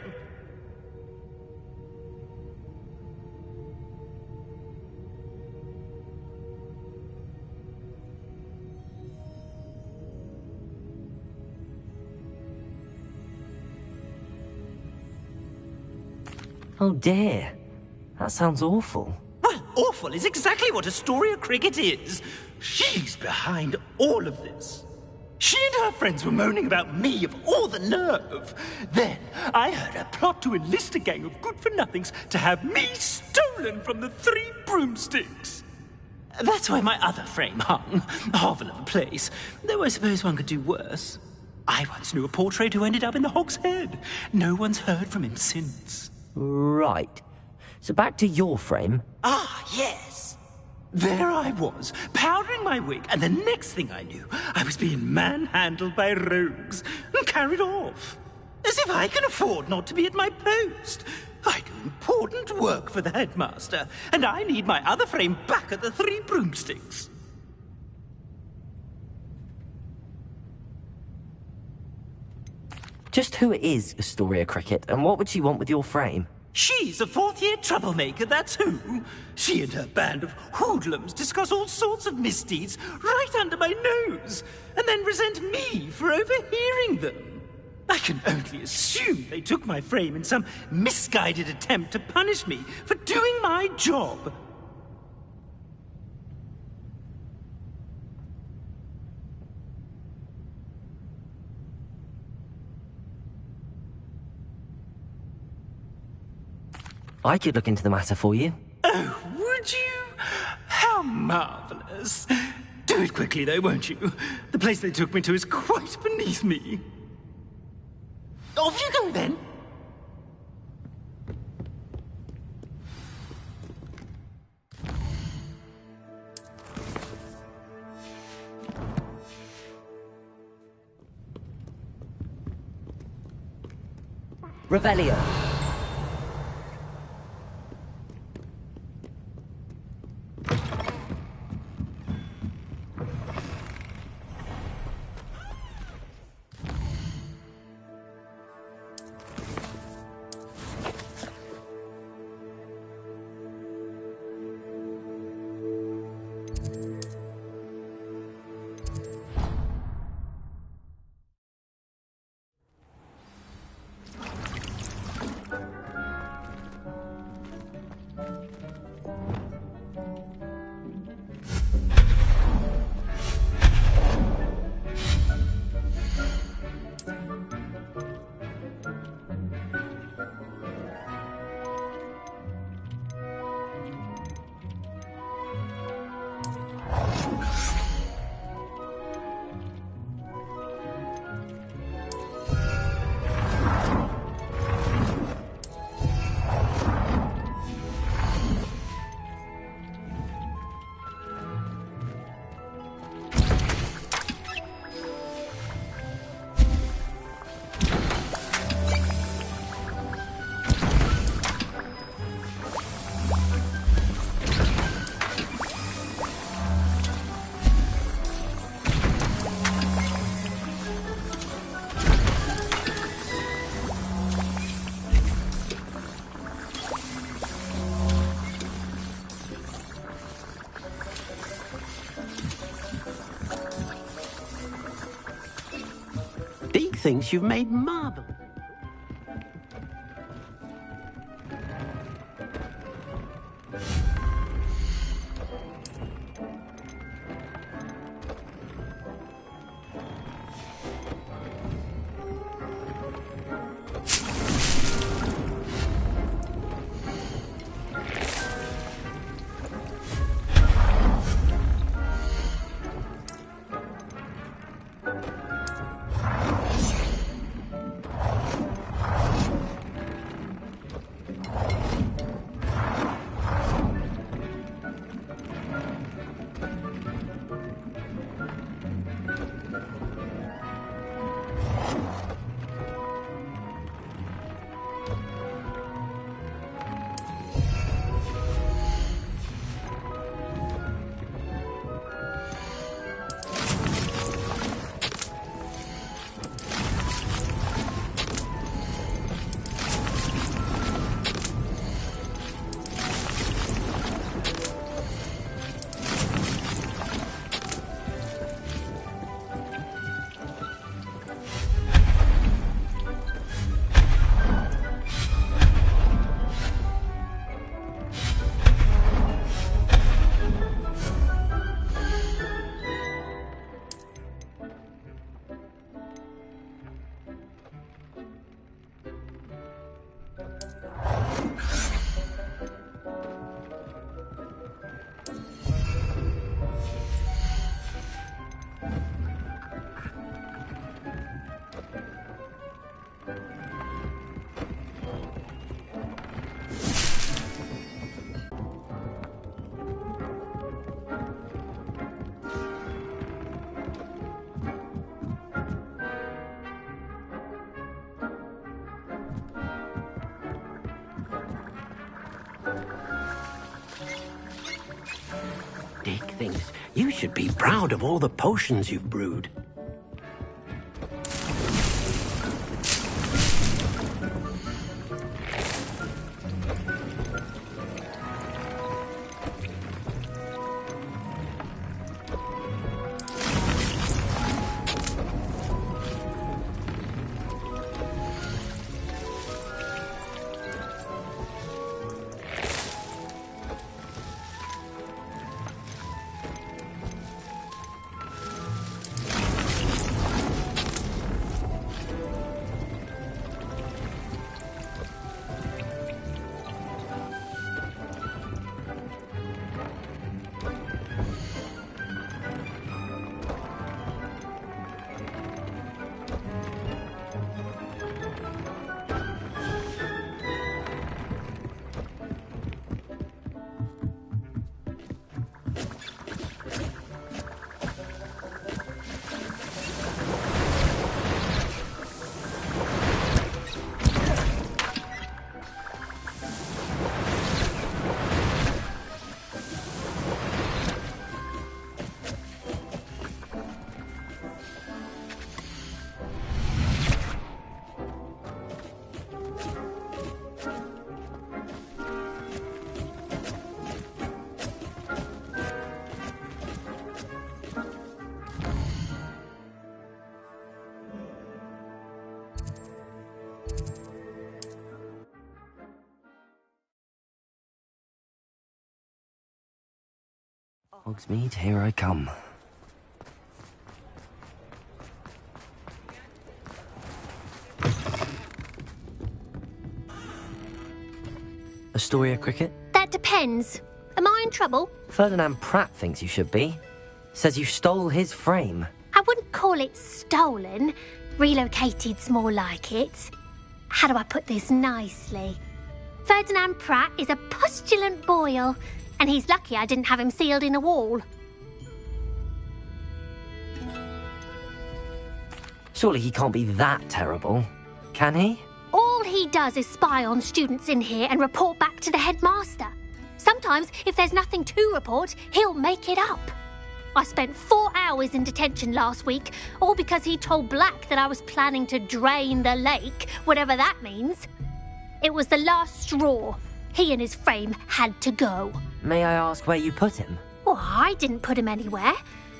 [SPEAKER 4] Oh dear. That sounds awful.
[SPEAKER 2] Well, awful is exactly what Astoria Cricket is. She's behind all of this. She and her friends were moaning about me of all the nerve. Then I heard her plot to enlist a gang of good-for-nothings to have me stolen from the Three Broomsticks. That's where my other frame hung. A hovel of a place. Though I suppose one could do worse. I once knew a portrait who ended up in the Hog's Head. No one's heard from him since.
[SPEAKER 4] Right. So back to your frame.
[SPEAKER 2] Ah, yes. There I was, powdering my wig, and the next thing I knew, I was being manhandled by rogues and carried off. As if I can afford not to be at my post. I do important work for the headmaster, and I need my other frame back at the Three Broomsticks.
[SPEAKER 4] Just who is Astoria Cricket, and what would she want with your frame?
[SPEAKER 2] She's a fourth-year troublemaker, that's who. She and her band of hoodlums discuss all sorts of misdeeds right under my nose, and then resent me for overhearing them. I can only assume they took my frame in some misguided attempt to punish me for doing my job.
[SPEAKER 4] I could look into the matter for you.
[SPEAKER 2] Oh, would you? How marvelous. Do it quickly, though, won't you? The place they took me to is quite beneath me. Off you go, then.
[SPEAKER 4] Revelio.
[SPEAKER 14] Deke thinks you've made marvelous. dig things. You should be proud of all the potions you've brewed.
[SPEAKER 4] Hogsmeade, here I come. Astoria Cricket?
[SPEAKER 15] That depends. Am I in trouble?
[SPEAKER 4] Ferdinand Pratt thinks you should be. Says you stole his frame.
[SPEAKER 15] I wouldn't call it stolen. Relocated's more like it. How do I put this nicely? Ferdinand Pratt is a postulant boil, and he's lucky I didn't have him sealed in a wall.
[SPEAKER 4] Surely he can't be that terrible, can he?
[SPEAKER 15] All he does is spy on students in here and report back to the headmaster. Sometimes, if there's nothing to report, he'll make it up. I spent 4 hours in detention last week, all because he told Black that I was planning to drain the lake, whatever that means. It was the last straw. He and his frame had to go.
[SPEAKER 4] May I ask where you put him?
[SPEAKER 15] Well, I didn't put him anywhere.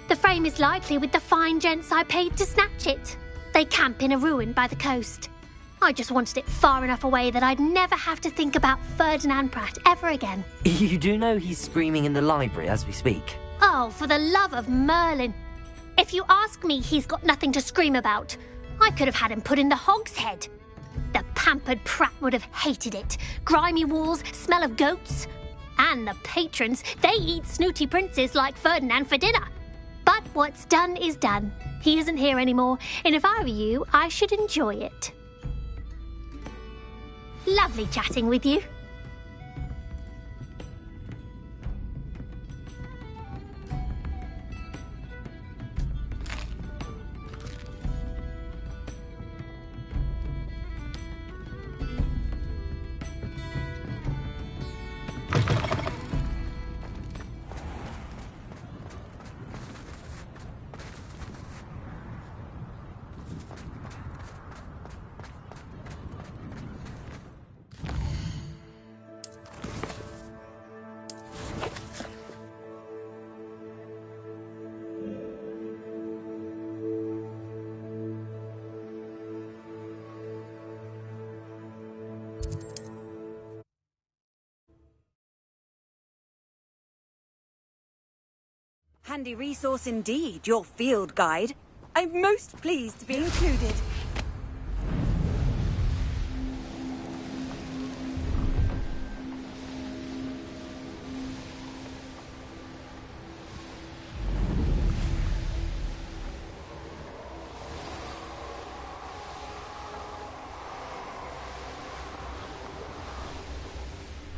[SPEAKER 15] The frame is likely with the fine gents I paid to snatch it. They camp in a ruin by the coast. I just wanted it far enough away that I'd never have to think about Ferdinand Pratt ever again.
[SPEAKER 4] You do know he's screaming in the library as we speak.
[SPEAKER 15] Oh, for the love of Merlin. If you ask me, he's got nothing to scream about. I could have had him put in the hogshead. The pampered Pratt would have hated it. Grimy walls, smell of goats. And the patrons, they eat snooty princes like Ferdinand for dinner. But what's done is done. He isn't here anymore, and if I were you, I should enjoy it. Lovely chatting with you.
[SPEAKER 3] Handy resource indeed, your field guide. I'm most pleased to be included.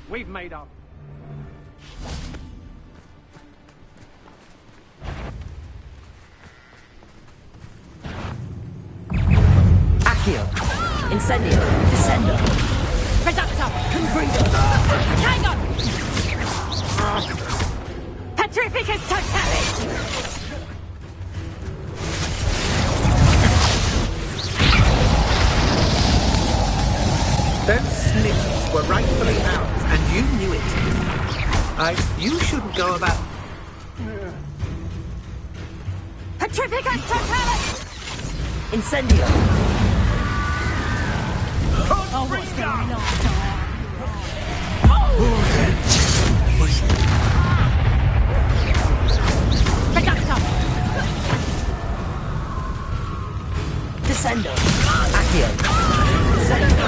[SPEAKER 5] We've made up.
[SPEAKER 4] Accio, Incendio, Descendo,
[SPEAKER 3] Reductor, Convrido, Tango! Petri! Petrificus totalis!
[SPEAKER 5] Those snips were rightfully ours, and you knew it. You shouldn't go about...
[SPEAKER 3] Petrificus totalis!
[SPEAKER 4] Incendio!
[SPEAKER 3] Oh, what's going on? Reducto!
[SPEAKER 4] Descendo! Accio! Descendo!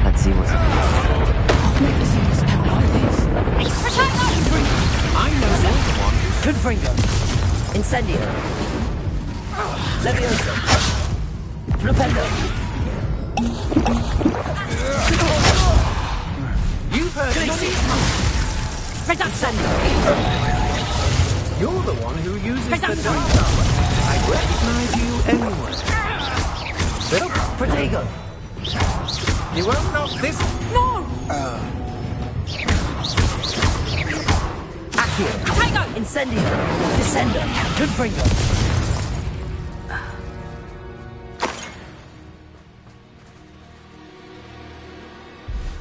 [SPEAKER 4] Let's see what's up.
[SPEAKER 21] I've never seen a spell like this.
[SPEAKER 5] I know you're the one who's...
[SPEAKER 4] Confringo! Incendio! Levioso! Flipendo!
[SPEAKER 5] You've heard it.
[SPEAKER 4] Incendio!
[SPEAKER 5] You're the one who uses the dark power. I recognize you anyway. Bill?
[SPEAKER 4] Protego!
[SPEAKER 5] You won't knock this...
[SPEAKER 3] No!
[SPEAKER 4] Accio!
[SPEAKER 3] Protego!
[SPEAKER 4] Incendio! Descendo! Confringo!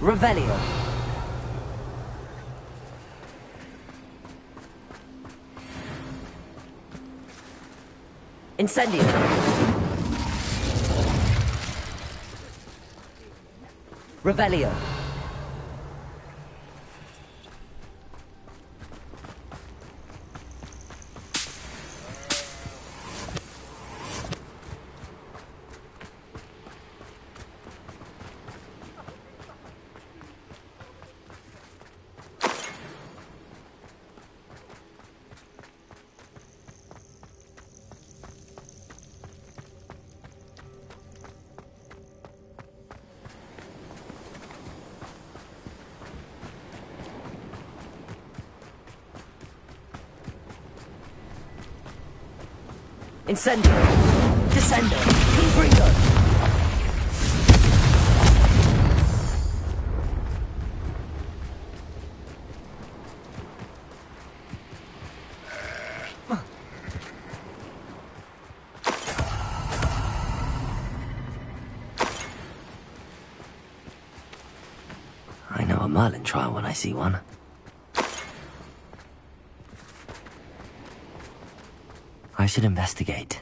[SPEAKER 4] Revelio! Incendio! Revelio! Incendio! Descendo! Confringo! I know a Merlin trial when I see one. I should investigate.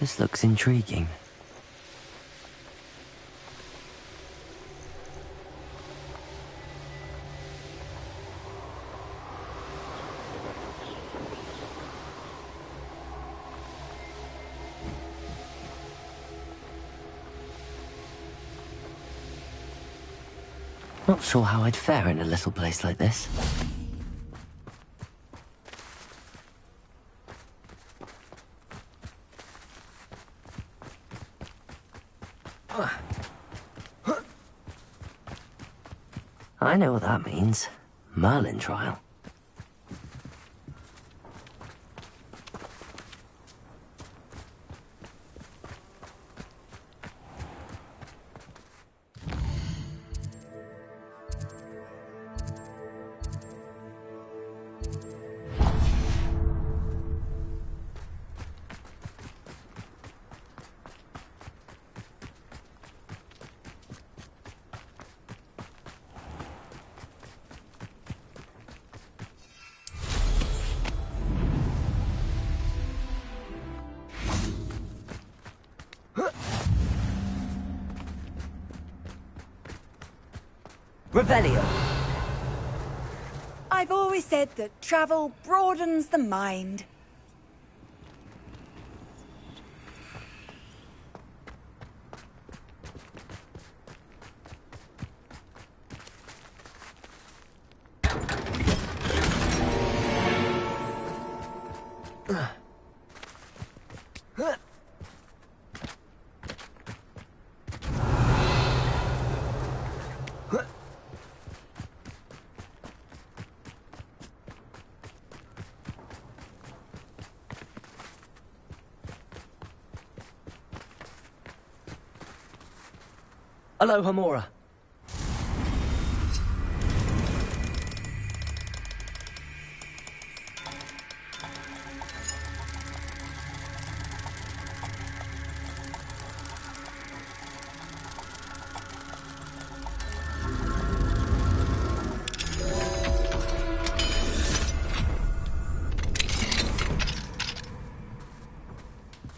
[SPEAKER 4] This looks intriguing. Not sure how I'd fare in a little place like this. I know what that means. Merlin trial. Revelio.
[SPEAKER 3] I've always said that travel broadens the mind.
[SPEAKER 4] Aloha Mora.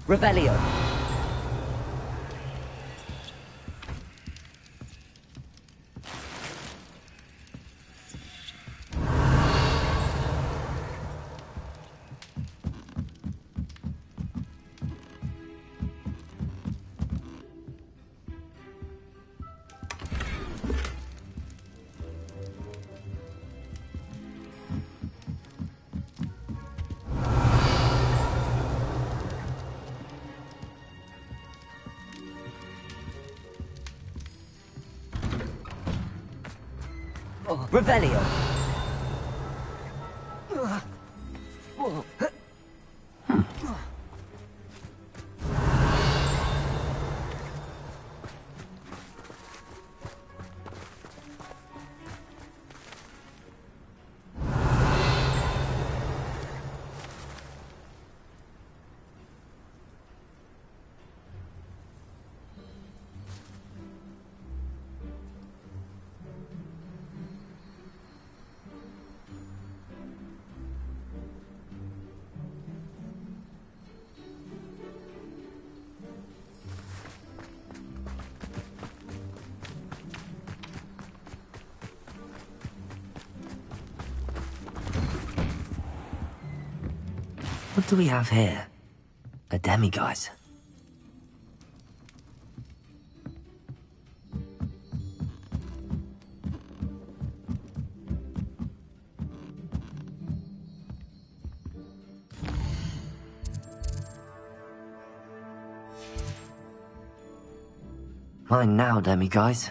[SPEAKER 4] Revelio. Revelio. What do we have here? A demiguise. Mine now, demiguise.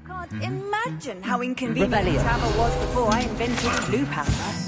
[SPEAKER 3] Can't imagine how inconvenient
[SPEAKER 4] Rebellion.
[SPEAKER 3] travel was before I invented blue powder.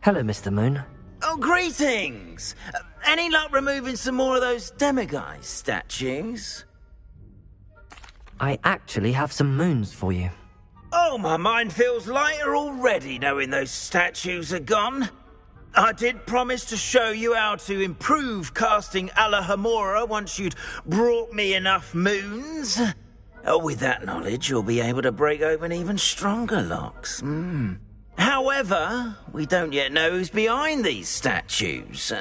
[SPEAKER 4] Hello, Mr. Moon.
[SPEAKER 2] Oh, greetings! Any luck removing some more of those demiguise statues?
[SPEAKER 4] I actually have some moons for you.
[SPEAKER 2] Oh, my mind feels lighter already knowing those statues are gone. I did promise to show you how to improve casting Alohomora once you'd brought me enough moons. Oh, with that knowledge, you'll be able to break open even stronger locks. However, we don't yet know who's behind these statues.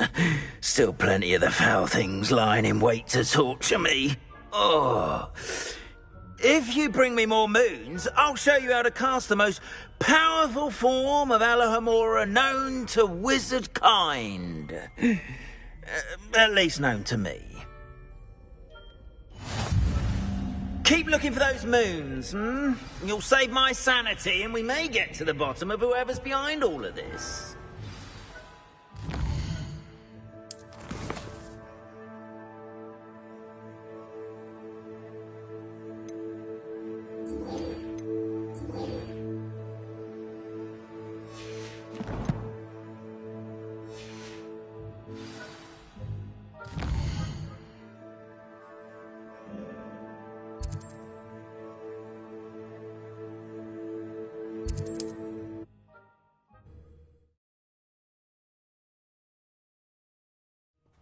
[SPEAKER 2] Still plenty of the foul things lying in wait to torture me. Oh. If you bring me more moons, I'll show you how to cast the most powerful form of Alohomora known to wizard kind. At least known to me. Keep looking for those moons, You'll save my sanity and we may get to the bottom of whoever's behind all of this.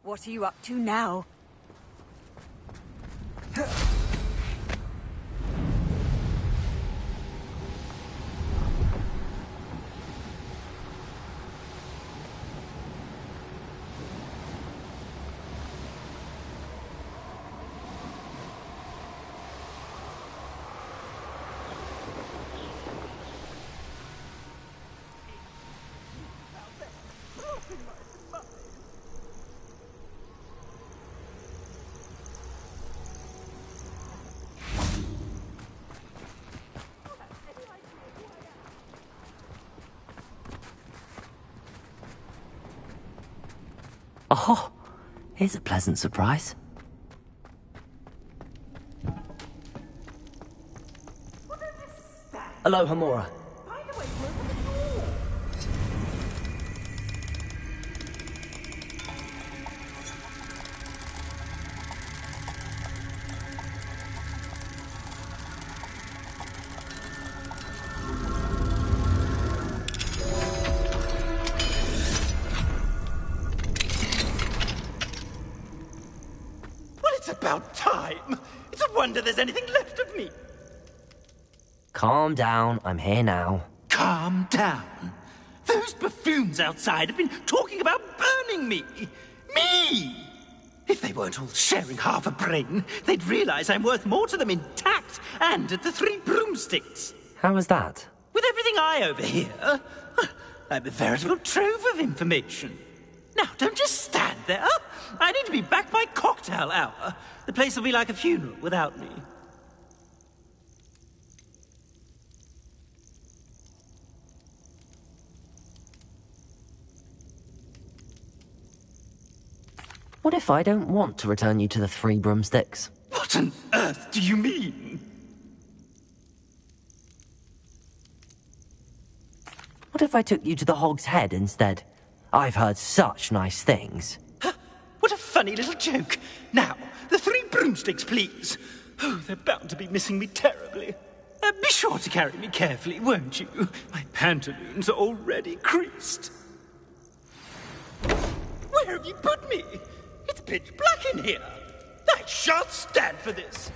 [SPEAKER 3] What are you up to now?
[SPEAKER 4] Oh, here's a pleasant surprise. Alohomora.
[SPEAKER 2] It's about time. It's a wonder there's anything left of me.
[SPEAKER 4] Calm down, I'm here now.
[SPEAKER 2] Calm down. Those buffoons outside have been talking about burning me. Me! If they weren't all sharing half a brain, they'd realize I'm worth more to them intact and at the Three Broomsticks.
[SPEAKER 4] How was that?
[SPEAKER 2] With everything I overhear, I'm a veritable trove of information. Now, don't just stand there. I need to be back by cocktail hour. The place will be like a funeral without me.
[SPEAKER 4] What if I don't want to return you to the Three Broomsticks?
[SPEAKER 2] What on earth do you mean?
[SPEAKER 4] What if I took you to the Hog's Head instead? I've heard such nice things.
[SPEAKER 2] What a funny little joke. Now, the Three Broomsticks, please. Oh, they're bound to be missing me terribly. Be sure to carry me carefully, won't you? My pantaloons are already creased. Where have you put me? It's pitch black in here. I shan't stand for this.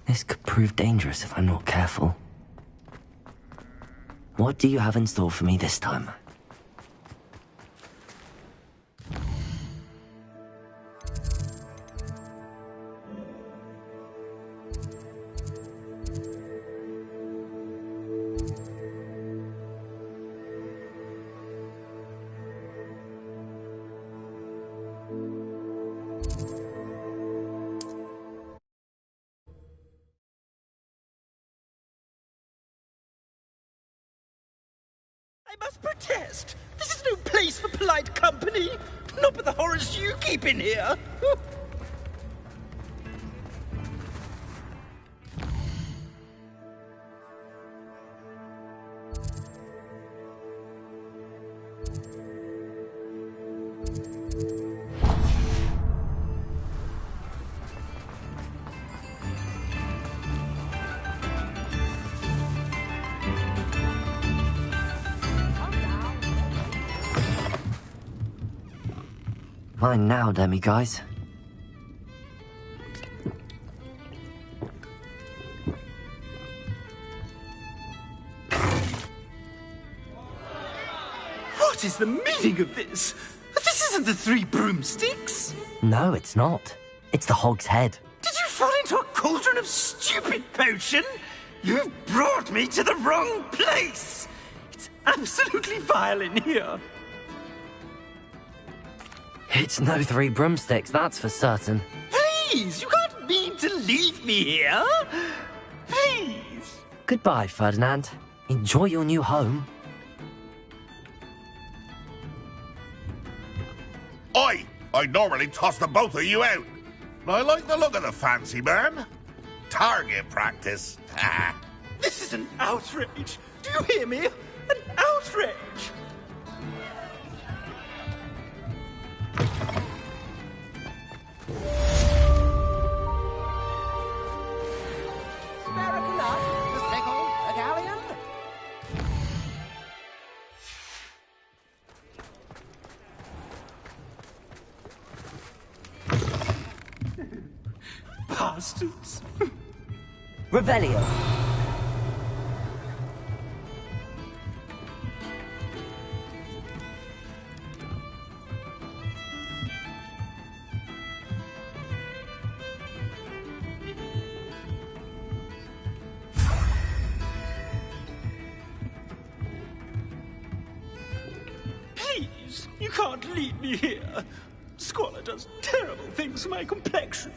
[SPEAKER 4] This could prove dangerous if I'm not careful. What do you have in store for me this time?
[SPEAKER 2] I must protest. This is no place for polite company. Not with the horrors you keep in here.
[SPEAKER 4] Fine now, demi-guys.
[SPEAKER 2] What is the meaning of this? This isn't the Three Broomsticks.
[SPEAKER 4] No, it's not. It's the Hog's Head.
[SPEAKER 2] Did you fall into a cauldron of stupid potion? You've brought me to the wrong place. It's absolutely vile in here.
[SPEAKER 4] It's no Three Broomsticks, that's for certain.
[SPEAKER 2] Please, you can't mean to leave me here. Please.
[SPEAKER 4] Goodbye, Ferdinand. Enjoy your new home.
[SPEAKER 13] I'd normally toss the both of you out. I like the look of the fancy man. Target practice.
[SPEAKER 2] This is an outrage. Do you hear me? An outrage. Bastards.
[SPEAKER 4] Revelio.
[SPEAKER 2] Please, you can't leave me here. Squalor does terrible things to my complexion.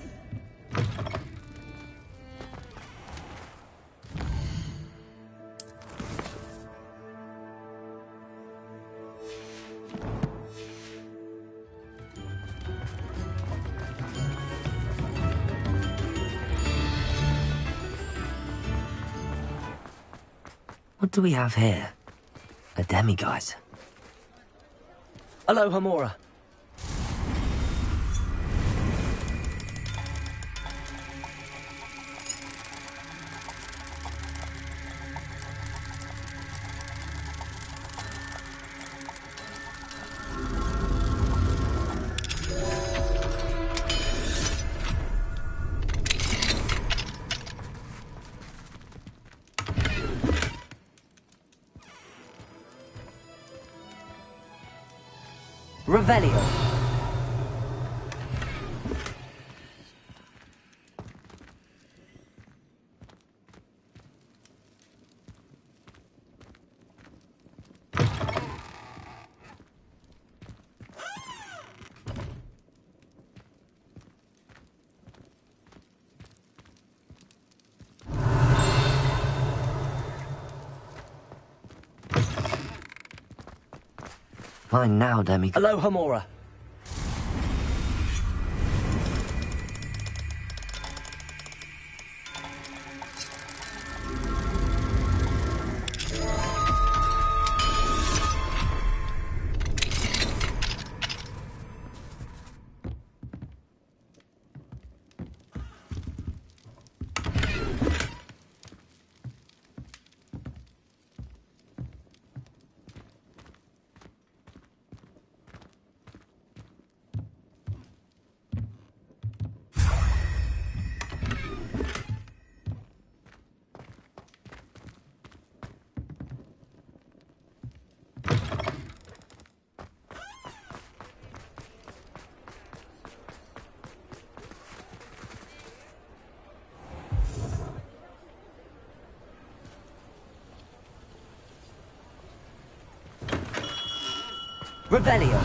[SPEAKER 4] What do we have here? A demi-guise. Hello, Hamora. Revelio. Fine now, Demi.
[SPEAKER 18] Aloha, Mora.
[SPEAKER 4] Revelio.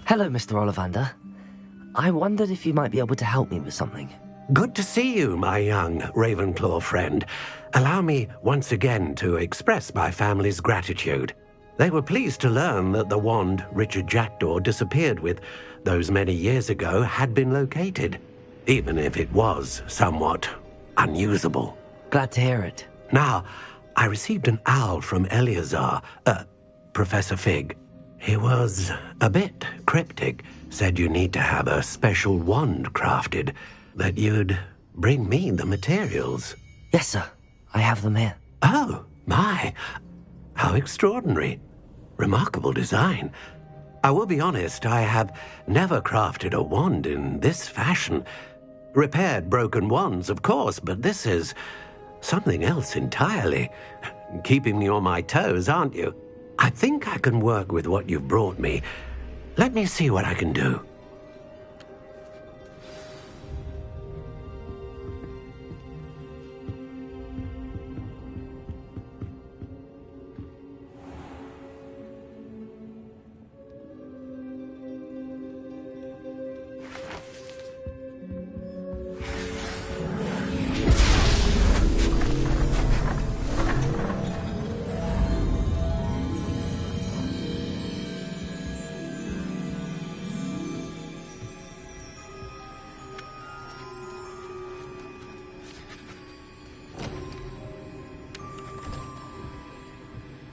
[SPEAKER 4] Hello, Mr. Ollivander. I wondered if you might be able to help me with something.
[SPEAKER 14] Good to see you, my young Ravenclaw friend. Allow me once again to express my family's gratitude. They were pleased to learn that the wand Richard Jackdaw disappeared with those many years ago had been located, even if it was somewhat unusable.
[SPEAKER 4] Glad to hear it.
[SPEAKER 14] Now, I received an owl from Eleazar, Professor Fig. He was a bit cryptic, said you need to have a special wand crafted, that you'd bring me the materials.
[SPEAKER 4] Yes, sir. I have them here.
[SPEAKER 14] Oh, my. How extraordinary. Remarkable design. I will be honest, I have never crafted a wand in this fashion. Repaired broken wands, of course, but this is something else entirely. Keeping me on my toes, aren't you? I think I can work with what you've brought me. Let me see what I can do.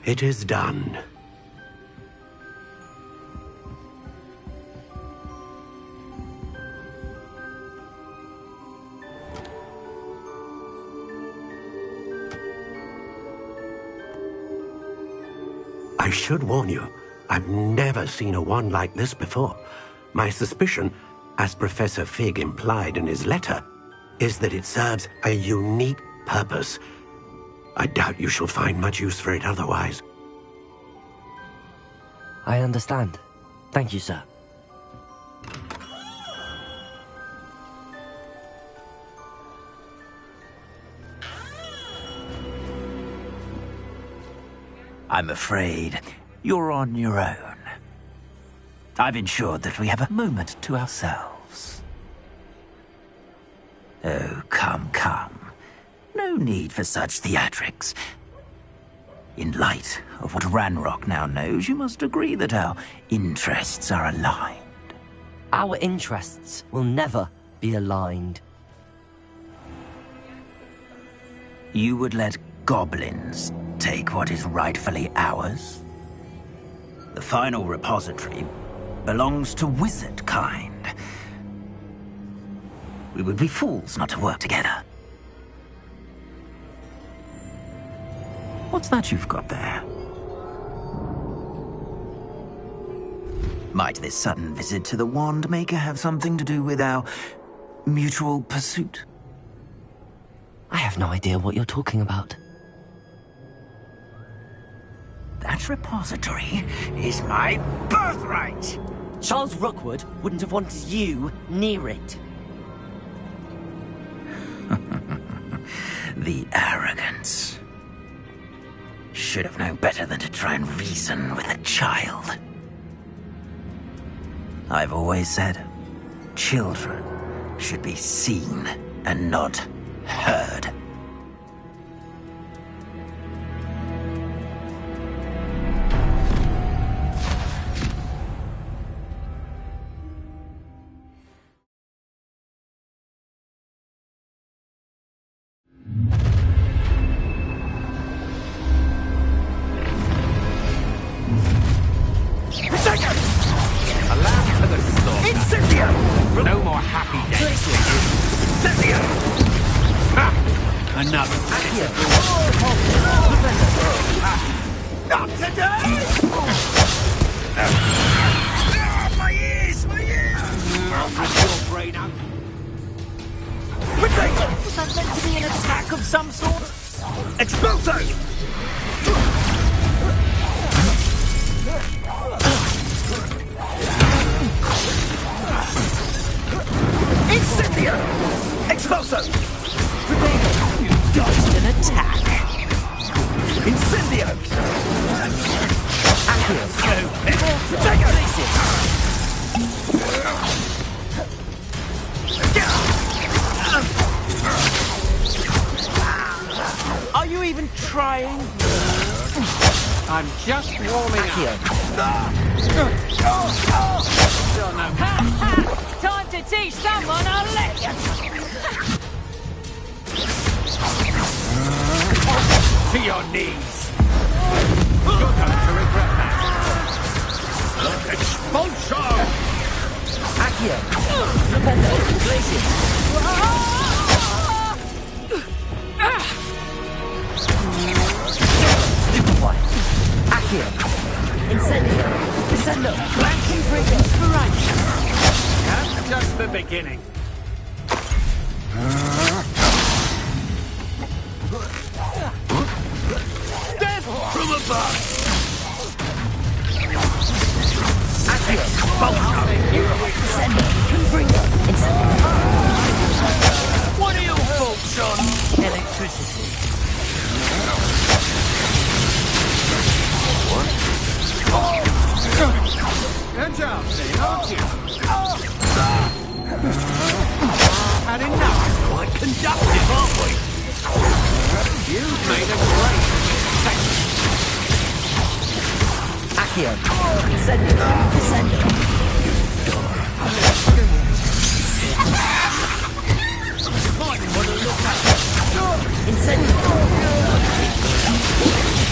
[SPEAKER 14] It is done. I should warn you, I've never seen a wand like this before. My suspicion, as Professor Fig implied in his letter, is that it serves a unique purpose. I doubt you shall find much use for it otherwise.
[SPEAKER 4] I understand. Thank you, sir.
[SPEAKER 2] I'm afraid you're on your own. I've ensured that we have a moment to ourselves. Oh, come, come. No need for such theatrics. In light of what Ranrock now knows, you must agree that our interests are aligned.
[SPEAKER 4] Our interests will never be aligned.
[SPEAKER 2] You would let goblins take what is rightfully ours? The final repository belongs to wizard kind. We would be fools not to work together. What's that you've got there? Might this sudden visit to the Wand Maker have something to do with our mutual pursuit?
[SPEAKER 4] I have no idea what you're talking about.
[SPEAKER 2] That repository is my birthright!
[SPEAKER 4] Charles Rookwood wouldn't have wanted you near it.
[SPEAKER 2] The arrogance. Should have known better than to try and reason with a child. I've always said, children should be seen and not heard.
[SPEAKER 12] No more happy days. Incendio! Ha! Another. Not today! My ears! My ears! Has your brain out? Potato! Was that meant to be an attack of some sort? Expulso! Incendio! Expulso! Potato! You dodged an attack! Incendio! Accio! Potato! Are you even trying? I'm just warming up.
[SPEAKER 20] Time to teach someone a lesson!
[SPEAKER 12] To your knees! You're going to regret that. Expulso!
[SPEAKER 2] Accio! Rependo! Glacius! Stupid one! Accio! Incendio! Descendo! Flanking trigger! Right!
[SPEAKER 12] That's just the beginning. Death from above!
[SPEAKER 2] Accio! Descendo! Confringo! Incendio!
[SPEAKER 12] What are your faults on?
[SPEAKER 2] Electricity.
[SPEAKER 12] Good job, Zane, aren't you? Had enough. Quite conductive, aren't we? You've made a great mistake.
[SPEAKER 2] Accio! Incendio! Descendo!
[SPEAKER 12] Might want to look at
[SPEAKER 2] Incendio!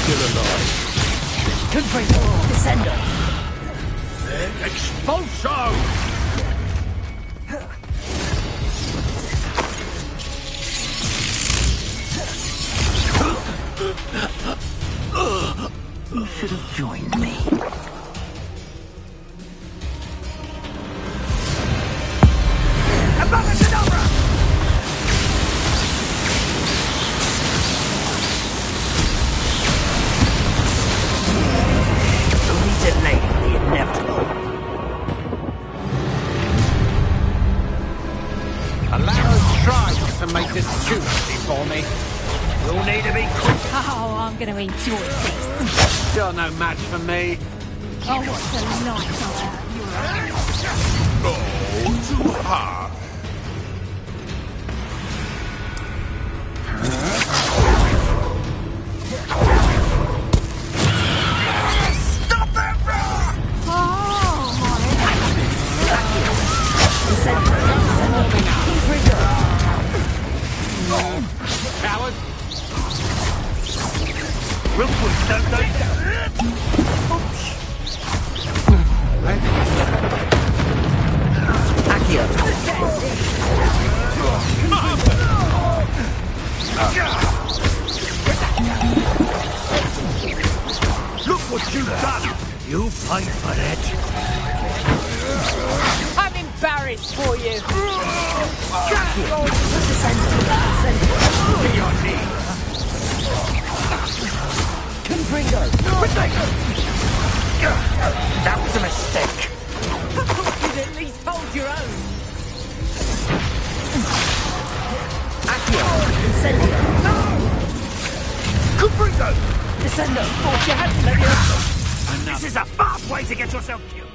[SPEAKER 12] Still alive.
[SPEAKER 2] Confringo! Descendo!
[SPEAKER 12] Expulso!
[SPEAKER 2] You should have joined me. Only delaying the inevitable.
[SPEAKER 12] Allow us try not to make this too easy for me. You'll need to be quick.
[SPEAKER 20] Oh, I'm going to enjoy this.
[SPEAKER 12] You're no match for me.
[SPEAKER 20] Oh, what's the night
[SPEAKER 13] Oh, too hard.
[SPEAKER 12] Stop that rock! Coward! Rookwood, don't go!
[SPEAKER 2] Accio!
[SPEAKER 12] Look what you've done! You paid for that!
[SPEAKER 20] I'm embarrassed for you.
[SPEAKER 12] To your knees!
[SPEAKER 2] Confringo! That was a mistake.
[SPEAKER 20] You'd at least hold your own.
[SPEAKER 2] Accio! Incendio! Bruto!
[SPEAKER 18] Descendo! Thought you hadn't let me.
[SPEAKER 2] This is a fast way to get yourself killed!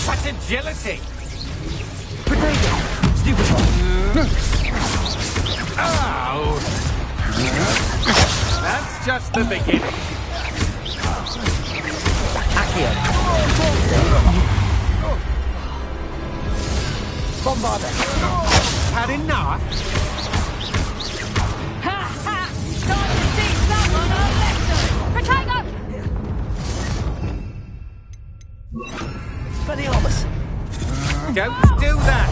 [SPEAKER 5] Such agility!
[SPEAKER 18] Potato! Stupid one!
[SPEAKER 5] Oh! That's just the beginning.
[SPEAKER 18] Accio! Bombarder!
[SPEAKER 5] Had enough?
[SPEAKER 16] Ha ha! Time to teach someone a lesson! Potato!
[SPEAKER 18] Speliomus!
[SPEAKER 5] Don't do that!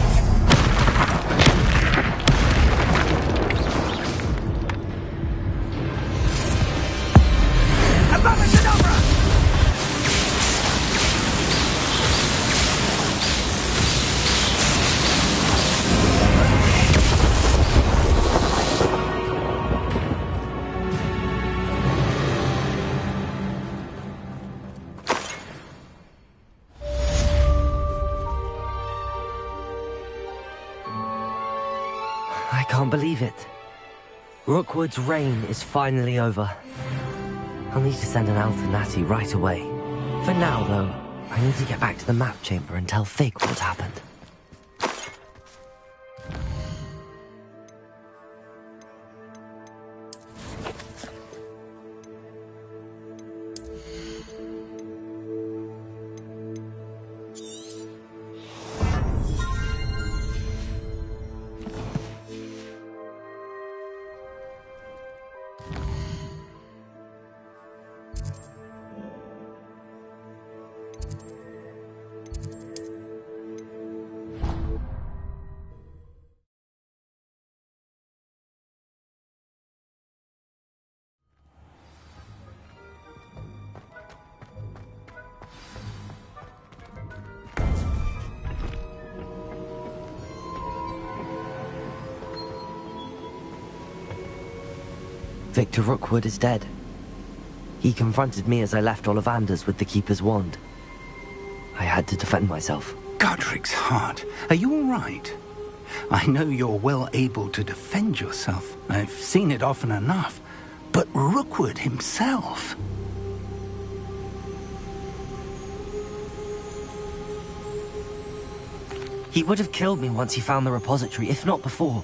[SPEAKER 4] I can't believe it. Rookwood's reign is finally over. I'll need to send an Al to Natty right away. For now, though, I need to get back to the map chamber and tell Fig what's happened. Victor Rookwood is dead. He confronted me as I left Ollivander's with the Keeper's wand. I had to defend myself.
[SPEAKER 6] Godric's heart, are you all right? I know you're well able to defend yourself. I've seen it often enough. But Rookwood himself...
[SPEAKER 4] He would have killed me once he found the repository, if not before.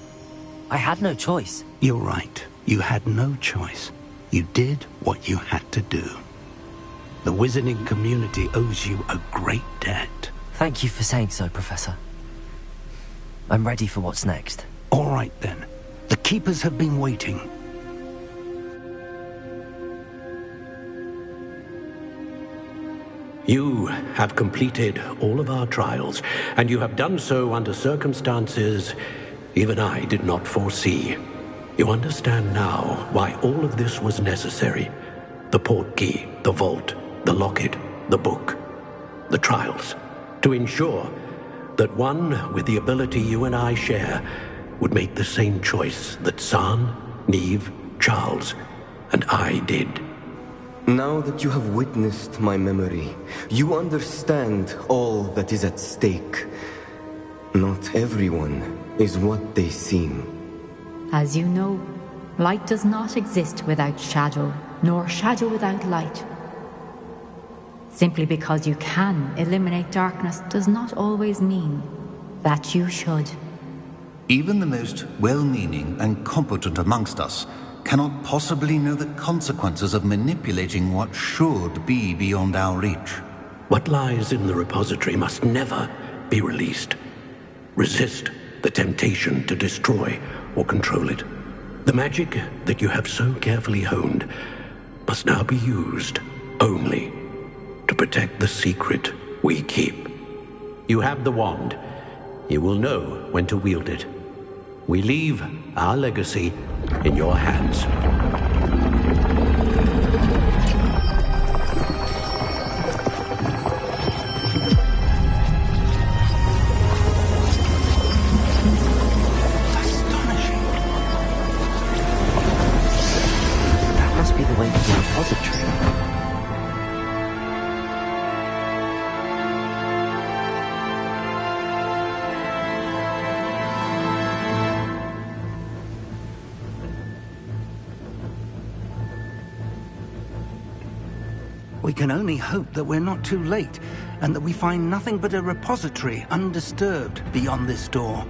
[SPEAKER 4] I had no choice.
[SPEAKER 6] You're right. You had no choice. You did what you had to do. The wizarding community owes you a great debt.
[SPEAKER 4] Thank you for saying so, Professor. I'm ready for what's next.
[SPEAKER 6] All right, then. The Keepers have been waiting.
[SPEAKER 14] You have completed all of our trials, and you have done so under circumstances even I did not foresee. You understand now why all of this was necessary. The portkey, the vault, the locket, the book, the trials. To ensure that one with the ability you and I share would make the same choice that San, Neve, Charles, and I did.
[SPEAKER 17] Now that you have witnessed my memory, you understand all that is at stake. Not everyone is what they seem.
[SPEAKER 23] As you know, light does not exist without shadow, nor shadow without light. Simply because you can eliminate darkness does not always mean that you should.
[SPEAKER 24] Even the most well-meaning and competent amongst us cannot possibly know the consequences of manipulating what should be beyond our reach.
[SPEAKER 14] What lies in the repository must never be released. Resist the temptation to destroy or control it. The magic that you have so carefully honed must now be used only to protect the secret we keep. You have the wand. You will know when to wield it. We leave our legacy in your hands.
[SPEAKER 6] We can only hope that we're not too late, and that we find nothing but a repository undisturbed beyond this door.